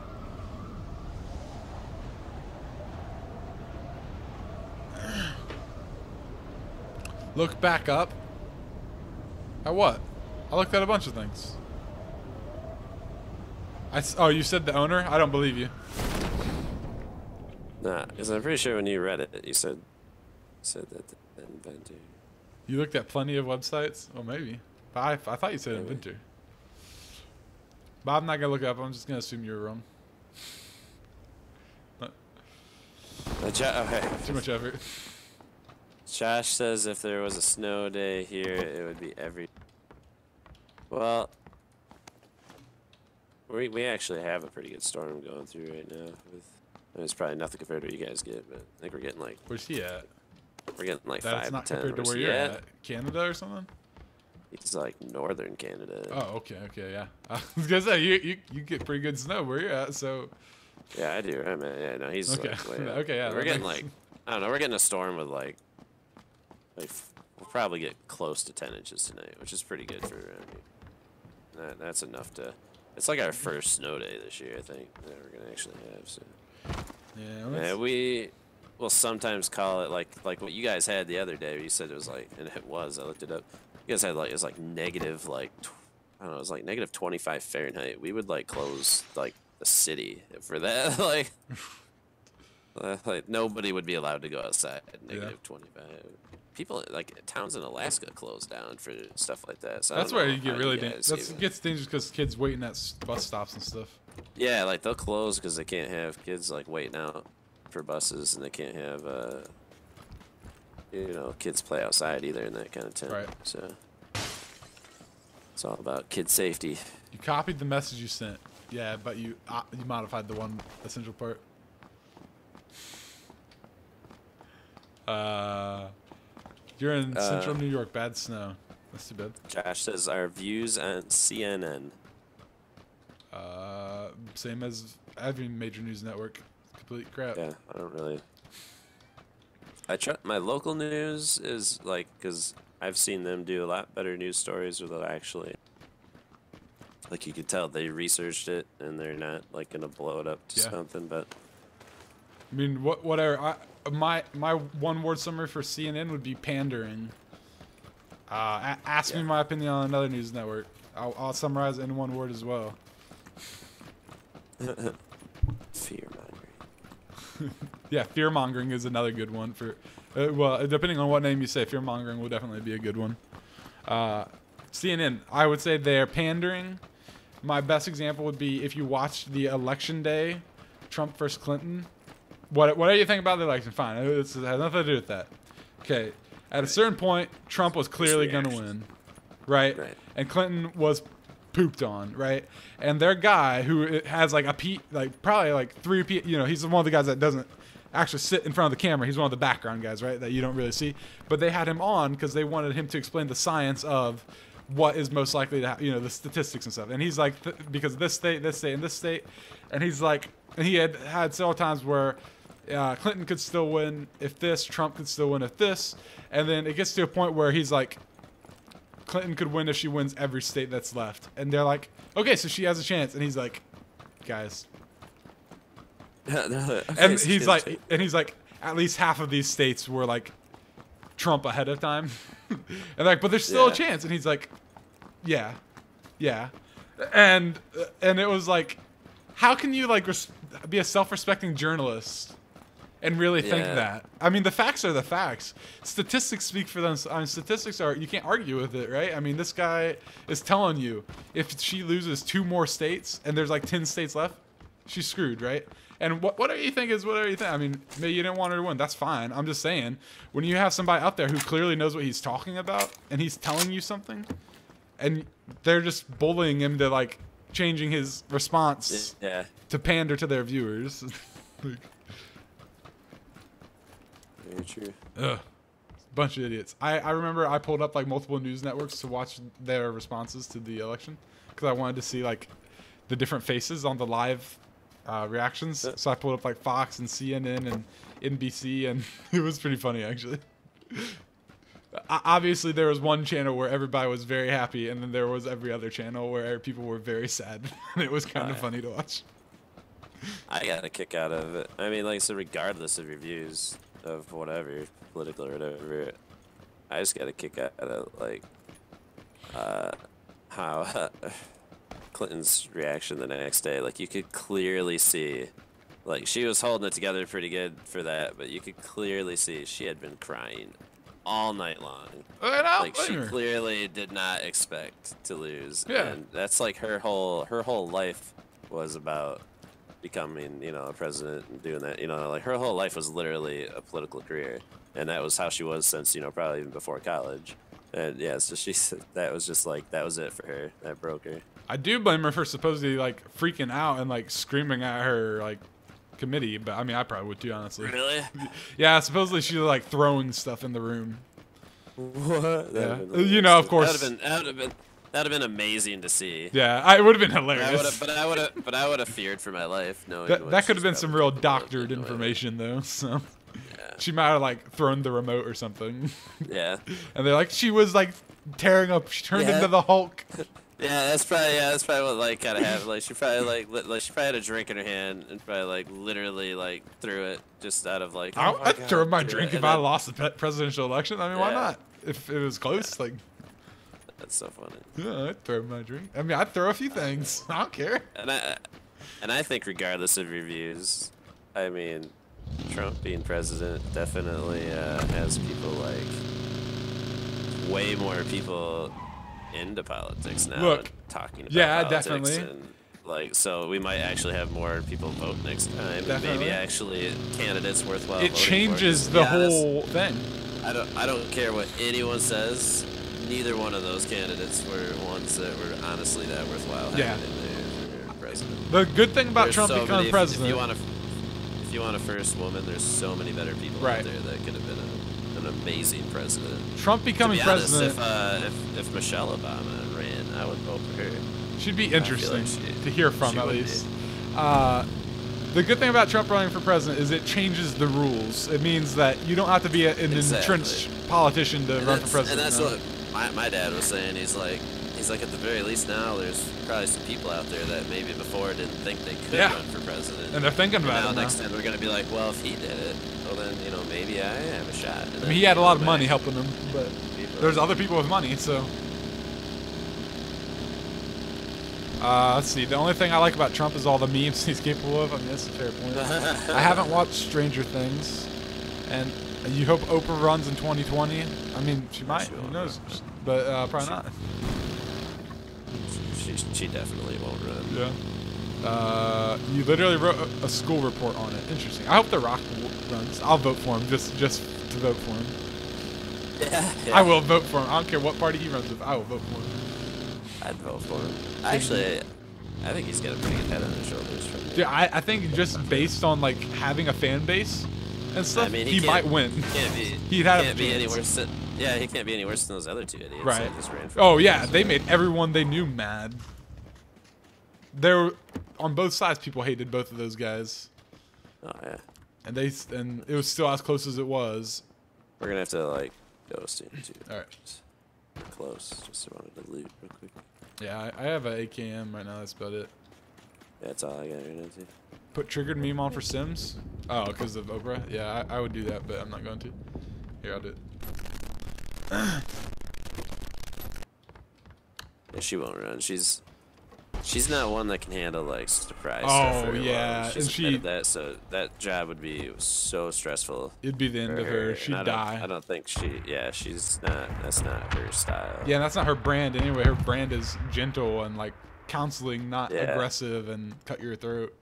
Look back up. At what? I looked at a bunch of things. Oh, you said the owner? I don't believe you. Nah, because I'm pretty sure when you read it, you said that the inventor. You looked at plenty of websites? Oh, maybe. But I thought you said Maybe. inventor. But I'm not going to look it up. I'm just going to assume you're wrong. Okay. Too much effort. Josh says if there was a snow day here, it would be every. Well, we actually have a pretty good storm going through right now. It's probably nothing compared to what you guys get, but I think we're getting like. Where's he at? We're getting like That's 5 not to 10. compared to where you're at. Canada or something? It's like northern Canada. Oh, okay, yeah. I was gonna say you get pretty good snow where you're at, so. Yeah, I do. I mean, yeah, no, he's Okay. like way up. Okay, yeah. We're that getting makes- like, I don't know, we're getting a storm with like we'll probably get close to 10 inches tonight, which is pretty good for. I mean, that's enough to. It's like our first snow day this year, I think, that we're gonna actually have. So. Yeah. Yeah, we will sometimes call it like what you guys had the other day. You said it was like, and it was. I looked it up. You guys had like it was like negative like I don't know. It was like negative 25 Fahrenheit. We would like close like the city for that. like nobody would be allowed to go outside at negative 25. People like towns in Alaska close down for stuff like that. So I That's don't where know you get how really guys dangerous. even- It gets dangerous because kids waiting at bus stops and stuff. Yeah, like they'll close because they can't have kids like waiting out for buses, and they can't have kids play outside either in that kind of tent. Right. So it's all about kid safety. You copied the message you sent. Yeah, but you modified the one essential part. You're in central New York. Bad snow. That's too bad. Josh says our views on CNN. Same as every major news network. Complete crap. Yeah, I don't really. I try my local news is like because I've seen them do a lot better news stories without actually. Like you could tell they researched it and they're not like gonna blow it up to something, but. I mean, whatever. My one word summary for CNN would be pandering. Ask me my opinion on another news network. I'll summarize it in one word as well. Fear mongering. Yeah, fear mongering is another good one for. Well, depending on what name you say, fear mongering will definitely be a good one. CNN, I would say they're pandering. My best example would be if you watched the election day, Trump versus Clinton. Whatever you think about the election, fine. It has nothing to do with that. Okay. At a certain point, Trump was clearly going to win, right? And Clinton was pooped on, right? And their guy who has like probably like 3 he's one of the guys that doesn't actually sit in front of the camera. He's one of the background guys, right? That you don't really see. But they had him on because they wanted him to explain the science of what is most likely to happen, the statistics and stuff. And he's like, because this state, and this state. And he's like, and he had several times where Clinton could still win if this, Trump could still win if this, and then it gets to a point where he's like, Clinton could win if she wins every state that's left, and they're like, okay, so she has a chance, and he's like, guys, and he's like, at least half of these states were like Trump ahead of time, and like, but there's still a chance, and he's like, yeah, and it was like, how can you like be a self-respecting journalist and really think that? I mean, the facts are the facts. Statistics speak for them. I mean, statistics are, you can't argue with it, right? I mean, this guy is telling you if she loses 2 more states and there's like 10 states left, she's screwed, right? And whatever you think is whatever you think. I mean, maybe you didn't want her to win. That's fine. I'm just saying, when you have somebody out there who clearly knows what he's talking about and he's telling you something, and they're just bullying him to like changing his response to pander to their viewers. Like, very true. Ugh. Bunch of idiots. I remember I pulled up like multiple news networks to watch their responses to the election because I wanted to see like the different faces on the live reactions. So I pulled up like Fox and CNN and NBC, and it was pretty funny actually. Obviously, there was one channel where everybody was very happy, and then there was every other channel where people were very sad, and it was kind of funny to watch. I got a kick out of it. I mean, like, so regardless of your views of whatever, political or whatever, I just got a kick out of, like, how Clinton's reaction the next day. Like, you could clearly see, like, she was holding it together pretty good for that, but you could clearly see she had been crying all night long. Like, she clearly did not expect to lose. Yeah. And that's like her whole life was about becoming, you know, a president and doing that. You know, like her whole life was literally a political career, and that was how she was since, you know, probably even before college. And yeah, so she said that was just like, that was it for her. That broke her. I do blame her for supposedly like freaking out and like screaming at her like committee, but I mean, I probably would too, honestly. Really? Yeah, supposedly she was like throwing stuff in the room. What? Yeah. You know, of course. That'd have been amazing to see. Yeah, it would have been hilarious. But I would have feared for my life knowing that could have been some real doctored information though. So she might have like thrown the remote or something. Yeah. And they're like, she was like tearing up. She turned into the Hulk. Yeah, that's probably what like kind of happened. Like she probably she probably had a drink in her hand and probably like literally like threw it just out of like. I'd throw my drink if I lost the presidential election. I mean, why not? If it was close, like. That's so funny. Yeah, I'd throw my drink. I mean, I'd throw a few things. I don't care. And I think regardless of your views, I mean, Trump being president definitely has people like way more people into politics now. Look, talking about politics definitely. And, like, so we might actually have more people vote next time. Definitely. Maybe actually candidates worthwhile. It changes the whole thing. I don't care what anyone says. Neither one of those candidates were ones that were honestly that worthwhile having in there for president. The good thing about Trump becoming president. If you want a first woman, there's so many better people out there that could have been an amazing president. Trump becoming president. If Michelle Obama ran, I would vote for her. She'd be interesting to hear from at least. The good thing about Trump running for president is it changes the rules. It means that you don't have to be an entrenched politician to run for president. And that's what my dad was saying. He's like at the very least now there's probably some people out there that maybe before didn't think they could run for president. And they're thinking about it now. Next time we're going to be like, well, if he did it, well then, you know, maybe I have a shot. I mean, he had a lot of money helping him, but there's other people with money, so. Let's see. The only thing I like about Trump is all the memes he's capable of. I mean, that's a fair point. I haven't watched Stranger Things, and you hope Oprah runs in 2020. I mean, she might. Who knows? But probably not. She definitely won't run. Yeah. You literally wrote a school report on it. Interesting. I hope The Rock runs. I'll vote for him just to vote for him. Yeah. I will vote for him. I don't care what party he runs with. I will vote for him. I'd vote for him. Actually, I think he's got a pretty good head on his shoulders. Yeah, I think just based on like having a fan base and stuff, he might win. He can't be any worse than, he can't be any worse than those other two idiots. Right. That just ran for Oh yeah, they made everyone they knew mad. There, on both sides, people hated both of those guys. Oh yeah. and it was still as close as it was. We're gonna have to like go too. All right. Close. Just wanted to loot real quick. Yeah, I have an AKM right now. That's about it. Yeah, that's all I got right now too. Put triggered meme on for Sims. Oh, because of Oprah. Yeah, I would do that, but I'm not going to. Here, I'll do it. Yeah, she won't run. She's not one that can handle like surprise Oh, stuff very yeah, well. She's and admitted that, so that job would be so stressful. It'd be the end of her. She'd die. I don't think she's not. That's not her style. Yeah, that's not her brand anyway. Her brand is gentle and like counseling, not aggressive and cut your throat,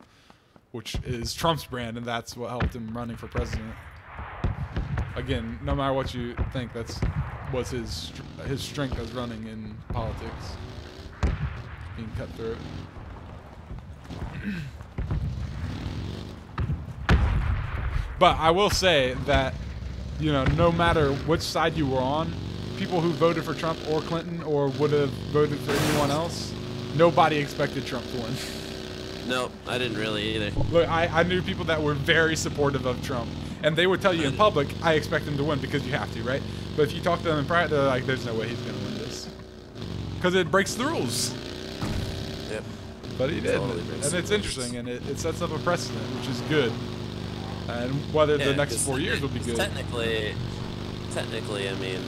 which is Trump's brand, and that's what helped him running for president. Again, no matter what you think, was his strength as running in politics, being cutthroat. But I will say that, you know, no matter which side you were on, people who voted for Trump or Clinton or would have voted for anyone else, nobody expected Trump to win. Nope, I didn't really either. Look, I knew people that were very supportive of Trump, and they would tell you in public, I expect him to win because you have to, right? But if you talk to them in private, they're like, there's no way he's going to win this. Because it breaks the rules. Yep. But he did. Totally And it's interesting, and it sets up a precedent, which is good. And whether the next 4 years will be good. Technically, I mean,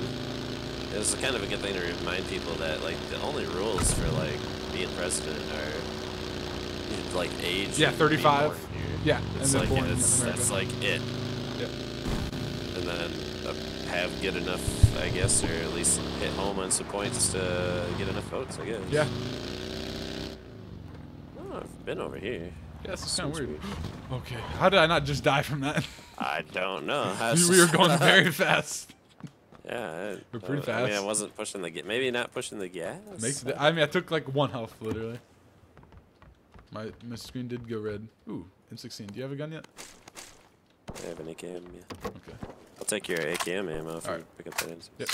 it was kind of a good thing to remind people that, like, the only rules for, like, being president are, like, age. Yeah, 35. Yeah, it's and like, then born in that's America. like it. Yep. And then have good enough, I guess, or at least hit home on some points to get enough votes, I guess. Yeah. Oh, I've been over here. Yeah, this is kind of weird. Okay, how did I not just die from that? I don't know. We were going very fast. Yeah, we're pretty fast. I mean, I wasn't pushing the gas. Maybe not pushing the gas. I mean, I took like 1 health, literally. My screen did go red. Ooh, M16. Do you have a gun yet? I have an AKM, yeah. Okay. I'll take your AKM ammo if you pick up that M16. Yep.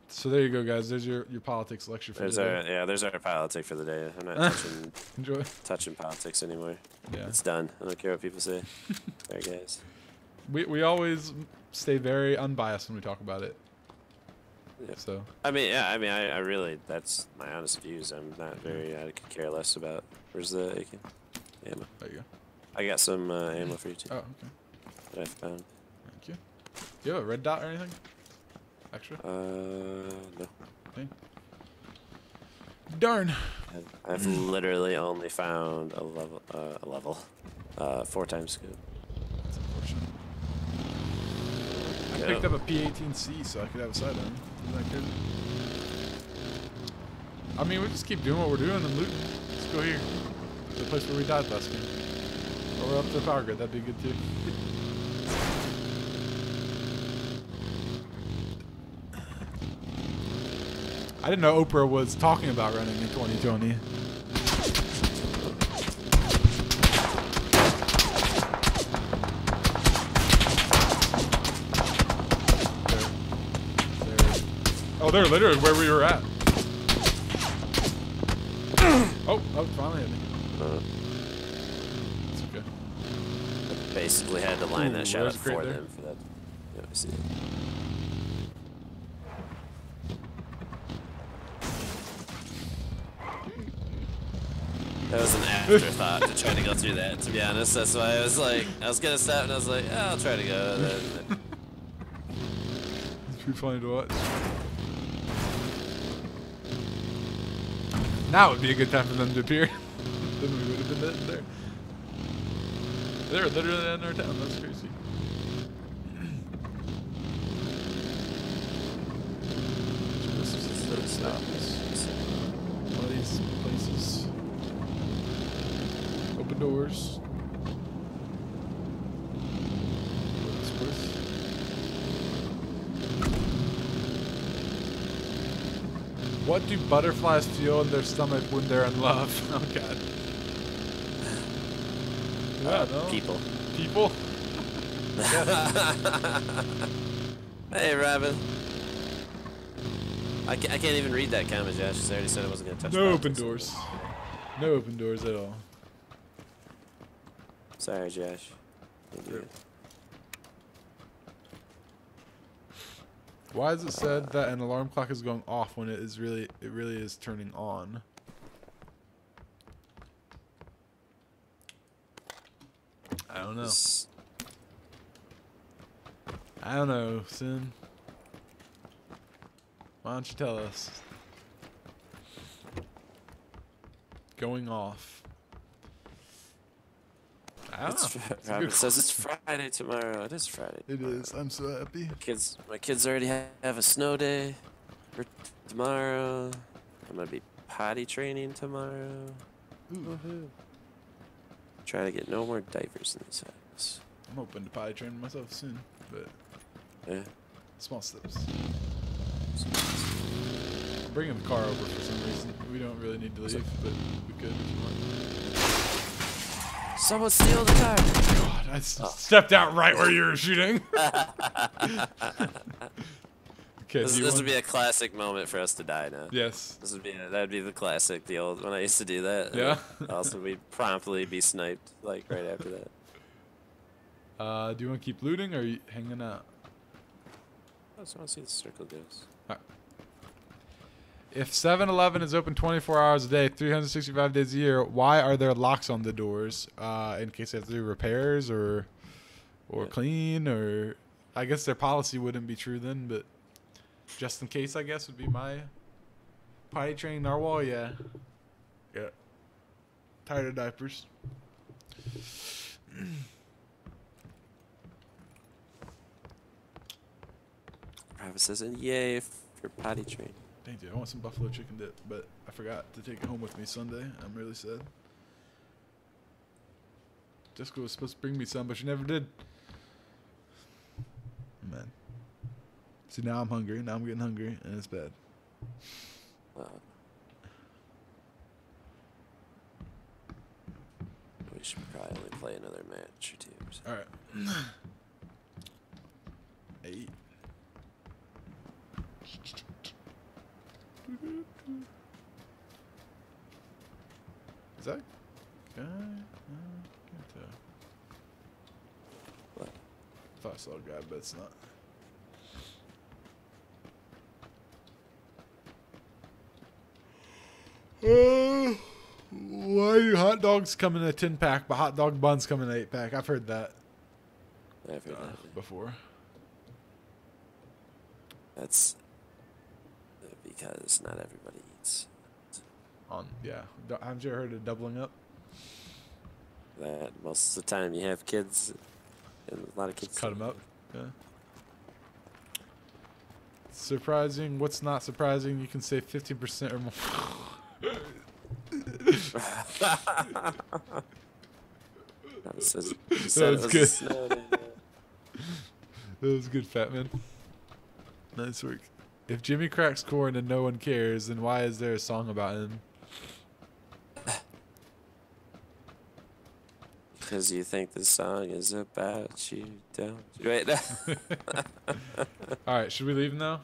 So there you go, guys. There's your politics lecture for today. There's our politic for the day. I'm not touching politics anymore. Yeah. It's done. I don't care what people say. There, guys. We always stay very unbiased when we talk about it. Yeah. So. I mean, I really, that's my honest views. I'm not very, I could care less about. Where's the AK ammo? There you go. I got some ammo for you too. Oh, okay. That I found. Thank you. Do you have a red dot or anything? Extra? No. Okay. Darn. I've literally only found a level, 4x scope. That's unfortunate. I picked up a P18C so I could have a sidearm. Isn't that good? I mean, we just keep doing what we're doing and looting. Let's go here. The place where we died last game. Or we're up to the power grid. That'd be good too. I didn't know Oprah was talking about running in 2020. Oh, they're literally where we were at. Oh, finally hit me. It's okay. I basically had to line that shot up for there. them for that. Yeah, I see it. That was an afterthought to try to go through that, to be honest. That's why I was like, I was gonna stop and I was like, yeah, I'll try to go. Then. It's pretty funny to watch. Now would be a good time for them to appear. Then we would have been there. They're literally in our town. That's crazy. One of these places. Open doors. What do butterflies feel in their stomach when they're in love? Oh god. Yeah, no? People. People? Hey, Robin. I can't even read that comment, Josh, because I already said I wasn't going to touch No politics. open doors. No open doors at all. Sorry, Josh. Why is it said that an alarm clock is going off when it really is turning on? I don't know. I don't know, Sin. Why don't you tell us? Going off. I don't know. Robin says it's Friday tomorrow. It is Friday. It is. I'm so happy. My kids already have a snow day for tomorrow. I'm gonna be potty training tomorrow. Woohoo! Try to get no more diapers in this house. I'm hoping to potty train myself soon, but yeah, small steps. I'm bringing the car over for some reason. We don't really need to leave, but we could if you want. Someone steal the car! God, I stepped out right where you were shooting. Okay, this would be a classic moment for us to die now. Yes. That'd be the classic, the old when I used to do that. Yeah. Also, we'd promptly be sniped like right after that. Do you want to keep looting or are you hanging out? I just want to see the circle goes. All right. If 7-Eleven is open 24 hours a day, 365 days a year, why are there locks on the doors? In case they have to do repairs or clean, or I guess their policy wouldn't be true then, but just in case, I guess would be my potty trained narwhal. Yeah. Tired of diapers. Travis says, and yay for potty train. Dang, dude, I want some buffalo chicken dip, but I forgot to take it home with me Sunday. I'm really sad. Jessica was supposed to bring me some, but she never did. Man. See, now I'm hungry. Now I'm getting hungry, and it's bad. We should probably play another match or two. All right. 8. Is that guy? Can't tell. What? Thought I saw a guy, but it's not. Why do hot dogs come in a 10-pack, but hot dog buns come in an 8-pack? I've heard that. I've heard that before. That's because not everybody eats. Haven't you ever heard of doubling up? That most of the time you have kids, and a lot of kids Just cut them up. Yeah. Surprising. What's not surprising? You can save 15% or more. That was good. That was good, Fat Man. Nice work. If Jimmy cracks corn and no one cares, then why is there a song about him? Because you think the song is about you, don't you? Wait. All right, should we leave now?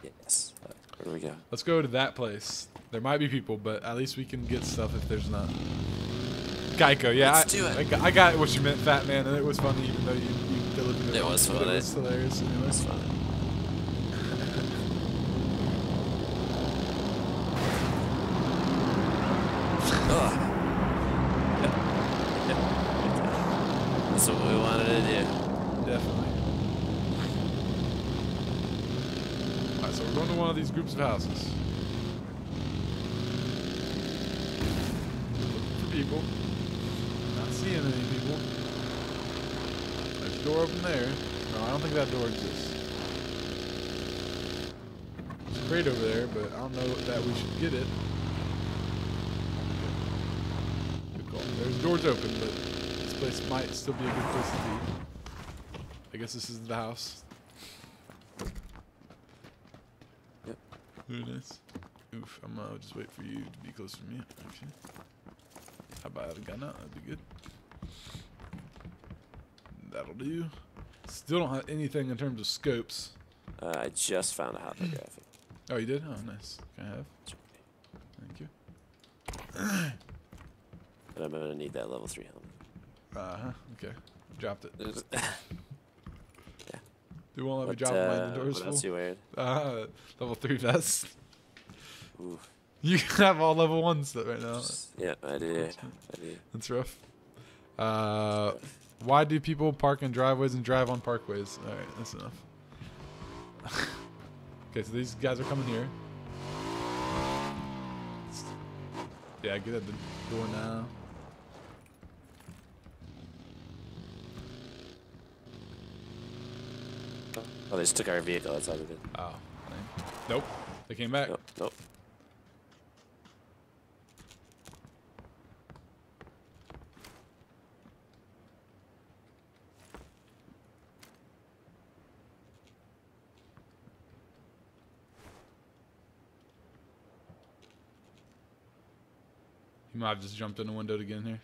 Yes. Where do we go? Let's go to that place. There might be people, but at least we can get stuff if there's not. Geico, yeah. Let's do it. I got what you meant, Fat Man, and it was funny, even though you delivered it. It was funny. It was hilarious. Anyway. It was funny. That's what we wanted to do. Definitely. Alright, so we're going to one of these groups of houses. Looking for people. Not seeing any people. There's a door open there. No, I don't think that door exists. There's a crate over there, but I don't know that we should get it. Good call. There's doors open, but this place might still be a good place to be. I guess this is the house. Yep. Very nice. Oof, I'm just wait for you to be close to me, actually. How about I have a gun out? That'd be good. That'll do. Still don't have anything in terms of scopes. I just found a holographic. Oh, you did? Oh, nice. Can I have? Thank you. But I'm gonna need that level 3 helmet. Okay. Dropped it. Yeah. They won't let me drop my inventory. What else you wearing? Level 3 vest. Ooh. You have all level 1s right now. Yeah, I do. That's rough. Why do people park in driveways and drive on parkways? All right, that's enough. Okay, so these guys are coming here. Yeah, get at the door now. Oh, they just took our vehicle. That's all they did. Oh, dang. Nope. They came back. Nope. You might have just jumped in the window to get in here.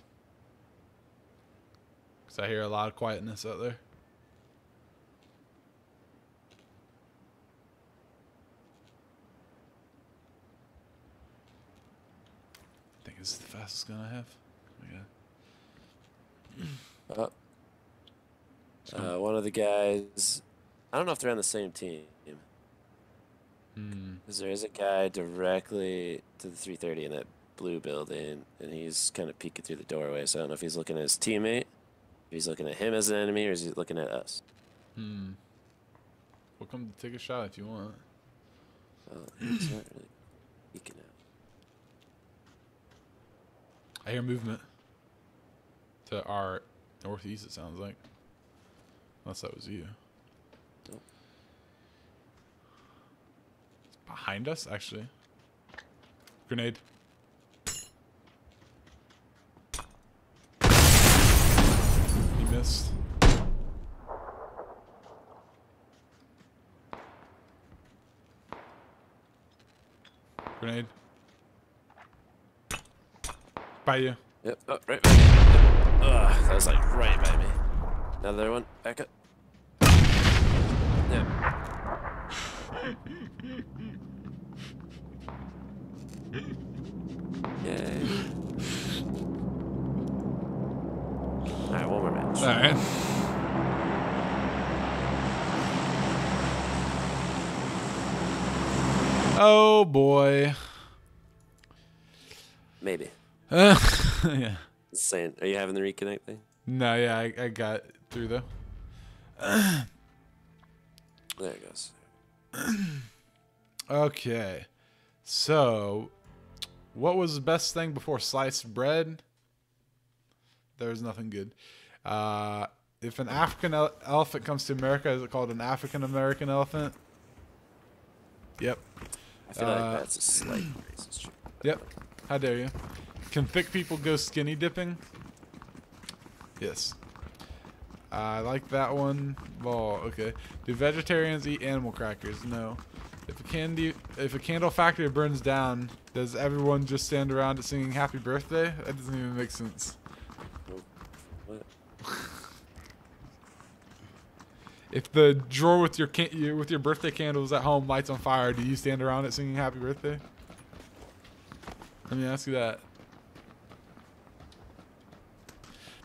Because I hear a lot of quietness out there. I think this is the fastest gun I have. Oh my god. One of the guys, I don't know if they're on the same team. Because there is a guy directly to the 330 in that blue building, and he's kind of peeking through the doorway, so I don't know if he's looking at his teammate, if he's looking at him as an enemy, or is he looking at us? We'll come to take a shot if you want. Well, he's not really peeking out. I hear movement. To our northeast, it sounds like. Unless that was you. Nope. It's behind us, actually. Grenade. He missed. Grenade. By you. Yep. Oh, right by me. Ugh, that was like right by me. Another one. Back up. Yep. Yay. Alright, one more match. Alright. Oh boy. Maybe. Yeah. Just saying, are you having the reconnect thing? No, yeah, I got through though. There it goes. Okay. So, what was the best thing before sliced bread? There's nothing good. If an African elephant comes to America, is it called an African American elephant? Yep. I feel like that's a slight racist joke. Yep. How dare you? Can thick people go skinny dipping? Yes. I like that one. Well, okay. Do vegetarians eat animal crackers? No. If a candle factory burns down, does everyone just stand around it singing happy birthday? That doesn't even make sense. What? If the drawer with your birthday candles at home lights on fire, do you stand around it singing happy birthday? Let me ask you that.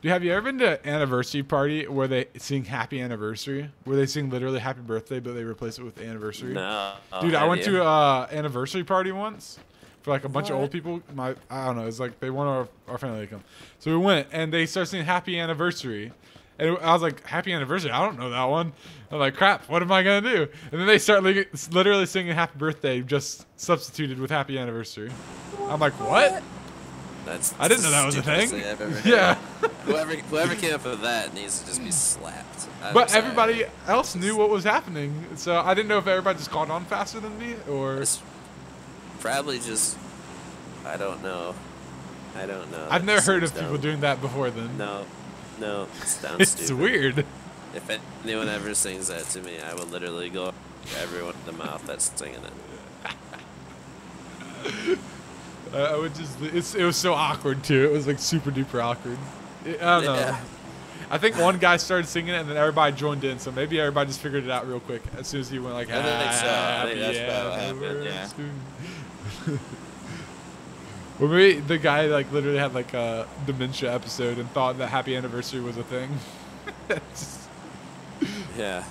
Have you ever been to an anniversary party where they sing happy anniversary? Where they sing literally happy birthday, but they replace it with anniversary? No. Dude, I went to an anniversary party once for like a bunch of old people. I don't know. It's like they want our family to come. So we went, and they started singing happy anniversary. And I was like, happy anniversary? I don't know that one. I'm like, crap, what am I going to do? And then they start literally singing happy birthday, just substituted with happy anniversary. I'm like, what? I didn't know that was a thing. Yeah. Whoever came up with that needs to just be slapped. But everybody else knew what was happening, so I didn't know if everybody just caught on faster than me, or... It's probably just... I don't know. I've never heard of people doing that before then. No, it sounds It's stupid. weird. If anyone ever sings that to me, I will literally go everyone in the mouth that's singing it. I would just... It was so awkward, too. It was, like, super duper awkward. I don't know. Yeah. I think one guy started singing it and then everybody joined in, so maybe everybody just figured it out real quick as soon as he went like, I think so. I think that's what happened, yeah. Well, maybe the guy like literally had like a dementia episode and thought that happy anniversary was a thing. Yeah.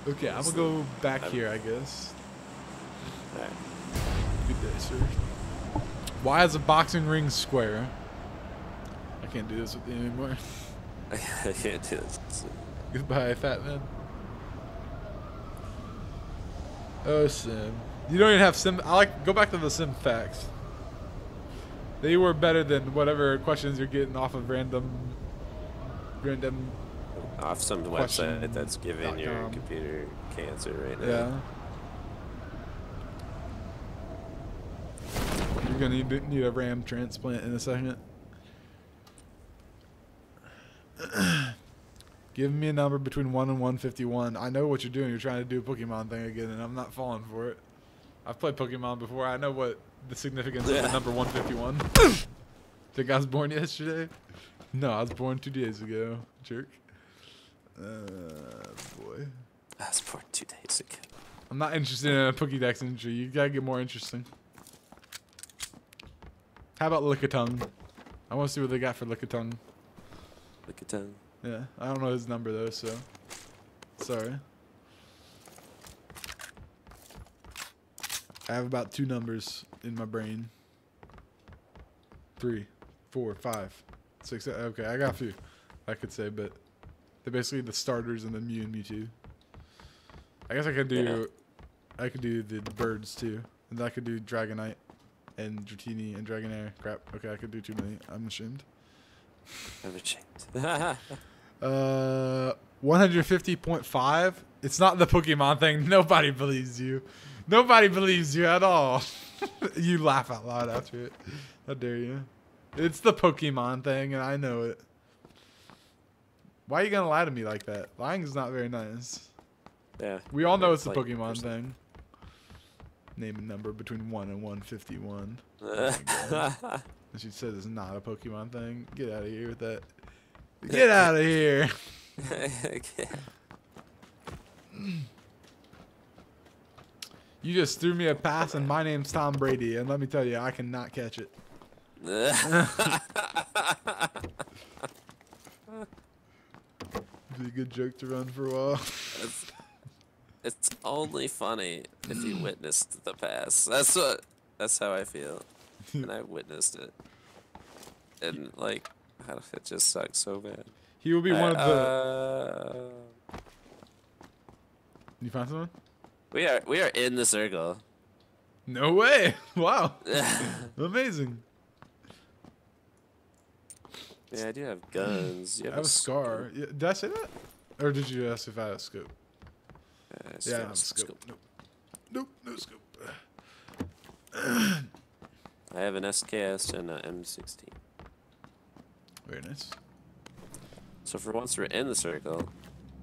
Okay, I'm gonna go back here, I guess. Alright. Good day, sir. Why is a boxing ring square? I can't do this with you anymore. I can't do this. Goodbye, fat man. Oh, Sim. You don't even have Sim. Go back to the Sim facts. They were better than whatever questions you're getting off of random Off some website that's giving your computer cancer right now. Yeah. You're gonna need a RAM transplant in a second. Give me a number between 1 and 151. I know what you're doing. You're trying to do a Pokemon thing again, and I'm not falling for it. I've played Pokemon before. I know what the significance of the number 151. Think I was born yesterday? No, I was born 2 days ago. Jerk. Boy. I was born 2 days ago. I'm not interested in a Pokédex entry. You gotta get more interesting. How about Lickitung? I want to see what they got for Lickitung. Lickitung. Yeah, I don't know his number though, so sorry. I have about 2 numbers in my brain. 3, 4, 5, 6. Okay, I got a few I could say, but they're basically the starters and then Mew and Mewtwo. I guess I could do. Yeah. I could do the birds too, and then I could do Dragonite and Dratini and Dragonair. Crap. Okay, I could do too many. I'm ashamed. I'm ashamed. 150.5. It's not the Pokemon thing. Nobody believes you. Nobody believes you at all. You laugh out loud after it. How dare you? It's the Pokemon thing, and I know it. Why are you gonna lie to me like that? Lying is not very nice. Yeah. We all know it's the Pokemon thing. Name a number between 1 and 151. And she says it's not a Pokemon thing. Get out of here with that. Get out of here. You just threw me a pass, and my name's Tom Brady, and let me tell you, I cannot catch it. Be a good joke to run for a while. It's only funny if you witnessed the pass. That's how I feel, and I witnessed it, and like it just sucks so bad. He will be one of the. You found someone? We are in the circle. No way! Wow, amazing. Yeah, I do have guns. You I have a scar. Yeah, did I say that? Or did you ask if I had a scope? Yeah, I don't have a scope. Nope. Nope, no scope. I have an SKS and an M16. Very nice. So for once we're in the circle,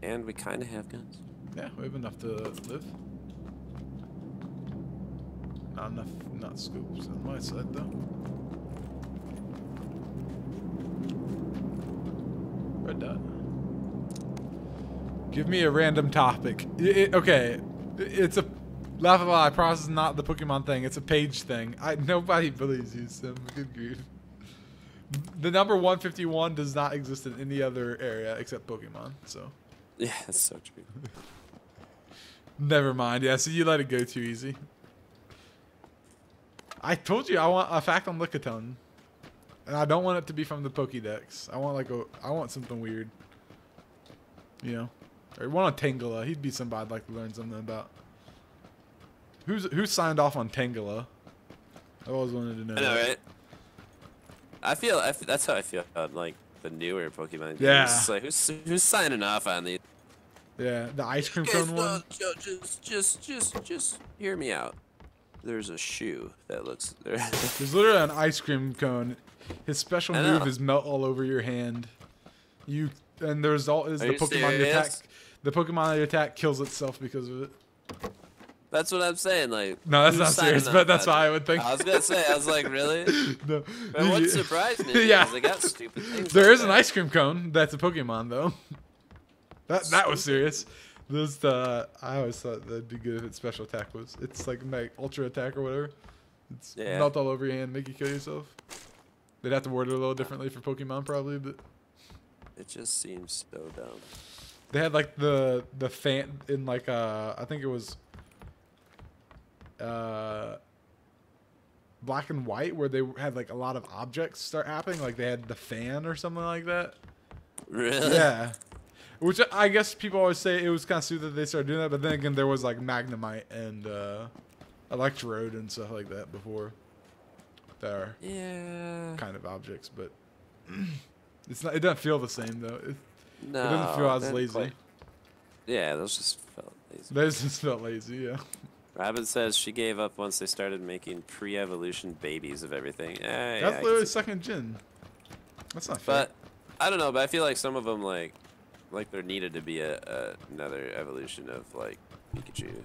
and we kind of have guns. Yeah, we have enough to live. Not enough, not scopes on my side though. Red dot. Give me a random topic. Okay, it's a laughable. I promise it's not the Pokemon thing. It's a page thing. Nobody believes you, Sim. Good grief. The number 151 does not exist in any other area except Pokemon. So. Yeah, that's so true. Never mind. Yeah, so you let it go too easy. I told you I want a fact on Lickitung. And I don't want it to be from the Pokédex. I want something weird. You know? Or one on Tangela. He'd be somebody I'd like to learn something about. Who signed off on Tangela? I always wanted to know. I know, right? I feel that's how I feel about like the newer Pokemon games. Yeah. It's like who's signing off on these? Yeah, the ice cream cone one. Just hear me out. There's a shoe that looks there. There's literally an ice cream cone. His special move is melt all over your hand. And the result is the Pokemon you attack. The Pokemon you attack kills itself because of it. That's what I'm saying. Like, No, that's who's not serious, signing but up, that's Patrick? why I would think. I was gonna say, I was like, really? No. But what surprised me? Yeah. Is they got stupid things. There like is an that. ice cream cone that's a Pokemon though. That was serious. This I always thought that'd be good if its special attack was. It's like ultra attack or whatever. It's melt all over your hand, make you kill yourself. They'd have to word it a little differently for Pokemon probably, but It just seems so dumb. they had like the fan in like I think it was Black and White where they had like a lot of objects start happening, like they had the fan or something like that. Really? Yeah. Which I guess people always say it was kind of stupid that they started doing that, but then again there was like Magnemite and Electrode and stuff like that before. That are kind of objects, but it's not. It doesn't feel the same though. It doesn't feel as lazy. Yeah, those just felt lazy. Those just felt lazy. Yeah. Robin says she gave up once they started making pre-evolution babies of everything. That's literally second gen. That's not fair. But I don't know. But I feel like some of them like there needed to be another evolution of like Pikachu.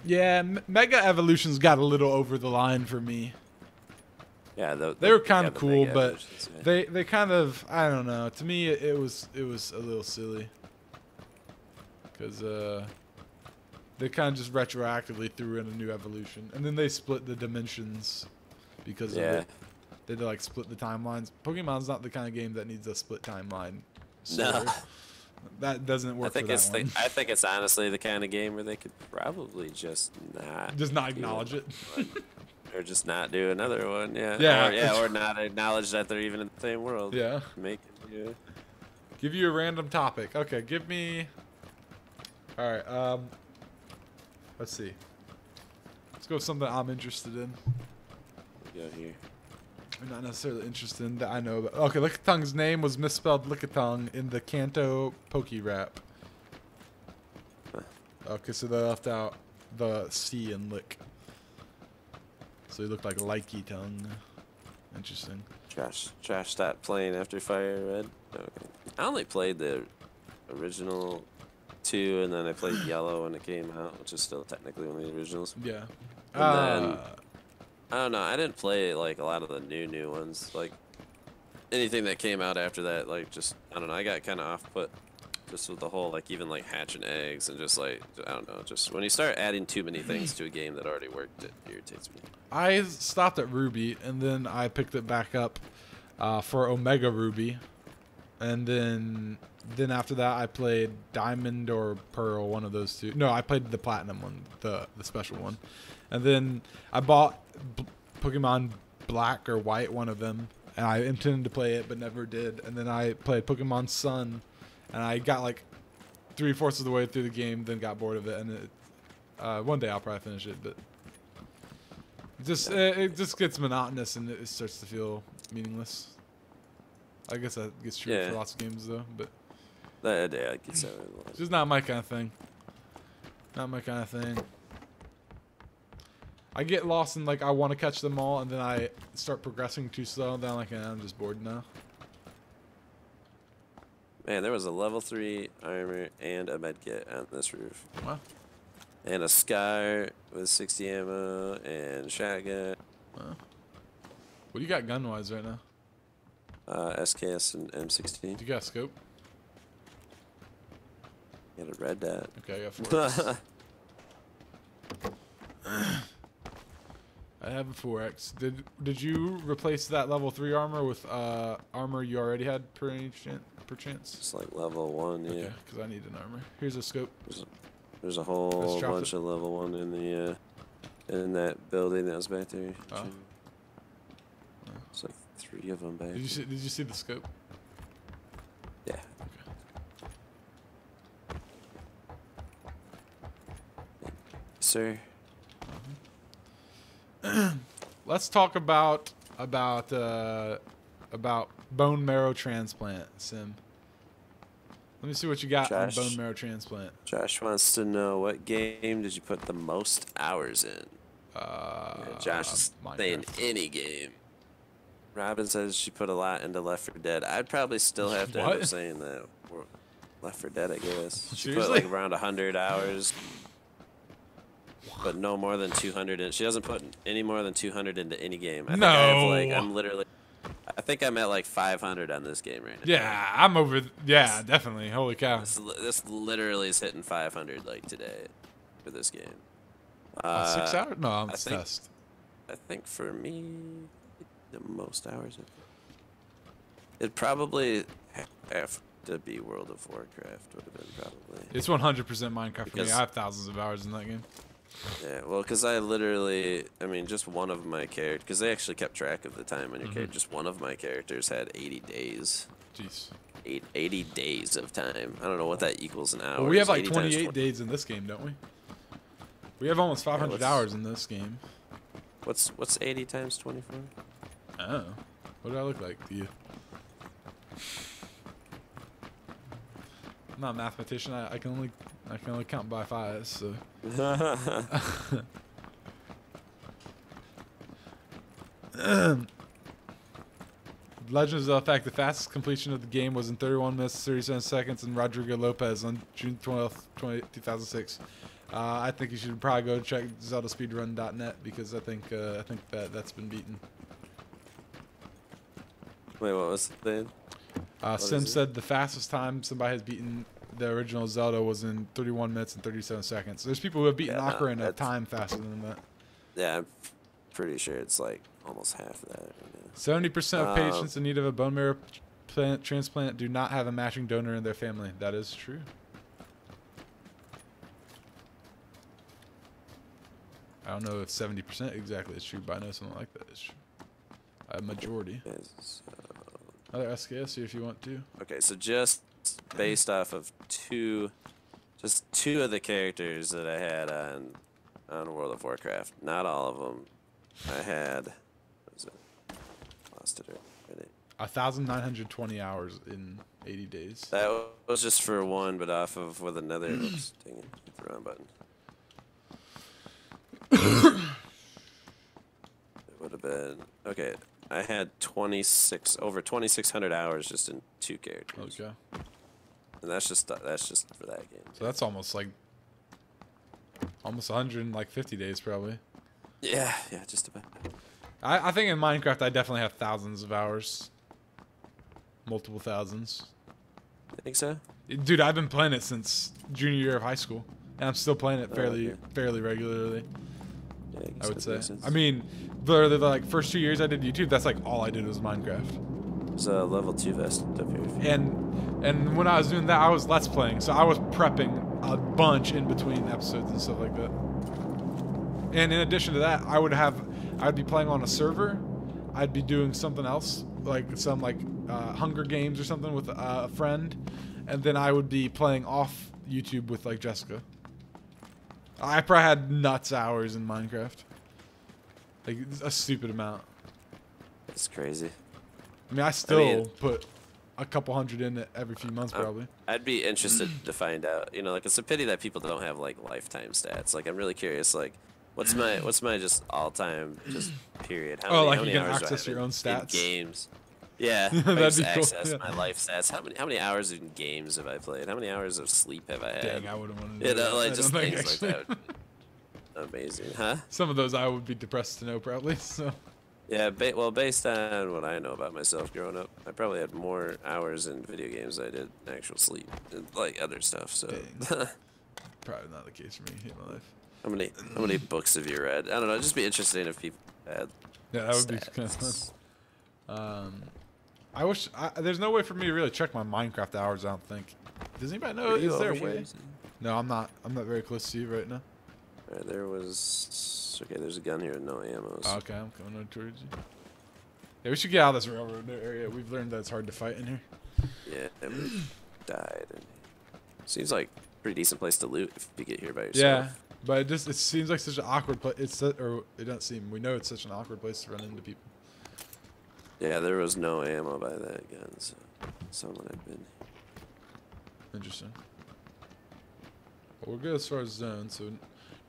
Yeah, Mega Evolutions got a little over the line for me. Yeah, they were kind of cool, Mega but yeah. they kind of, I don't know. To me, it was a little silly because they kind of just retroactively threw in a new evolution, and then they split the dimensions because of it. They did like split the timelines. Pokemon's not the kind of game that needs a split timeline. No. That doesn't work. I think it's honestly the kind of game where they could probably just not acknowledge it. Or just not do another one, Yeah. Or not acknowledge that they're even in the same world. Yeah. Give you a random topic. Okay, give me. All right. Let's see. Let's go with something I'm interested in. Go here. I'm not necessarily interested in that I know. But, okay, Lickitung's name was misspelled Lickitung in the Kanto Poke Rap. Okay, so they left out the C in Lick. So he looked like Likey Tongue. Interesting. Trash stopped playing after Fire Red. Okay. I only played the original 2, and then I played Yellow when it came out, which is still technically one of the originals. Yeah. And then I don't know. I didn't play like a lot of the new ones. Like anything that came out after that, like just I don't know. I got kind of off put just with the whole like even like hatching eggs and just like I don't know. Just when you start adding too many things to a game that already worked, it irritates me. I stopped at Ruby, and then I picked it back up for Omega Ruby, and then after that I played Diamond or Pearl, one of those two. No, I played the Platinum one, the special one, and then I bought Pokemon Black or White, one of them, and I intended to play it but never did. And then I played Pokemon Sun, and I got like 3/4 of the way through the game, then got bored of it, and one day I'll probably finish it, but. It just gets monotonous and it starts to feel meaningless. I guess that gets true for lots of games though, but I guess so. It's just not my kind of thing. Not my kind of thing. I get lost in like I want to catch them all, and then I start progressing too slow, and then I'm like, I'm just bored now. Man, there was a level 3 armor and a medkit on this roof. Wow. And a Scar with 60 ammo and shotgun. What do you got gun-wise right now? SKS and M16. You got a scope? Got a red dot. Okay, I got 4X. I have a 4X. Did you replace that level 3 armor with armor you already had per chance? It's like level 1, yeah. Okay, because I need an armor. Here's a scope. There's a whole bunch of level 1 in the in that building that was back there. Oh. It's like 3 of them back. Did you see the scope? Yeah. Okay. Sir. Let's talk about bone marrow transplant, Sim. Let me see what you got on bone marrow transplant. Josh wants to know, what game did you put the most hours in? Josh is saying any game. Robin says she put a lot into Left 4 Dead. I'd probably still have to end up saying that. Left 4 Dead, I guess. She put like around 100 hours. but no more than 200 in. She doesn't put any more than 200 into any game. I think No. I have, like, I think I'm at like 500 on this game right now. Yeah, I'm over. Yeah, definitely. Holy cow. This literally is hitting 500 like today for this game. 6 hours? No, I'm I think- test. I think for me, the most hours. It'd probably have to be World of Warcraft. Would have been probably. It's 100% Minecraft for me. Because- I have thousands of hours in that game. Yeah, well, because I mean, just one of my characters, because they actually kept track of the time on your character. Just one of my characters had 80 days. Jeez. 80 days of time. I don't know what that equals in hours. Well, we have like 80 times 28 days in this game, don't we? We have almost 500 hours in this game. What's 80 times 24? Oh. What do I look like to you? I'm not a mathematician. I can only count by fives, so. Legend of Zelda fact: the fastest completion of the game was in 31 minutes 37 seconds, and Rodrigo Lopez on June 12th, 2006. I think you should probably go check ZeldaSpeedrun.net because I think that's been beaten. Wait, what was the thing? Sim said the fastest time somebody has beaten the original Zelda was in 31 minutes and 37 seconds. There's people who have beaten Ocarina of Time faster than that. Yeah, I'm pretty sure it's like almost half of that right now. 70% of patients in need of a bone marrow transplant do not have a matching donor in their family. That is true. I don't know if 70% exactly is true, but I know something like that is true. A majority. Another SKS here if you want to. Okay, so just based off of two of the characters that I had on World of Warcraft, not all of them, I had. What is it? Lost it already. 1,920 hours in 80 days. That was just for one, but off of with another. Oops, dang it, hit the wrong button. It would have been okay. I had over 2,600 hours just in two characters. Okay. And that's just for that game. So that's almost 150 days probably. Yeah, just about. I think in Minecraft I definitely have thousands of hours. Multiple thousands. You think so? Dude, I've been playing it since junior year of high school. And I'm still playing it fairly regularly. Yeah, I would say. I mean, the like first 2 years I did YouTube, that's like all I did was Minecraft. There's a level 2 vest up here. And when I was doing that, I was Let's Playing, so I was prepping a bunch in between episodes and stuff like that. And in addition to that, I'd be playing on a server. I'd be doing something else, like some Hunger Games or something with a friend, and then I would be playing off YouTube with like Jessica. I probably had nuts hours in Minecraft. Like a stupid amount. That's crazy. I mean, I still put a couple hundred in it every few months probably. I'd be interested to find out. You know, like it's a pity that people don't have like lifetime stats. Like I'm really curious. Like, what's my just all time just period? How many you can hours access do I have your own stats in games? Yeah, That'd I just be cool, access yeah. my life stats. How many hours in games have I played? How many hours of sleep have I had? Dang, I wouldn't want to You do know, that. like I just don't think, things like actually. that. Amazing, huh? Some of those I would be depressed to know probably. So. Yeah, well, based on what I know about myself growing up, I probably had more hours in video games than I did actual sleep and like other stuff. So, Probably not the case for me in my life. how many books have you read? I don't know. It'd just be interesting if people had. Yeah, that would be kind of fun. I wish there's no way for me to really check my Minecraft hours. I don't think. Does anybody know? Is there a way? No, I'm not. I'm not very close to you right now. There was okay. There's a gun here with no ammo. Oh, okay, I'm coming over towards you. Yeah, we should get out of this railroad area. We've learned that it's hard to fight in here. Yeah, we died. Seems like a pretty decent place to loot if you get here by yourself. Yeah, but it seems like such an awkward place. It doesn't seem. We know it's such an awkward place to run into people. Yeah, there was no ammo by that gun, so someone had been. Interesting. Well, we're good as far as zone, so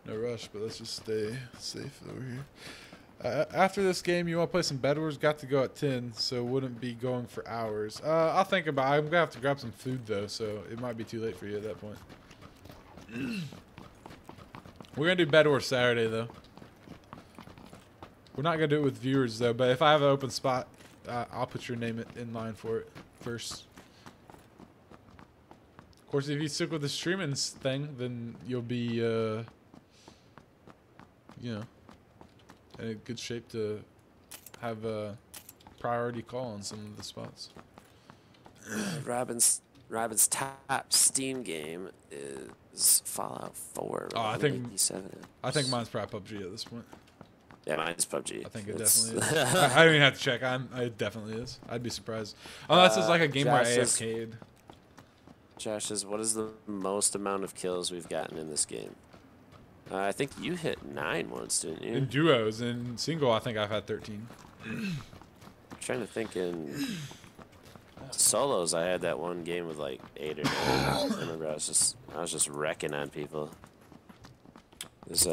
no rush. But let's just stay safe over here. After this game, you want to play some Bed Wars? Got to go at 10, so wouldn't be going for hours. I'll think about it. I'm gonna have to grab some food though, so it might be too late for you at that point. We're gonna do Bed Wars Saturday though. We're not gonna do it with viewers though, but if I have an open spot, I'll put your name in line for it first. Of course, if you stick with the streaming thing, then you'll be, you know, in a good shape to have a priority call on some of the spots. Robin's top Steam game is Fallout 4. Oh, I think mine's probably PUBG at this point. Yeah, mine's PUBG. I think it definitely is. I don't even have to check. It definitely is. I'd be surprised. Unless it's like a game where I AFK'd. Josh says, what is the most amount of kills we've gotten in this game? I think you hit 9 once, didn't you? In duos. In single, I think I've had 13. I'm trying to think in solos. I had that one game with like 8 or 9. I remember I was just wrecking on people. It's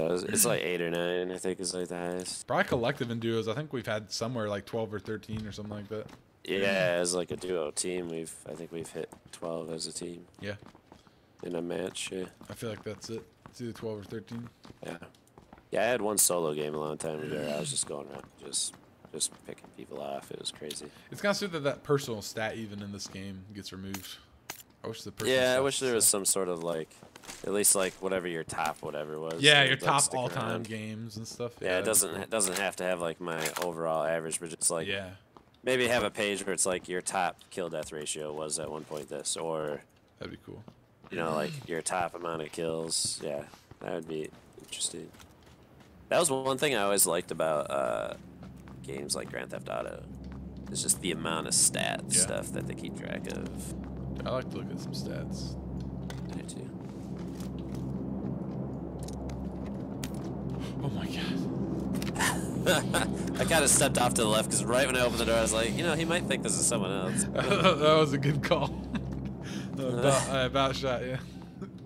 like 8 or 9, I think, is like the highest. Probably collective in duos. I think we've had somewhere like 12 or 13 or something like that. Yeah, as like a duo team, I think we've hit 12 as a team. Yeah. In a match, yeah. I feel like that's it. It's either 12 or 13. Yeah. Yeah, I had one solo game a long time ago. I was just going around, just picking people off. It was crazy. It's kind of stupid that personal stat even in this game gets removed. I wish the personal I wish there was some sort of like, at least like whatever your top whatever was. Yeah, your top all-time games and stuff. Yeah, it doesn't have to have like my overall average, but just like maybe have a page where it's like your top kill death ratio was at one point this, or that'd be cool. You know, like your top amount of kills. Yeah, that would be interesting. That was one thing I always liked about games like Grand Theft Auto. It's just the amount of stats stuff that they keep track of. I like to look at some stats. I do too. Oh my god. I kind of stepped off to the left because right when I opened the door, I was like, you know, he might think this is someone else. That was a good call. About shot, yeah.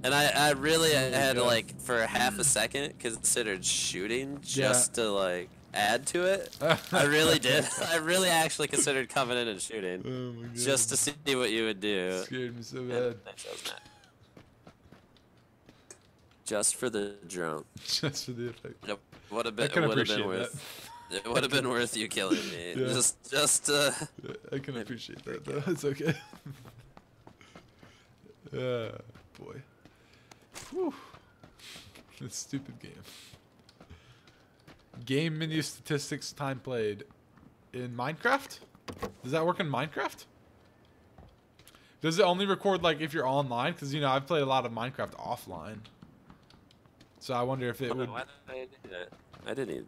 And I really had to, like, for half a second, considered shooting just to, like, add to it. I really did. I really actually considered coming in and shooting. Oh my God. Just to see what you would do. Scared me so bad. Just for the drone. Just for the effect. It would have been worth. It would have been worth you killing me. Yeah. Just. I can appreciate that though. It's okay. Boy. Whew. This stupid game. Game menu statistics time played in Minecraft? Does that work in Minecraft? Does it only record like if you're online? Because you know I've played a lot of Minecraft offline. So I wonder if it would. Why did I do that? I didn't need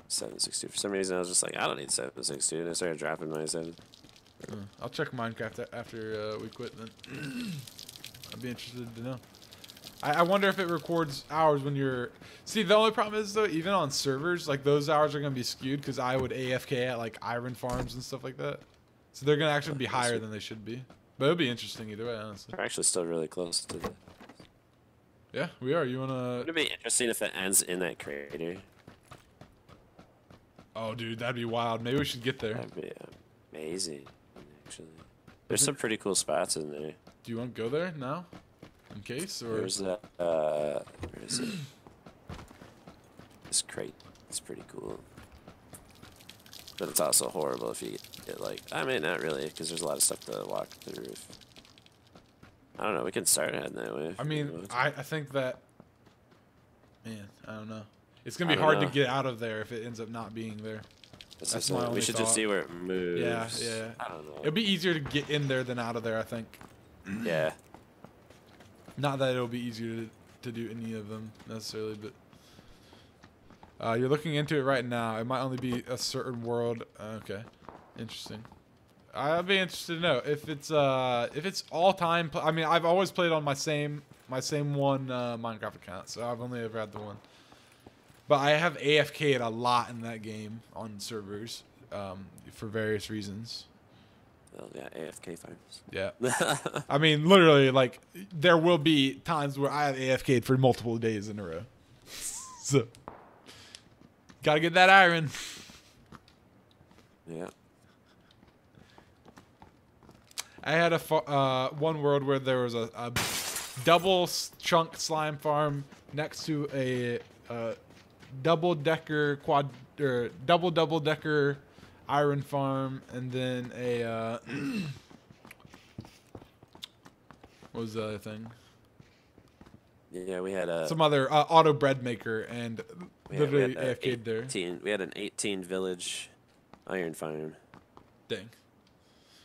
762 for some reason. I was just like, I don't need 762, and I started dropping my 7. I'll check Minecraft after we quit. Then I'd be interested to know. I wonder if it records hours when you're. See, the only problem is though, even on servers, like those hours are gonna be skewed because I would AFK at like iron farms and stuff like that. So they're gonna actually be higher than they should be. But it'll be interesting either way, honestly. We're actually still really close to the. Yeah, we are. You wanna? It'd be interesting if it ends in that crater. Oh, dude, that'd be wild. Maybe we should get there. That'd be amazing, actually. There's some pretty cool spots in there. Do you want to go there now? In case, or? There's that, where is it? This crate is pretty cool. But it's also horrible if you get like, I mean, not really, because there's a lot of stuff to walk through. I don't know, we can start heading that way. I mean, I think that, man, I don't know. It's going to be hard to get out of there if it ends up not being there. That's my only We should thought. just see where it moves. Yeah, yeah. I don't know. It'd be easier to get in there than out of there, I think. Yeah. Not that it'll be easier to do any of them necessarily, but you're looking into it right now. It might only be a certain world. Okay, interesting. I'd be interested to know if it's all time. I mean, I've always played on my same one Minecraft account, so I've only ever had the one. But I have AFK'd a lot in that game on servers for various reasons. Well, yeah, AFK farms. Yeah. I mean, literally, like, there will be times where I have AFK'd for multiple days in a row. So, gotta get that iron. Yeah. I had a one world where there was a double chunk slime farm next to a double decker double decker iron farm, and then a what was the other thing? Yeah, we had a Some other auto bread maker, and we literally had AFK'd there. We had an 18 village iron farm. Dang.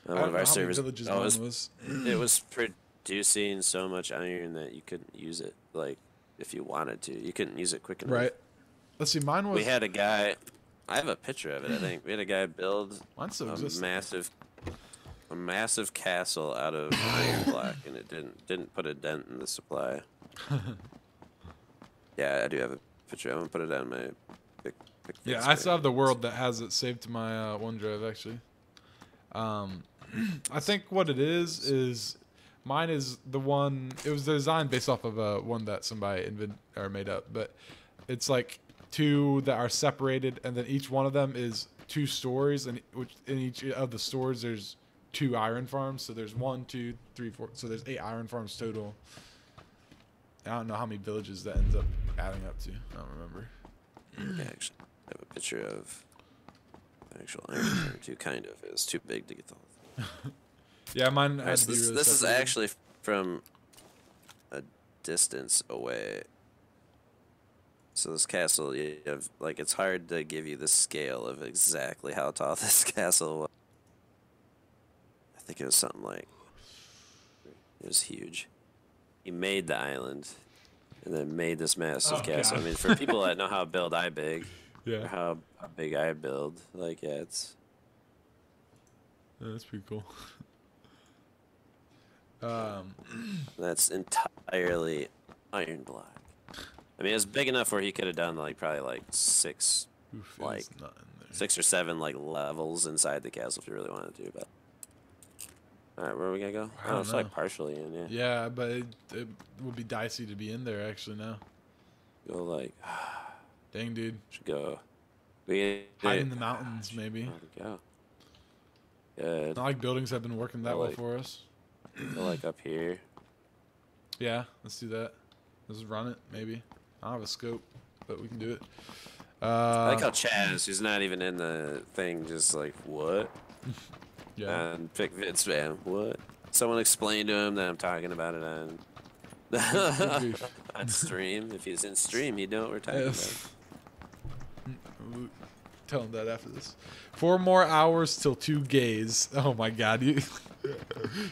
On I one don't of know our how many servers. villages Oh, mine was. it was producing so much iron that you couldn't use it. Like, if you wanted to, you couldn't use it quick enough. Right. Let's see. Mine was. We had a guy. I have a picture of it. I think we had a guy build Mine still a exists. massive castle out of iron block, and it didn't put a dent in the supply. Yeah, I do have a picture. I'm gonna put it on my big Yeah, I still have the world that has it saved to my OneDrive actually. I think what it is mine is the one. It was designed based off of one that somebody made up, but it's like two that are separated, and then each one of them is 2 stories, and which in each of the stores there's 2 iron farms. So there's 1, 2, 3, 4. So there's 8 iron farms total. I don't know how many villages that ends up adding up to. I don't remember. Yeah, actually, I have a picture of the actual iron farm too. Kind of. It was too big to get the whole thing. Yeah, mine had Right, to so be this really is separated. actually from a distance away. So this castle, you have, like, it's hard to give you the scale of exactly how tall this castle was. I think it was something like, it was huge. He made the island, and then made this massive castle. God. I mean, for people that know how build I big, or Yeah. how big I build, like, yeah, it's... Yeah, that's pretty cool. That's entirely iron block. I mean, it's big enough where he could have done like probably like 6, Oof, like it's not in there. 6 or 7 like levels inside the castle if you really wanted to. But all right, where are we gonna go? I Oh, don't it's know. like partially in. Yeah. Yeah, but it would be dicey to be in there actually now. Go like, Dang, dude. should go. We Hide in the mountains, maybe. Where'd it go? Good. Not like buildings have been working that well Like- for us. Go like up here. Yeah, let's do that. Let's run it, maybe. I don't have a scope, but we can do it. I like how Chaz, who's not even in the thing, just like what? Yeah. And pick Vince, man. What? Someone explain to him that I'm talking about it on Good grief. on stream. If he's in stream, he'd know what we're talking about. We'll tell him that after this. 4 more hours till 2 gays. Oh my god. You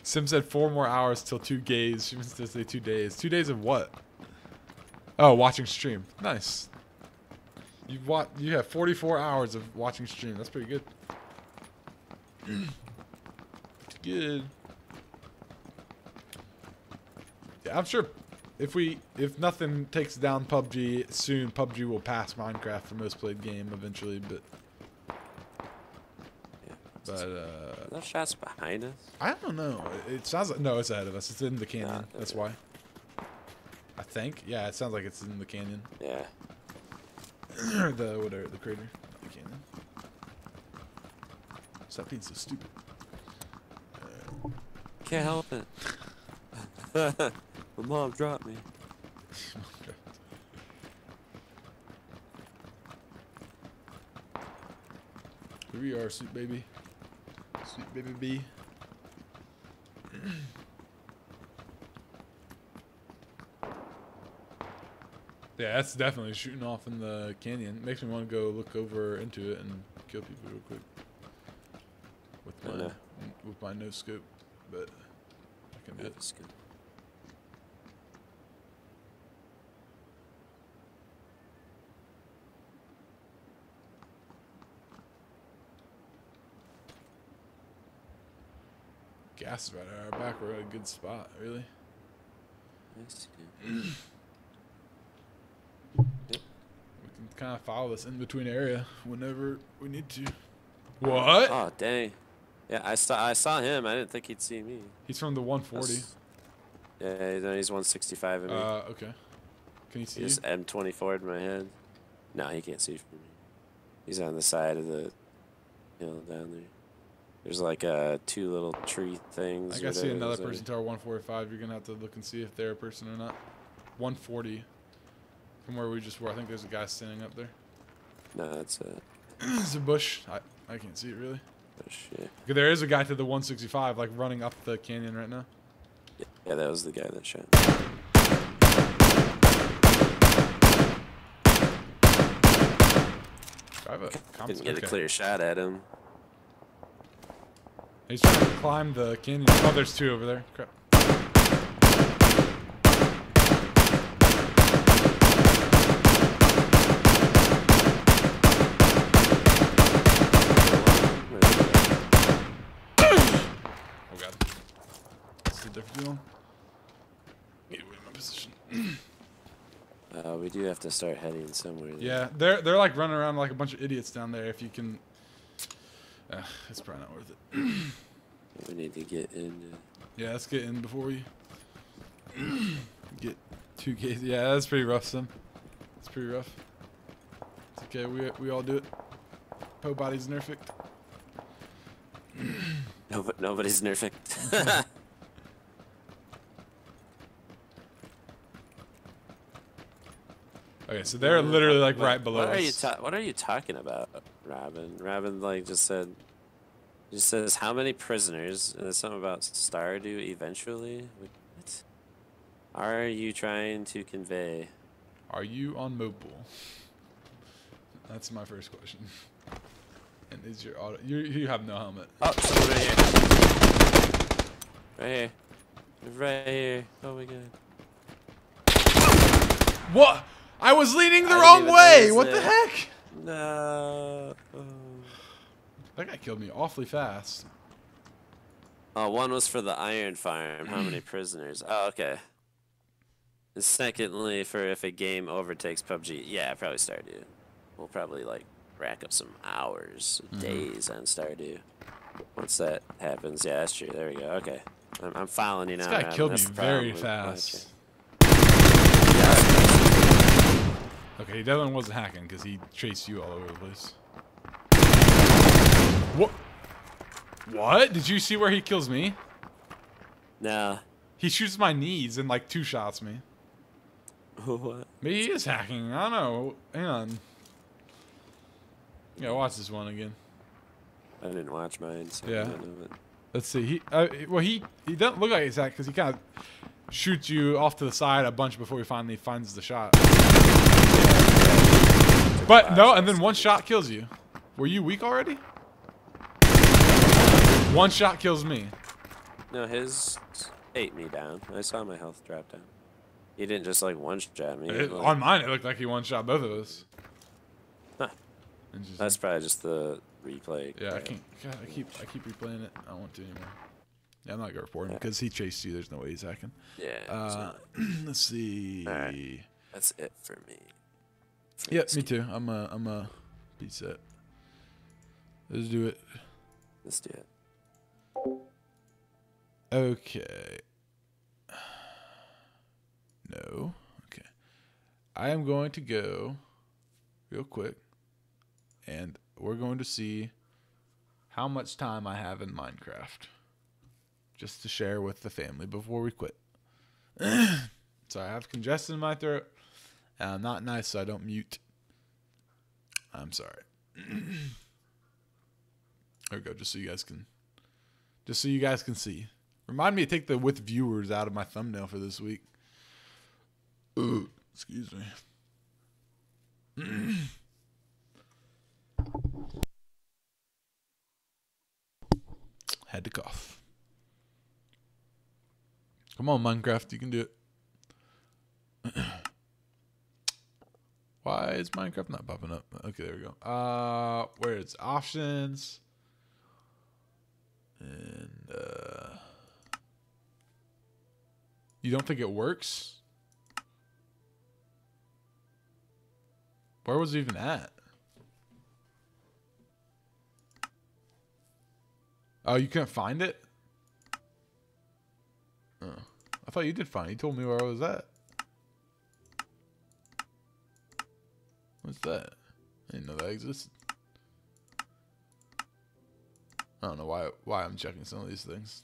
Sim said 4 more hours till 2 gays. She meant to say 2 days. 2 days of what? Oh, watching stream. Nice. You have 44 hours of watching stream. That's pretty good. Pretty good. Yeah, I'm sure if nothing takes down PUBG soon, PUBG will pass Minecraft for most played game eventually, but Are those shots behind us? I don't know. It sounds like no, it's ahead of us. It's in the canyon. Nah, That's okay. why. I think. Yeah, it sounds like it's in the canyon. Yeah. the crater, not the canyon. Stop being so stupid. Can't help it. My mom dropped me. Here we are, sweet baby. Sweet baby B. Yeah, that's definitely shooting off in the canyon. Makes me want to go look over into it and kill people real quick. With my no scope, but I can do it. That's good. Gas is right at our back. We're at a good spot, really. That's good. We can kind of follow this in between area whenever we need to. What? Oh dang. Yeah, I saw him. I didn't think he'd see me. He's from the 140. Yeah, he's 165 in me. Okay. Can you see? He's M24 in my head. No, he can't see from me. He's on the side of the hill down there. There's like 2 little tree things. I gotta see another whatever. person to our 145. You're gonna have to look and see if they're a person or not. 140. From where we just were. I think there's a guy standing up there. No, that's it. It's a bush. I can't see it really. Oh shit. There is a guy to the 165, like running up the canyon right now. Yeah, that was the guy that shot. Didn't get a clear shot at him. He's trying to climb the canyon. Oh, there's two over there. Crap. Oh god. Stood there for too long. Get away from my position. We do have to start heading somewhere. Yeah, they're like running around like a bunch of idiots down there. If you can, it's probably not worth it. We need to get in. Yeah, let's get in before we get 2K. Yeah, that's pretty rough, son. It's pretty rough. It's okay. We all do it. Po body's perfect. Nobody's nerfed. Okay, so they're literally like right below us. What are you talking about, Robin? Robin like just says how many prisoners, and there's something about Stardew eventually. What are you trying to convey? Are you on mobile? That's my first question. And is your auto? You have no helmet. Oh, someone right here. Right here. Right here. Oh my god. What? I was leaning the wrong way. What the heck? No. That guy killed me awfully fast. One was for the iron farm. How many prisoners? Oh, okay. And secondly, for if a game overtakes PUBG. Yeah, probably Stardew. We'll probably like rack up some hours, days on Stardew. Once that happens, yeah, that's true. There we go. Okay, I'm following you now. This guy killed me very fast. Okay, he definitely wasn't hacking because he chased you all over the place. What? What? Did you see where he kills me? No. He shoots my knees and like 2 shots me. What? Maybe he is hacking. I don't know. Hang on. Yeah, watch this one again. I didn't watch mine. So yeah. I don't know, Let's see. He doesn't look like he's hacking because he kind of shoots you off to the side a bunch before he finally finds the shot. But no, and then 1 shot kills you. Were you weak already? 1 shot kills me. No, his ate me down. I saw my health drop down. He didn't just like 1-shot me. On mine, it looked like he 1-shot both of us. Huh. That's probably just the replay. Yeah, I can't. God, I keep replaying it. I don't want to anymore. Yeah, I'm not gonna report him because he chased you. There's no way he's hacking. Yeah. Let's see. All right. That's it for me. Yeah, me too. I'm a beat set. Let's do it. Let's do it. Okay. No. Okay. I am going to go real quick, and we're going to see how much time I have in Minecraft, just to share with the family before we quit. So I have congestion in my throat, and I'm not nice, so I don't mute. I'm sorry. There we go. Just so you guys can see. Remind me to take the with viewers out of my thumbnail for this week. Ooh, excuse me. Had to cough. Come on, Minecraft, you can do it. Why is Minecraft not popping up? Okay, there we go. Where it's options. And you don't think it works? Where was it even at? Oh, you couldn't find it? Oh. I thought you did find it. You told me where I was at. What's that? I didn't know that existed. I don't know why I'm checking some of these things.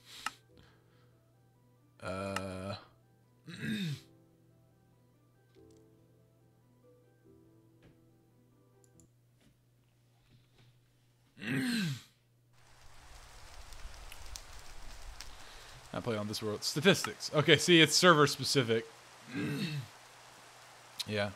play on this world. Statistics. Okay, see, it's server specific. Yeah.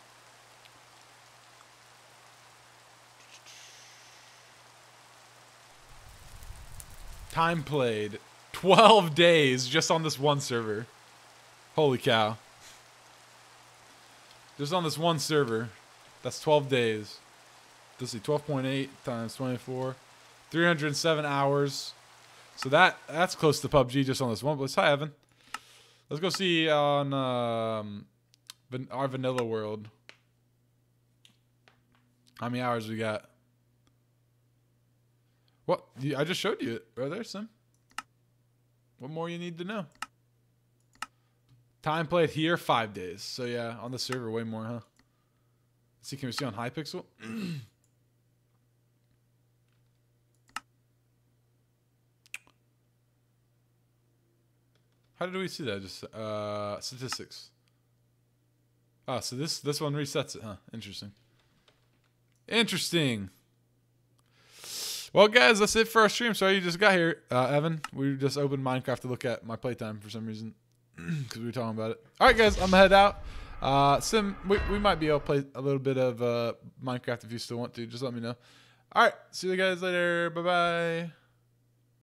Time played. 12 days just on this one server. Holy cow. Just on this one server. That's 12 days. Let's see, 12.8 times 24. 307 hours. So that's close to PUBG just on this one place. Hi, Evan. Let's go see on our vanilla world how many hours we got. What? I just showed you it right there, Sim. What more you need to know? Time played here, 5 days. So yeah, on the server, way more, huh? Let's see, can we see on Hypixel? How did we see that? Just statistics. Oh, so this one resets it, huh? Interesting. Interesting. Well, guys, that's it for our stream. Sorry you just got here, Evan. We just opened Minecraft to look at my playtime for some reason because we were talking about it. All right, guys, I'm gonna head out. Sim, we might be able to play a little bit of Minecraft if you still want to. Just let me know. All right, see you guys later. Bye bye.